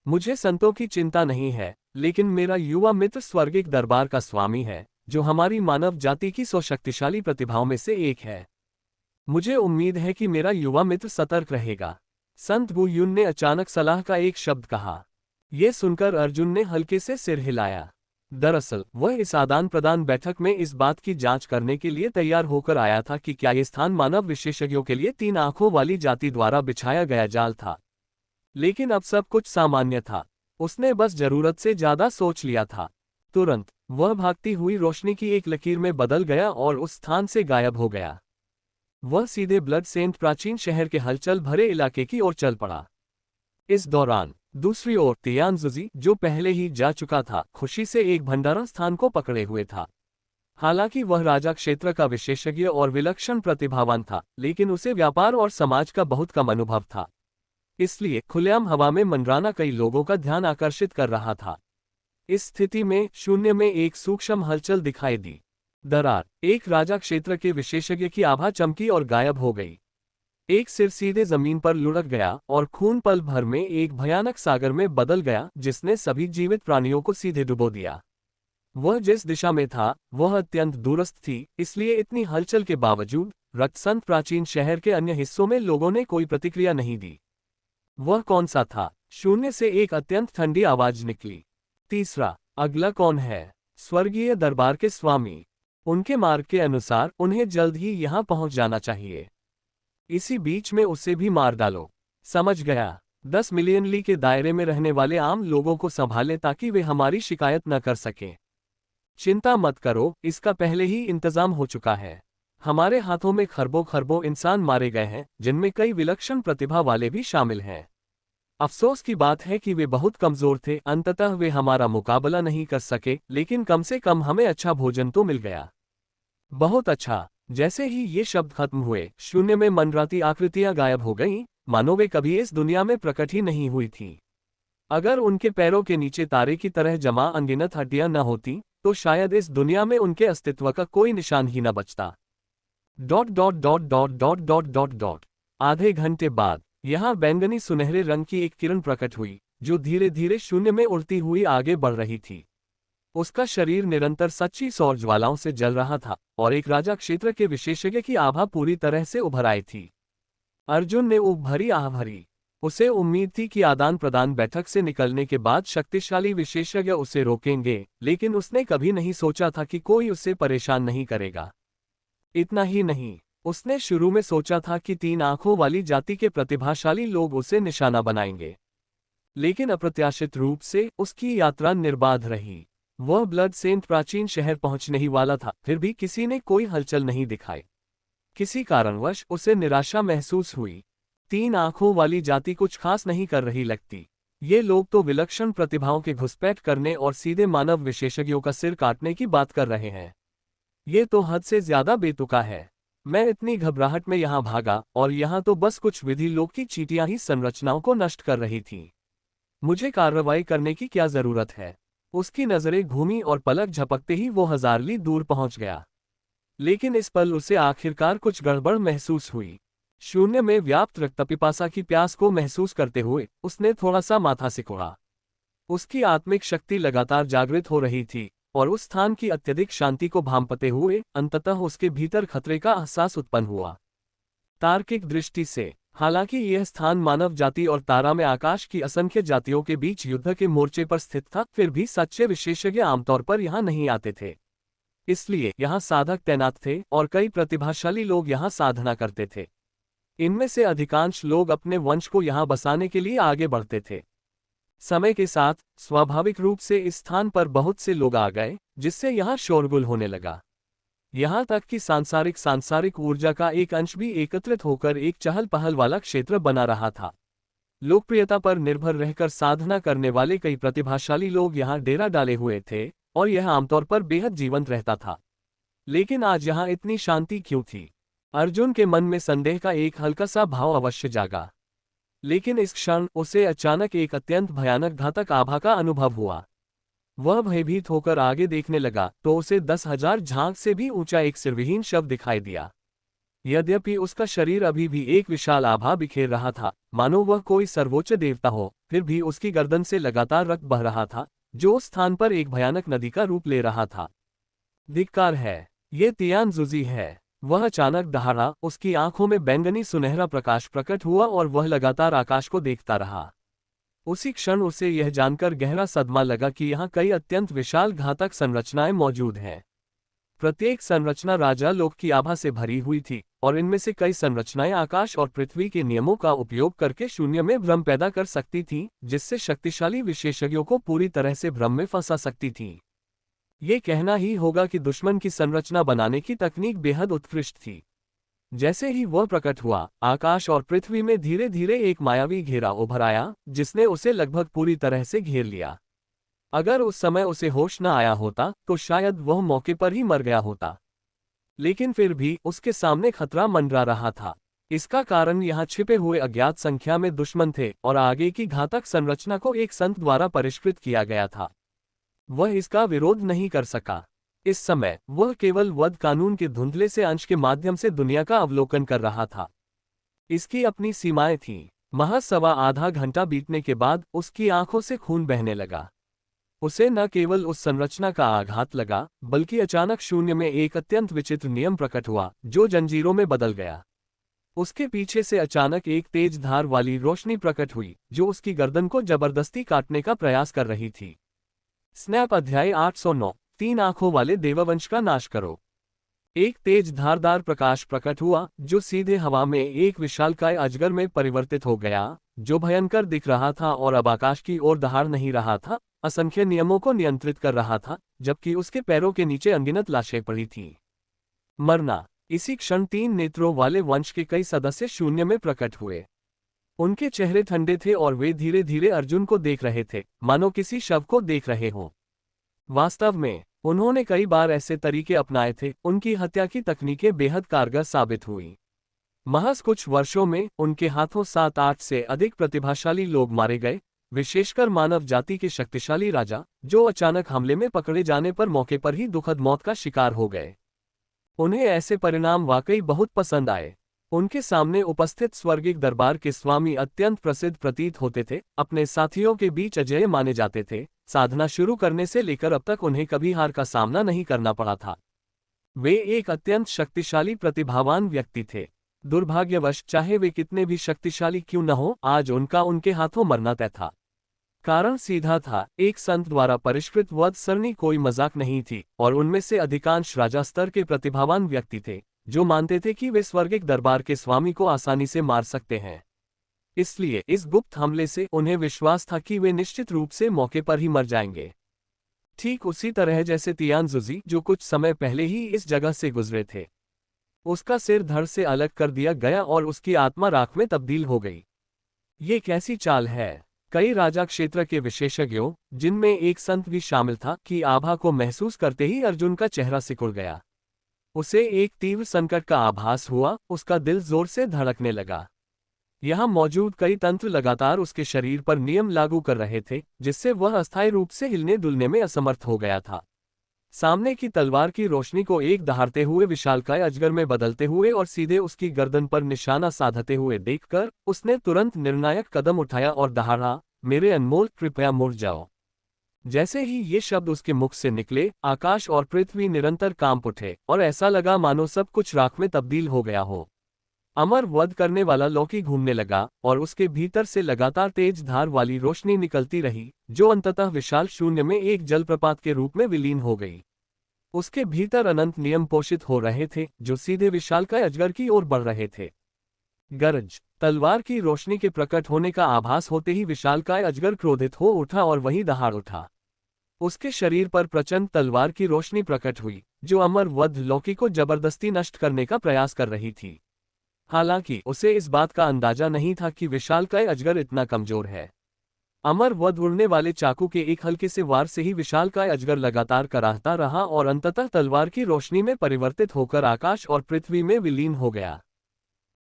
मुझे संतों की चिंता नहीं है, लेकिन मेरा युवा मित्र स्वर्गिक दरबार का स्वामी है, जो हमारी मानव जाति की 100 शक्तिशाली प्रतिभाओं में से एक है। मुझे उम्मीद है कि मेरा युवा मित्र सतर्क रहेगा। संत गु युन ने अचानक सलाह का एक शब्द कहा। यह सुनकर अर्जुन ने हल्के से सिर हिलाया। दरअसल वह इस आदान प्रदान बैठक में इस बात की जांच करने के लिए तैयार होकर आया था कि क्या ये स्थान मानव विशेषज्ञों के लिए 3 आंखों वाली जाति द्वारा बिछाया गया जाल था। लेकिन अब सब कुछ सामान्य था। उसने बस जरूरत से ज्यादा सोच लिया था। तुरंत वह भागती हुई रोशनी की एक लकीर में बदल गया और उस स्थान से गायब हो गया। वह सीधे ब्लड सेंट प्राचीन शहर के हलचल भरे इलाके की ओर चल पड़ा। इस दौरान दूसरी ओर तियानजुजी, जो पहले ही जा चुका था, खुशी से एक भंडारण स्थान को पकड़े हुए था। हालांकि वह राजा क्षेत्र का विशेषज्ञ और विलक्षण प्रतिभावान था, लेकिन उसे व्यापार और समाज का बहुत कम अनुभव था। इसलिए खुलेआम हवा में मंडराना कई लोगों का ध्यान आकर्षित कर रहा था। इस स्थिति में शून्य में एक सूक्ष्म हलचल दिखाई दी। दरार, एक राजा क्षेत्र के विशेषज्ञ की आभा चमकी और गायब हो गई। एक सिर सीधे जमीन पर लुढ़क गया और खून पल भर में एक भयानक सागर में बदल गया, जिसने सभी जीवित प्राणियों को सीधे डुबो दिया। वह जिस दिशा में था वह अत्यंत दूरस्थ थी, इसलिए इतनी हलचल के बावजूद रक्तसंत प्राचीन शहर के अन्य हिस्सों में लोगों ने कोई प्रतिक्रिया नहीं दी। वह कौन सा था? शून्य से एक अत्यंत ठंडी आवाज निकली। तीसरा, अगला कौन है? स्वर्गीय दरबार के स्वामी। उनके मार्ग के अनुसार उन्हें जल्द ही यहां पहुंच जाना चाहिए। इसी बीच में उसे भी मार डालो। समझ गया। 10 मिलियन ली के दायरे में रहने वाले आम लोगों को संभालें ताकि वे हमारी शिकायत न कर सकें। चिंता मत करो, इसका पहले ही इंतजाम हो चुका है। हमारे हाथों में खरबों खरबों इंसान मारे गए हैं, जिनमें कई विलक्षण प्रतिभा वाले भी शामिल हैं। अफसोस की बात है कि वे बहुत कमजोर थे, अंततः वे हमारा मुकाबला नहीं कर सके, लेकिन कम से कम हमें अच्छा भोजन तो मिल गया। बहुत अच्छा। जैसे ही ये शब्द खत्म हुए, शून्य में मनराती आकृतियां गायब हो गईं, मानो वे कभी इस दुनिया में प्रकट ही नहीं हुई थीं। अगर उनके पैरों के नीचे तारे की तरह जमा अनगिनत हड्डियां न होती तो शायद इस दुनिया में उनके अस्तित्व का कोई निशान ही न बचता। Dot dot dot dot dot dot dot dot. आधे घंटे बाद यहां बैंगनी सुनहरे रंग की एक किरण प्रकट हुई जो धीरे धीरे शून्य में उड़ती हुई आगे बढ़ रही थी। उसका शरीर निरंतर सच्ची सौर ज्वालाओं से जल रहा था और एक राजा क्षेत्र के विशेषज्ञ की आभा पूरी तरह से उभर आई थी। अर्जुन ने ऊब भरी आह भरी। उसे उम्मीद थी कि आदान प्रदान बैठक से निकलने के बाद शक्तिशाली विशेषज्ञ उसे रोकेंगे, लेकिन उसने कभी नहीं सोचा था कि कोई उसे परेशान नहीं करेगा। इतना ही नहीं, उसने शुरू में सोचा था कि 3 आंखों वाली जाति के प्रतिभाशाली लोग उसे निशाना बनाएंगे, लेकिन अप्रत्याशित रूप से उसकी यात्रा निर्बाध रही। वह ब्लड सेंट प्राचीन शहर पहुंचने ही वाला था, फिर भी किसी ने कोई हलचल नहीं दिखाई। किसी कारणवश उसे निराशा महसूस हुई। 3 आंखों वाली जाति कुछ खास नहीं कर रही लगती। ये लोग तो विलक्षण प्रतिभाओं के घुसपैठ करने और सीधे मानव विशेषज्ञों का सिर काटने की बात कर रहे हैं। ये तो हद से ज्यादा बेतुका है। मैं इतनी घबराहट में यहाँ भागा और यहाँ तो बस कुछ विधि लोग की चींटियां ही संरचनाओं को नष्ट कर रही थीं। मुझे कार्रवाई करने की क्या जरूरत है? उसकी नजरें घूमी और पलक झपकते ही वो 1000 ली दूर पहुंच गया। लेकिन इस पल उसे आखिरकार कुछ गड़बड़ महसूस हुई। शून्य में व्याप्त रक्तपिपासा की प्यास को महसूस करते हुए उसने थोड़ा सा माथा सिकोड़ा। उसकी आत्मिक शक्ति लगातार जागृत हो रही थी और उस स्थान की अत्यधिक शांति को भांपते हुए अंततः उसके भीतर खतरे का एहसास उत्पन्न हुआ। तार्किक दृष्टि से हालांकि यह स्थान मानव जाति और तारा में आकाश की असंख्य जातियों के बीच युद्ध के मोर्चे पर स्थित था, फिर भी सच्चे विशेषज्ञ आमतौर पर यहाँ नहीं आते थे। इसलिए यहाँ साधक तैनात थे और कई प्रतिभाशाली लोग यहाँ साधना करते थे। इनमें से अधिकांश लोग अपने वंश को यहाँ बसाने के लिए आगे बढ़ते थे। समय के साथ स्वाभाविक रूप से इस स्थान पर बहुत से लोग आ गए, जिससे यहाँ शोरगुल होने लगा। यहाँ तक कि सांसारिक ऊर्जा का एक अंश भी एकत्रित होकर एक चहल पहल वाला क्षेत्र बना रहा था। लोकप्रियता पर निर्भर रहकर साधना करने वाले कई प्रतिभाशाली लोग यहाँ डेरा डाले हुए थे और यह आमतौर पर बेहद जीवंत रहता था। लेकिन आज यहाँ इतनी शांति क्यों थी? अर्जुन के मन में संदेह का एक हल्का सा भाव अवश्य जागा। लेकिन इस क्षण उसे अचानक एक अत्यंत भयानक घातक आभा का अनुभव हुआ। वह भयभीत होकर आगे देखने लगा तो उसे 10,000 झांक से भी ऊंचा एक सिरविहीन शव दिखाई दिया। यद्यपि उसका शरीर अभी भी एक विशाल आभा बिखेर रहा था, मानो वह कोई सर्वोच्च देवता हो, फिर भी उसकी गर्दन से लगातार रक्त बह रहा था, जो उस स्थान पर एक भयानक नदी का रूप ले रहा था। धिक्कार है, ये तियानजुजी है। वह अचानक दहाड़ा, उसकी आंखों में बैंगनी सुनहरा प्रकाश प्रकट हुआ और वह लगातार आकाश को देखता रहा। उसी क्षण उसे यह जानकर गहरा सदमा लगा कि यहाँ कई अत्यंत विशाल घातक संरचनाएं मौजूद हैं। प्रत्येक संरचना राजा लोक की आभा से भरी हुई थी और इनमें से कई संरचनाएं आकाश और पृथ्वी के नियमों का उपयोग करके शून्य में भ्रम पैदा कर सकती थीं, जिससे शक्तिशाली विशेषज्ञों को पूरी तरह से भ्रम में फंसा सकती थीं। ये कहना ही होगा कि दुश्मन की संरचना बनाने की तकनीक बेहद उत्कृष्ट थी। जैसे ही वह प्रकट हुआ, आकाश और पृथ्वी में धीरे धीरे एक मायावी घेरा उभर आया, जिसने उसे लगभग पूरी तरह से घेर लिया। अगर उस समय उसे होश न आया होता तो शायद वह मौके पर ही मर गया होता। लेकिन फिर भी उसके सामने खतरा मंडरा रहा था। इसका कारण यहाँ छिपे हुए अज्ञात संख्या में दुश्मन थे और आगे की घातक संरचना को एक संत द्वारा परिष्कृत किया गया था। वह इसका विरोध नहीं कर सका। इस समय वह केवल वध कानून के धुंधले से अंश के माध्यम से दुनिया का अवलोकन कर रहा था। इसकी अपनी सीमाएं थीं। महज सवा आधा घंटा बीतने के बाद उसकी आंखों से खून बहने लगा। उसे न केवल उस संरचना का आघात लगा, बल्कि अचानक शून्य में एक अत्यंत विचित्र नियम प्रकट हुआ, जो जंजीरों में बदल गया। उसके पीछे से अचानक एक तेज धार वाली रोशनी प्रकट हुई, जो उसकी गर्दन को जबरदस्ती काटने का प्रयास कर रही थी। स्नैप अध्याय 809 3 आंखों वाले देववंश का नाश करो। एक तेज धारदार प्रकाश प्रकट हुआ, जो सीधे हवा में एक विशालकाय अजगर में परिवर्तित हो गया, जो भयंकर दिख रहा था और अब आकाश की ओर दहाड़ नहीं रहा था, असंख्य नियमों को नियंत्रित कर रहा था, जबकि उसके पैरों के नीचे अनगिनत लाशें पड़ी थीं। मरना। इसी क्षण 3 नेत्रों वाले वंश के कई सदस्य शून्य में प्रकट हुए। उनके चेहरे ठंडे थे और वे धीरे धीरे अर्जुन को देख रहे थे, मानो किसी शव को देख रहे हों। वास्तव में उन्होंने कई बार ऐसे तरीके अपनाए थे। उनकी हत्या की तकनीकें बेहद कारगर साबित हुई। महज कुछ वर्षों में उनके हाथों 7-8 से अधिक प्रतिभाशाली लोग मारे गए, विशेषकर मानव जाति के शक्तिशाली राजा, जो अचानक हमले में पकड़े जाने पर मौके पर ही दुखद मौत का शिकार हो गए। उन्हें ऐसे परिणाम वाकई बहुत पसंद आए। उनके सामने उपस्थित स्वर्गिक दरबार के स्वामी अत्यंत प्रसिद्ध प्रतीत होते थे, अपने साथियों के बीच अजेय माने जाते थे। साधना शुरू करने से लेकर अब तक उन्हें कभी हार का सामना नहीं करना पड़ा था। वे एक अत्यंत शक्तिशाली प्रतिभावान व्यक्ति थे। दुर्भाग्यवश चाहे वे कितने भी शक्तिशाली क्यों न हो, आज उनके हाथों मरना तय था। कारण सीधा था, एक संत द्वारा परिष्कृत वध सरनी कोई मजाक नहीं थी, और उनमें से अधिकांश राजा स्तर के प्रतिभावान व्यक्ति थे, जो मानते थे कि वे स्वर्गिक दरबार के स्वामी को आसानी से मार सकते हैं। इसलिए इस गुप्त हमले से उन्हें विश्वास था कि वे निश्चित रूप से मौके पर ही मर जाएंगे। ठीक उसी तरह जैसे तियानजुजी, जो कुछ समय पहले ही इस जगह से गुजरे थे। उसका सिर धड़ से अलग कर दिया गया और उसकी आत्मा राख में तब्दील हो गई। ये कैसी चाल है? कई राजा क्षेत्र के विशेषज्ञों, जिनमें एक संत भी शामिल था, की आभा को महसूस करते ही अर्जुन का चेहरा सिकुड़ गया। उसे एक तीव्र संकट का आभास हुआ, उसका दिल जोर से धड़कने लगा। यहाँ मौजूद कई तंत्र लगातार उसके शरीर पर नियम लागू कर रहे थे, जिससे वह अस्थायी रूप से हिलने डुलने में असमर्थ हो गया था। सामने की तलवार की रोशनी को एक दहाड़ते हुए विशालकाय अजगर में बदलते हुए और सीधे उसकी गर्दन पर निशाना साधते हुए देखकर उसने तुरंत निर्णायक कदम उठाया और दहाड़ा, मेरे अनमोल, कृपया मुड़ जाओ। जैसे ही ये शब्द उसके मुख से निकले, आकाश और पृथ्वी निरंतर कांप उठे और ऐसा लगा मानो सब कुछ राख में तब्दील हो गया हो। अमर वध करने वाला लौकी घूमने लगा और उसके भीतर से लगातार तेज धार वाली रोशनी निकलती रही, जो अंततः विशाल शून्य में एक जलप्रपात के रूप में विलीन हो गई। उसके भीतर अनंत नियम पोषित हो रहे थे, जो सीधे विशालकाय अजगर की ओर बढ़ रहे थे। गरज! तलवार की रोशनी के प्रकट होने का आभास होते ही विशालकाय अजगर क्रोधित हो उठा और वहीं दहाड़ उठा। उसके शरीर पर प्रचंड तलवार की रोशनी प्रकट हुई, जो अमर वध लौकी को जबरदस्ती नष्ट करने का प्रयास कर रही थी। हालांकि उसे इस बात का अंदाजा नहीं था कि विशालकाय अजगर इतना कमजोर है। अमर वध उड़ने वाले चाकू के एक हल्के से वार से ही विशालकाय अजगर लगातार कराहता रहा और अंततः तलवार की रोशनी में परिवर्तित होकर आकाश और पृथ्वी में विलीन हो गया।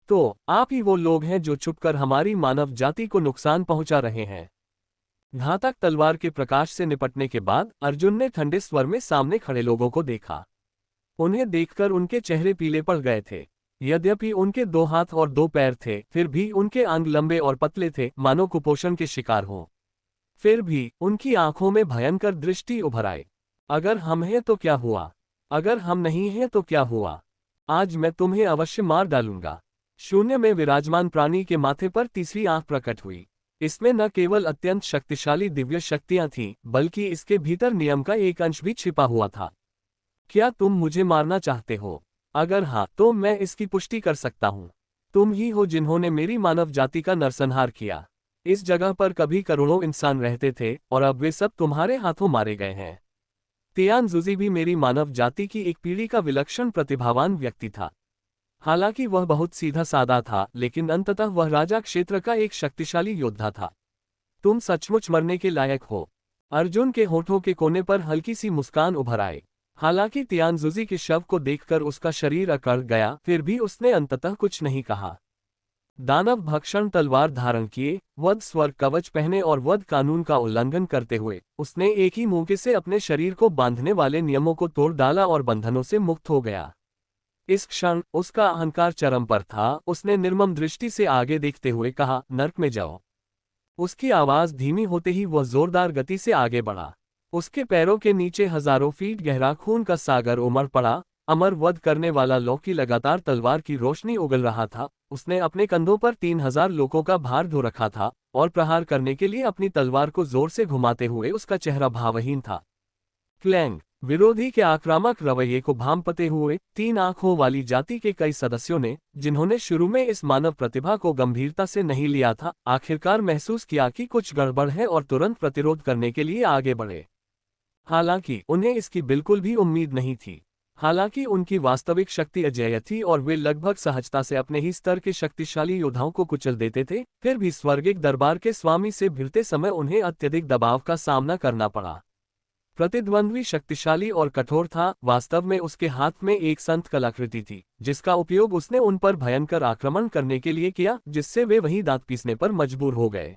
तो आप ही वो लोग हैं जो छुपकर हमारी मानव जाति को नुकसान पहुंचा रहे हैं। घातक तलवार के प्रकाश से निपटने के बाद अर्जुन ने ठंडे स्वर में सामने खड़े लोगों को देखा। उन्हें देखकर उनके चेहरे पीले पड़ गए थे। यद्यपि उनके 2 हाथ और 2 पैर थे, फिर भी उनके अंग लंबे और पतले थे, मानो कुपोषण के शिकार हों। फिर भी उनकी आंखों में भयंकर दृष्टि उभर आई। अगर हम हैं तो क्या हुआ? अगर हम नहीं हैं तो क्या हुआ? आज मैं तुम्हें अवश्य मार डालूंगा। शून्य में विराजमान प्राणी के माथे पर तीसरी आंख प्रकट हुई। इसमें न केवल अत्यंत शक्तिशाली दिव्य शक्तियां थीं, बल्कि इसके भीतर नियम का एक अंश भी छिपा हुआ था। क्या तुम मुझे मारना चाहते हो? अगर हाँ, तो मैं इसकी पुष्टि कर सकता हूँ। तुम ही हो जिन्होंने मेरी मानव जाति का नरसंहार किया। इस जगह पर कभी करोड़ों इंसान रहते थे और अब वे सब तुम्हारे हाथों मारे गए हैं। तियानजुजी भी मेरी मानव जाति की एक पीढ़ी का विलक्षण प्रतिभावान व्यक्ति था। हालांकि वह बहुत सीधा साधा था, लेकिन अंततः वह राजा क्षेत्र का एक शक्तिशाली योद्धा था। तुम सचमुच मरने के लायक हो। अर्जुन के होठों के कोने पर हल्की सी मुस्कान उभर आई। हालांकि तियानजुजी के शव को देखकर उसका शरीर अकड़ गया, फिर भी उसने अंततः कुछ नहीं कहा। दानव भक्षण तलवार धारण किए, वध स्वर्ग कवच पहने और वध कानून का उल्लंघन करते हुए उसने एक ही मौके से अपने शरीर को बांधने वाले नियमों को तोड़ डाला और बंधनों से मुक्त हो गया। इस क्षण उसका अहंकार चरम पर था। उसने निर्मम दृष्टि से आगे देखते हुए कहा, नर्क में जाओ। उसकी आवाज धीमी होते ही वह जोरदार गति से आगे बढ़ा। उसके पैरों के नीचे हजारों फीट गहरा खून का सागर उमड़ पड़ा। अमर वध करने वाला लौकी लगातार तलवार की रोशनी उगल रहा था। उसने अपने कंधों पर 3000 लोगों का भार ढो रखा था और प्रहार करने के लिए अपनी तलवार को जोर से घुमाते हुए उसका चेहरा भावहीन था। क्लैंग! विरोधी के आक्रामक रवैये को भांपते हुए 3 आंखों वाली जाति के कई सदस्यों ने, जिन्होंने शुरू में इस मानव प्रतिभा को गंभीरता से नहीं लिया था, आखिरकार महसूस किया कि कुछ गड़बड़ है और तुरंत प्रतिरोध करने के लिए आगे बढ़े। हालांकि उन्हें इसकी बिल्कुल भी उम्मीद नहीं थी। हालांकि उनकी वास्तविक शक्ति अजेय थी और वे लगभग सहजता से अपने ही स्तर के शक्तिशाली योद्धाओं को कुचल देते थे, फिर भी स्वर्गिक दरबार के स्वामी से भिड़ते समय उन्हें अत्यधिक दबाव का सामना करना पड़ा। प्रतिद्वंद्वी शक्तिशाली और कठोर था। वास्तव में उसके हाथ में एक संत कलाकृति थी, जिसका उपयोग उसने उन पर भयंकर आक्रमण करने के लिए किया, जिससे वे वहीं दांत पीसने पर मजबूर हो गए।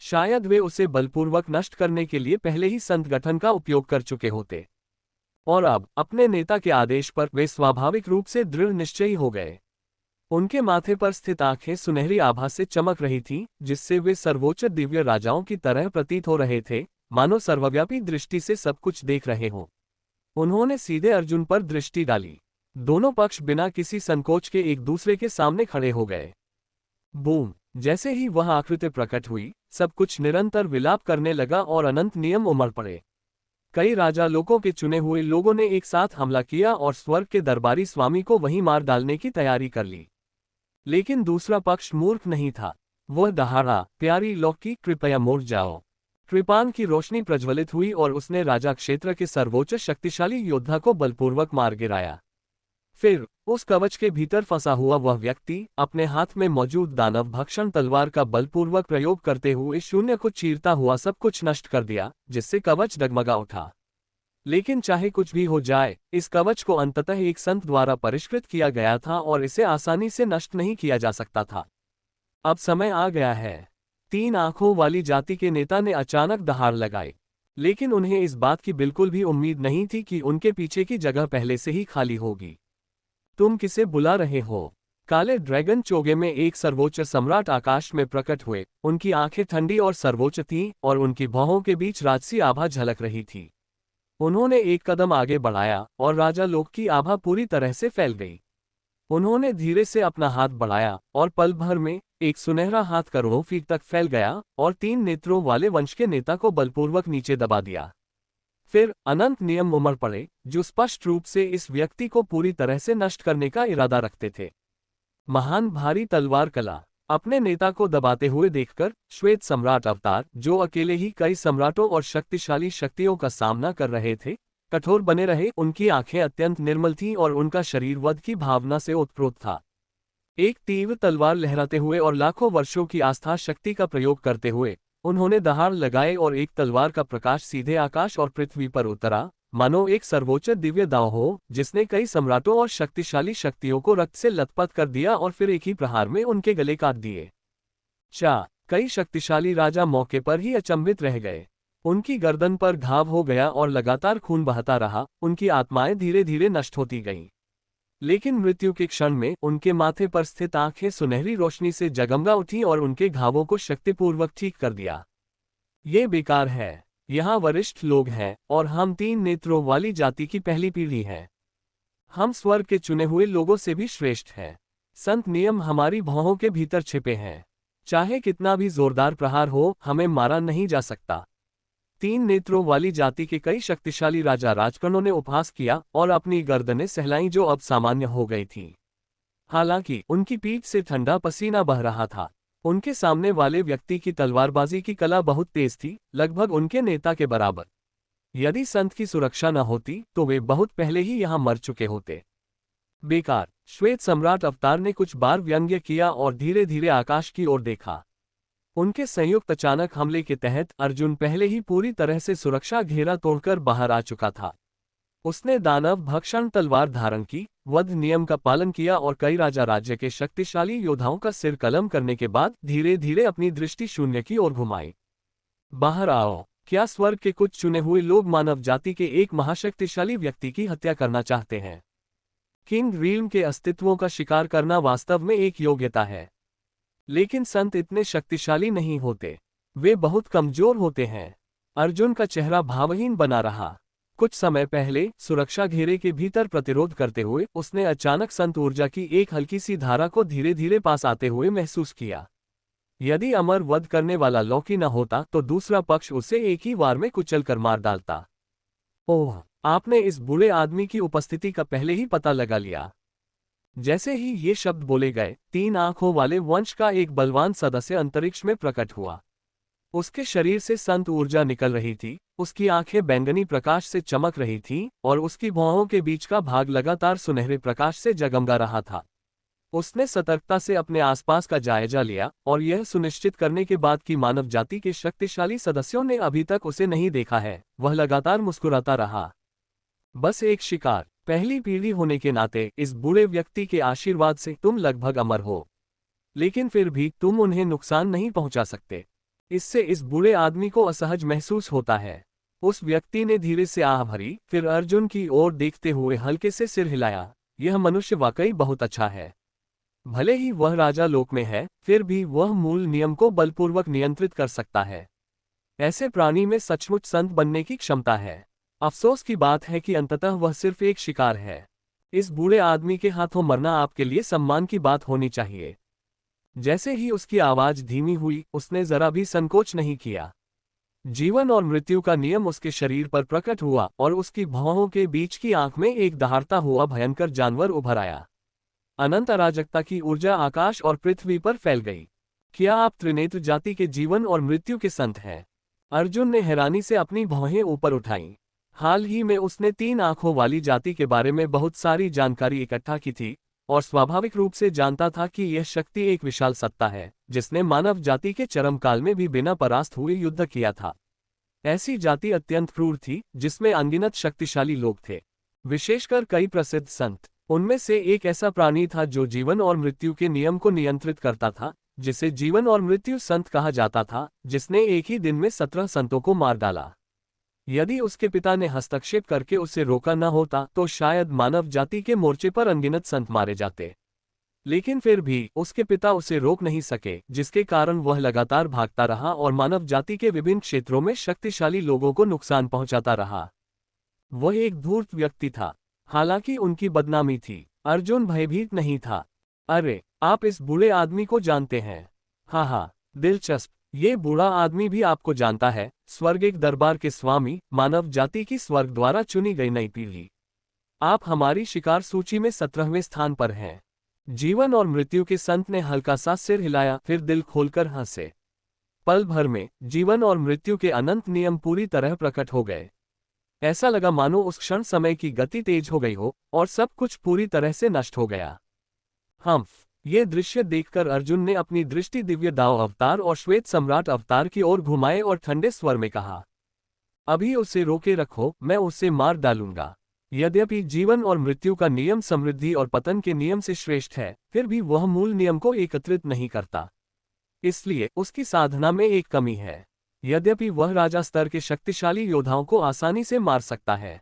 शायद वे उसे बलपूर्वक नष्ट करने के लिए पहले ही संत गठन का उपयोग कर चुके होते। और अब अपने नेता के आदेश पर वे स्वाभाविक रूप से दृढ़ निश्चयी हो गए। उनके माथे पर स्थित आंखें सुनहरी आभा से चमक रही थीं, जिससे वे सर्वोच्च दिव्य राजाओं की तरह प्रतीत हो रहे थे, मानो सर्वव्यापी दृष्टि से सब कुछ देख रहे हों। उन्होंने सीधे अर्जुन पर दृष्टि डाली। दोनों पक्ष बिना किसी संकोच के एक दूसरे के सामने खड़े हो गए। बूम! जैसे ही वह आकृति प्रकट हुई, सब कुछ निरंतर विलाप करने लगा और अनंत नियम उमड़ पड़े। कई राजा लोगों के चुने हुए लोगों ने एक साथ हमला किया और स्वर्ग के दरबारी स्वामी को वहीं मार डालने की तैयारी कर ली। लेकिन दूसरा पक्ष मूर्ख नहीं था। वह दहाड़ा, प्यारी लौकी, कृपया मुड़ जाओ। कृपान की रोशनी प्रज्वलित हुई और उसने राजा क्षेत्र के सर्वोच्च शक्तिशाली योद्धा को बलपूर्वक मार गिराया। फिर उस कवच के भीतर फंसा हुआ वह व्यक्ति अपने हाथ में मौजूद दानव भक्षण तलवार का बलपूर्वक प्रयोग करते हुए शून्य को चीरता हुआ सब कुछ नष्ट कर दिया, जिससे कवच डगमगा उठा। लेकिन चाहे कुछ भी हो जाए, इस कवच को अंततः एक संत द्वारा परिष्कृत किया गया था और इसे आसानी से नष्ट नहीं किया जा सकता था। अब समय आ गया है। 3 आंखों वाली जाति के नेता ने अचानक दहाड़ लगाई, लेकिन उन्हें इस बात की बिल्कुल भी उम्मीद नहीं थी कि उनके पीछे की जगह पहले से ही खाली होगी। तुम किसे बुला रहे हो? काले ड्रैगन चोगे में एक सर्वोच्च सम्राट आकाश में प्रकट हुए। उनकी आंखें ठंडी और सर्वोच्च थीं और उनकी भौहों के बीच राजसी आभा झलक रही थी। उन्होंने एक कदम आगे बढ़ाया और राजा लोक की आभा पूरी तरह से फैल गई। उन्होंने धीरे से अपना हाथ बढ़ाया और पल भर में एक सुनहरा हाथ करोड़ों फीट तक फैल गया और 3 नेत्रों वाले वंश के नेता को बलपूर्वक नीचे दबा दिया। फिर अनंत नियम उमड़ पड़े, जो स्पष्ट रूप से इस व्यक्ति को पूरी तरह से नष्ट करने का इरादा रखते थे। महान भारी तलवार कला। अपने नेता को दबाते हुए देखकर श्वेत सम्राट अवतार, जो अकेले ही कई सम्राटों और शक्तिशाली शक्तियों का सामना कर रहे थे, कठोर बने रहे। उनकी आंखें अत्यंत निर्मल थीं और उनका शरीर वध की भावना से ओतप्रोत था। एक तीव्र तलवार लहराते हुए और लाखों वर्षों की आस्था शक्ति का प्रयोग करते हुए उन्होंने दहाड़ लगाए और एक तलवार का प्रकाश सीधे आकाश और पृथ्वी पर उतरा, मानो एक सर्वोच्च दिव्य दांव हो, जिसने कई सम्राटों और शक्तिशाली शक्तियों को रक्त से लथपथ कर दिया और फिर एक ही प्रहार में उनके गले काट दिए। कई शक्तिशाली राजा मौके पर ही अचंभित रह गए। उनकी गर्दन पर घाव हो गया और लगातार खून बहता रहा। उनकी आत्माएं धीरे धीरे नष्ट होती गईं। लेकिन मृत्यु के क्षण में उनके माथे पर स्थित आंखें सुनहरी रोशनी से जगमगा उठी और उनके घावों को शक्तिपूर्वक ठीक कर दिया। ये बेकार है। यहाँ वरिष्ठ लोग हैं और हम 3 नेत्रों वाली जाति की पहली पीढ़ी है। हम स्वर्ग के चुने हुए लोगों से भी श्रेष्ठ हैं। संत नियम हमारी भौहों के भीतर छिपे हैं। चाहे कितना भी जोरदार प्रहार हो, हमें मारा नहीं जा सकता। 3 नेत्रों वाली जाति के कई शक्तिशाली राजा राजकर्णों ने उपहास किया और अपनी गर्दनें सहलाईं, जो अब सामान्य हो गई थीं। हालांकि उनकी पीठ से ठंडा पसीना बह रहा था। उनके सामने वाले व्यक्ति की तलवारबाजी की कला बहुत तेज थी, लगभग उनके नेता के बराबर। यदि संत की सुरक्षा न होती तो वे बहुत पहले ही यहाँ मर चुके होते। बेकार। श्वेत सम्राट अवतार ने कुछ बार व्यंग्य किया और धीरे धीरे आकाश की ओर देखा। उनके संयुक्त अचानक हमले के तहत अर्जुन पहले ही पूरी तरह से सुरक्षा घेरा तोड़कर बाहर आ चुका था। उसने दानव भक्षण तलवार धारण की, वध नियम का पालन किया और कई राजा राज्य के शक्तिशाली योद्धाओं का सिर कलम करने के बाद धीरे धीरे अपनी दृष्टि शून्य की ओर घुमाई। बाहर आओ। क्या स्वर्ग के कुछ चुने हुए लोग मानव जाति के एक महाशक्तिशाली व्यक्ति की हत्या करना चाहते हैं? किंग रील्म के अस्तित्वों का शिकार करना वास्तव में एक योग्यता है। लेकिन संत इतने शक्तिशाली नहीं होते। वे बहुत कमजोर होते हैं। अर्जुन का चेहरा भावहीन बना रहा। कुछ समय पहले सुरक्षा घेरे के भीतर प्रतिरोध करते हुए उसने अचानक संत ऊर्जा की एक हल्की सी धारा को धीरे धीरे पास आते हुए महसूस किया। यदि अमर वध करने वाला लौकी न होता तो दूसरा पक्ष उसे एक ही वार में कुचल कर मार डालता। ओह, आपने इस बुरे आदमी की उपस्थिति का पहले ही पता लगा लिया। जैसे ही ये शब्द बोले गए, 3 आंखों वाले वंश का एक बलवान सदस्य अंतरिक्ष में प्रकट हुआ। उसके शरीर से संत ऊर्जा निकल रही थी, उसकी आंखें बैंगनी प्रकाश से चमक रही थीं और उसकी भौहों के बीच का भाग लगातार सुनहरे प्रकाश से जगमगा रहा था। उसने सतर्कता से अपने आसपास का जायजा लिया और यह सुनिश्चित करने के बाद कि मानव जाति के शक्तिशाली सदस्यों ने अभी तक उसे नहीं देखा है, वह लगातार मुस्कुराता रहा। बस एक शिकार। पहली पीढ़ी होने के नाते इस बूढ़े व्यक्ति के आशीर्वाद से तुम लगभग अमर हो, लेकिन फिर भी तुम उन्हें नुकसान नहीं पहुंचा सकते। इससे इस बूढ़े आदमी को असहज महसूस होता है। उस व्यक्ति ने धीरे से आह भरी, फिर अर्जुन की ओर देखते हुए हल्के से सिर हिलाया। यह मनुष्य वाकई बहुत अच्छा है। भले ही वह राजा लोक में है, फिर भी वह मूल नियम को बलपूर्वक नियंत्रित कर सकता है। ऐसे प्राणी में सचमुच संत बनने की क्षमता है। अफसोस की बात है कि अंततः वह सिर्फ एक शिकार है। इस बूढ़े आदमी के हाथों मरना आपके लिए सम्मान की बात होनी चाहिए। जैसे ही उसकी आवाज धीमी हुई, उसने जरा भी संकोच नहीं किया। जीवन और मृत्यु का नियम उसके शरीर पर प्रकट हुआ और उसकी भौहों के बीच की आंख में एक दहाड़ता हुआ भयंकर जानवर उभर आया। अनंत अराजकता की ऊर्जा आकाश और पृथ्वी पर फैल गई। क्या आप त्रिनेत्र जाति के जीवन और मृत्यु के संत हैं? अर्जुन ने हैरानी से अपनी भौहें ऊपर उठाईं। हाल ही में उसने 3 आंखों वाली जाति के बारे में बहुत सारी जानकारी इकट्ठा की थी और स्वाभाविक रूप से जानता था कि यह शक्ति एक विशाल सत्ता है जिसने मानव जाति के चरम काल में भी बिना परास्त हुए युद्ध किया था। ऐसी जाति अत्यंत क्रूर थी जिसमें अनगिनत शक्तिशाली लोग थे, विशेषकर कई प्रसिद्ध संत। उनमें से एक ऐसा प्राणी था जो जीवन और मृत्यु के नियम को नियंत्रित करता था, जिसे जीवन और मृत्यु संत कहा जाता था, जिसने एक ही दिन में 17 संतों को मार डाला। यदि उसके पिता ने हस्तक्षेप करके उसे रोका न होता तो शायद मानव जाति के मोर्चे पर अनगिनत संत मारे जाते। लेकिन फिर भी उसके पिता उसे रोक नहीं सके, जिसके कारण वह लगातार भागता रहा और मानव जाति के विभिन्न क्षेत्रों में शक्तिशाली लोगों को नुकसान पहुंचाता रहा। वह एक धूर्त व्यक्ति था, हालांकि उनकी बदनामी थी। अर्जुन भयभीत नहीं था। अरे, आप इस बूढ़े आदमी को जानते हैं? हाँ, दिलचस्प। ये बूढ़ा आदमी भी आपको जानता है। स्वर्ग एक दरबार के स्वामी, मानव जाति की स्वर्ग द्वारा चुनी गई नई पीढ़ी। आप हमारी शिकार सूची में 17वें स्थान पर हैं। जीवन और मृत्यु के संत ने हल्का सा सिर हिलाया, फिर दिल खोलकर हंसे। पल भर में जीवन और मृत्यु के अनंत नियम पूरी तरह प्रकट हो गए। ऐसा लगा मानो उस क्षण समय की गति तेज हो गई हो और सब कुछ पूरी तरह से नष्ट हो गया। ये दृश्य देखकर अर्जुन ने अपनी दृष्टि दिव्य दाव अवतार और श्वेत सम्राट अवतार की ओर घुमाए और ठंडे स्वर में कहा, अभी उसे रोके रखो, मैं उसे मार डालूंगा। यद्यपि जीवन और मृत्यु का नियम समृद्धि और पतन के नियम से श्रेष्ठ है, फिर भी वह मूल नियम को एकत्रित नहीं करता। इसलिए उसकी साधना में एक कमी है। यद्यपि वह राजा स्तर के शक्तिशाली योद्धाओं को आसानी से मार सकता है।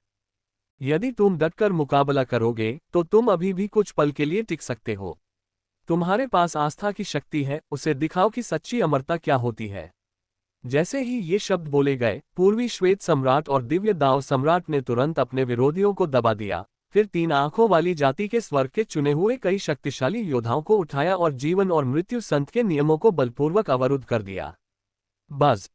यदि तुम डटकर मुकाबला करोगे तो तुम अभी भी कुछ पल के लिए टिक सकते हो। तुम्हारे पास आस्था की शक्ति है, उसे दिखाओ कि सच्ची अमरता क्या होती है। जैसे ही ये शब्द बोले गए, पूर्वी श्वेत सम्राट और दिव्य दाव सम्राट ने तुरंत अपने विरोधियों को दबा दिया। फिर 3 आंखों वाली जाति के स्वर्ग के चुने हुए कई शक्तिशाली योद्धाओं को उठाया और जीवन और मृत्यु संत के नियमों को बलपूर्वक अवरुद्ध कर दिया। बस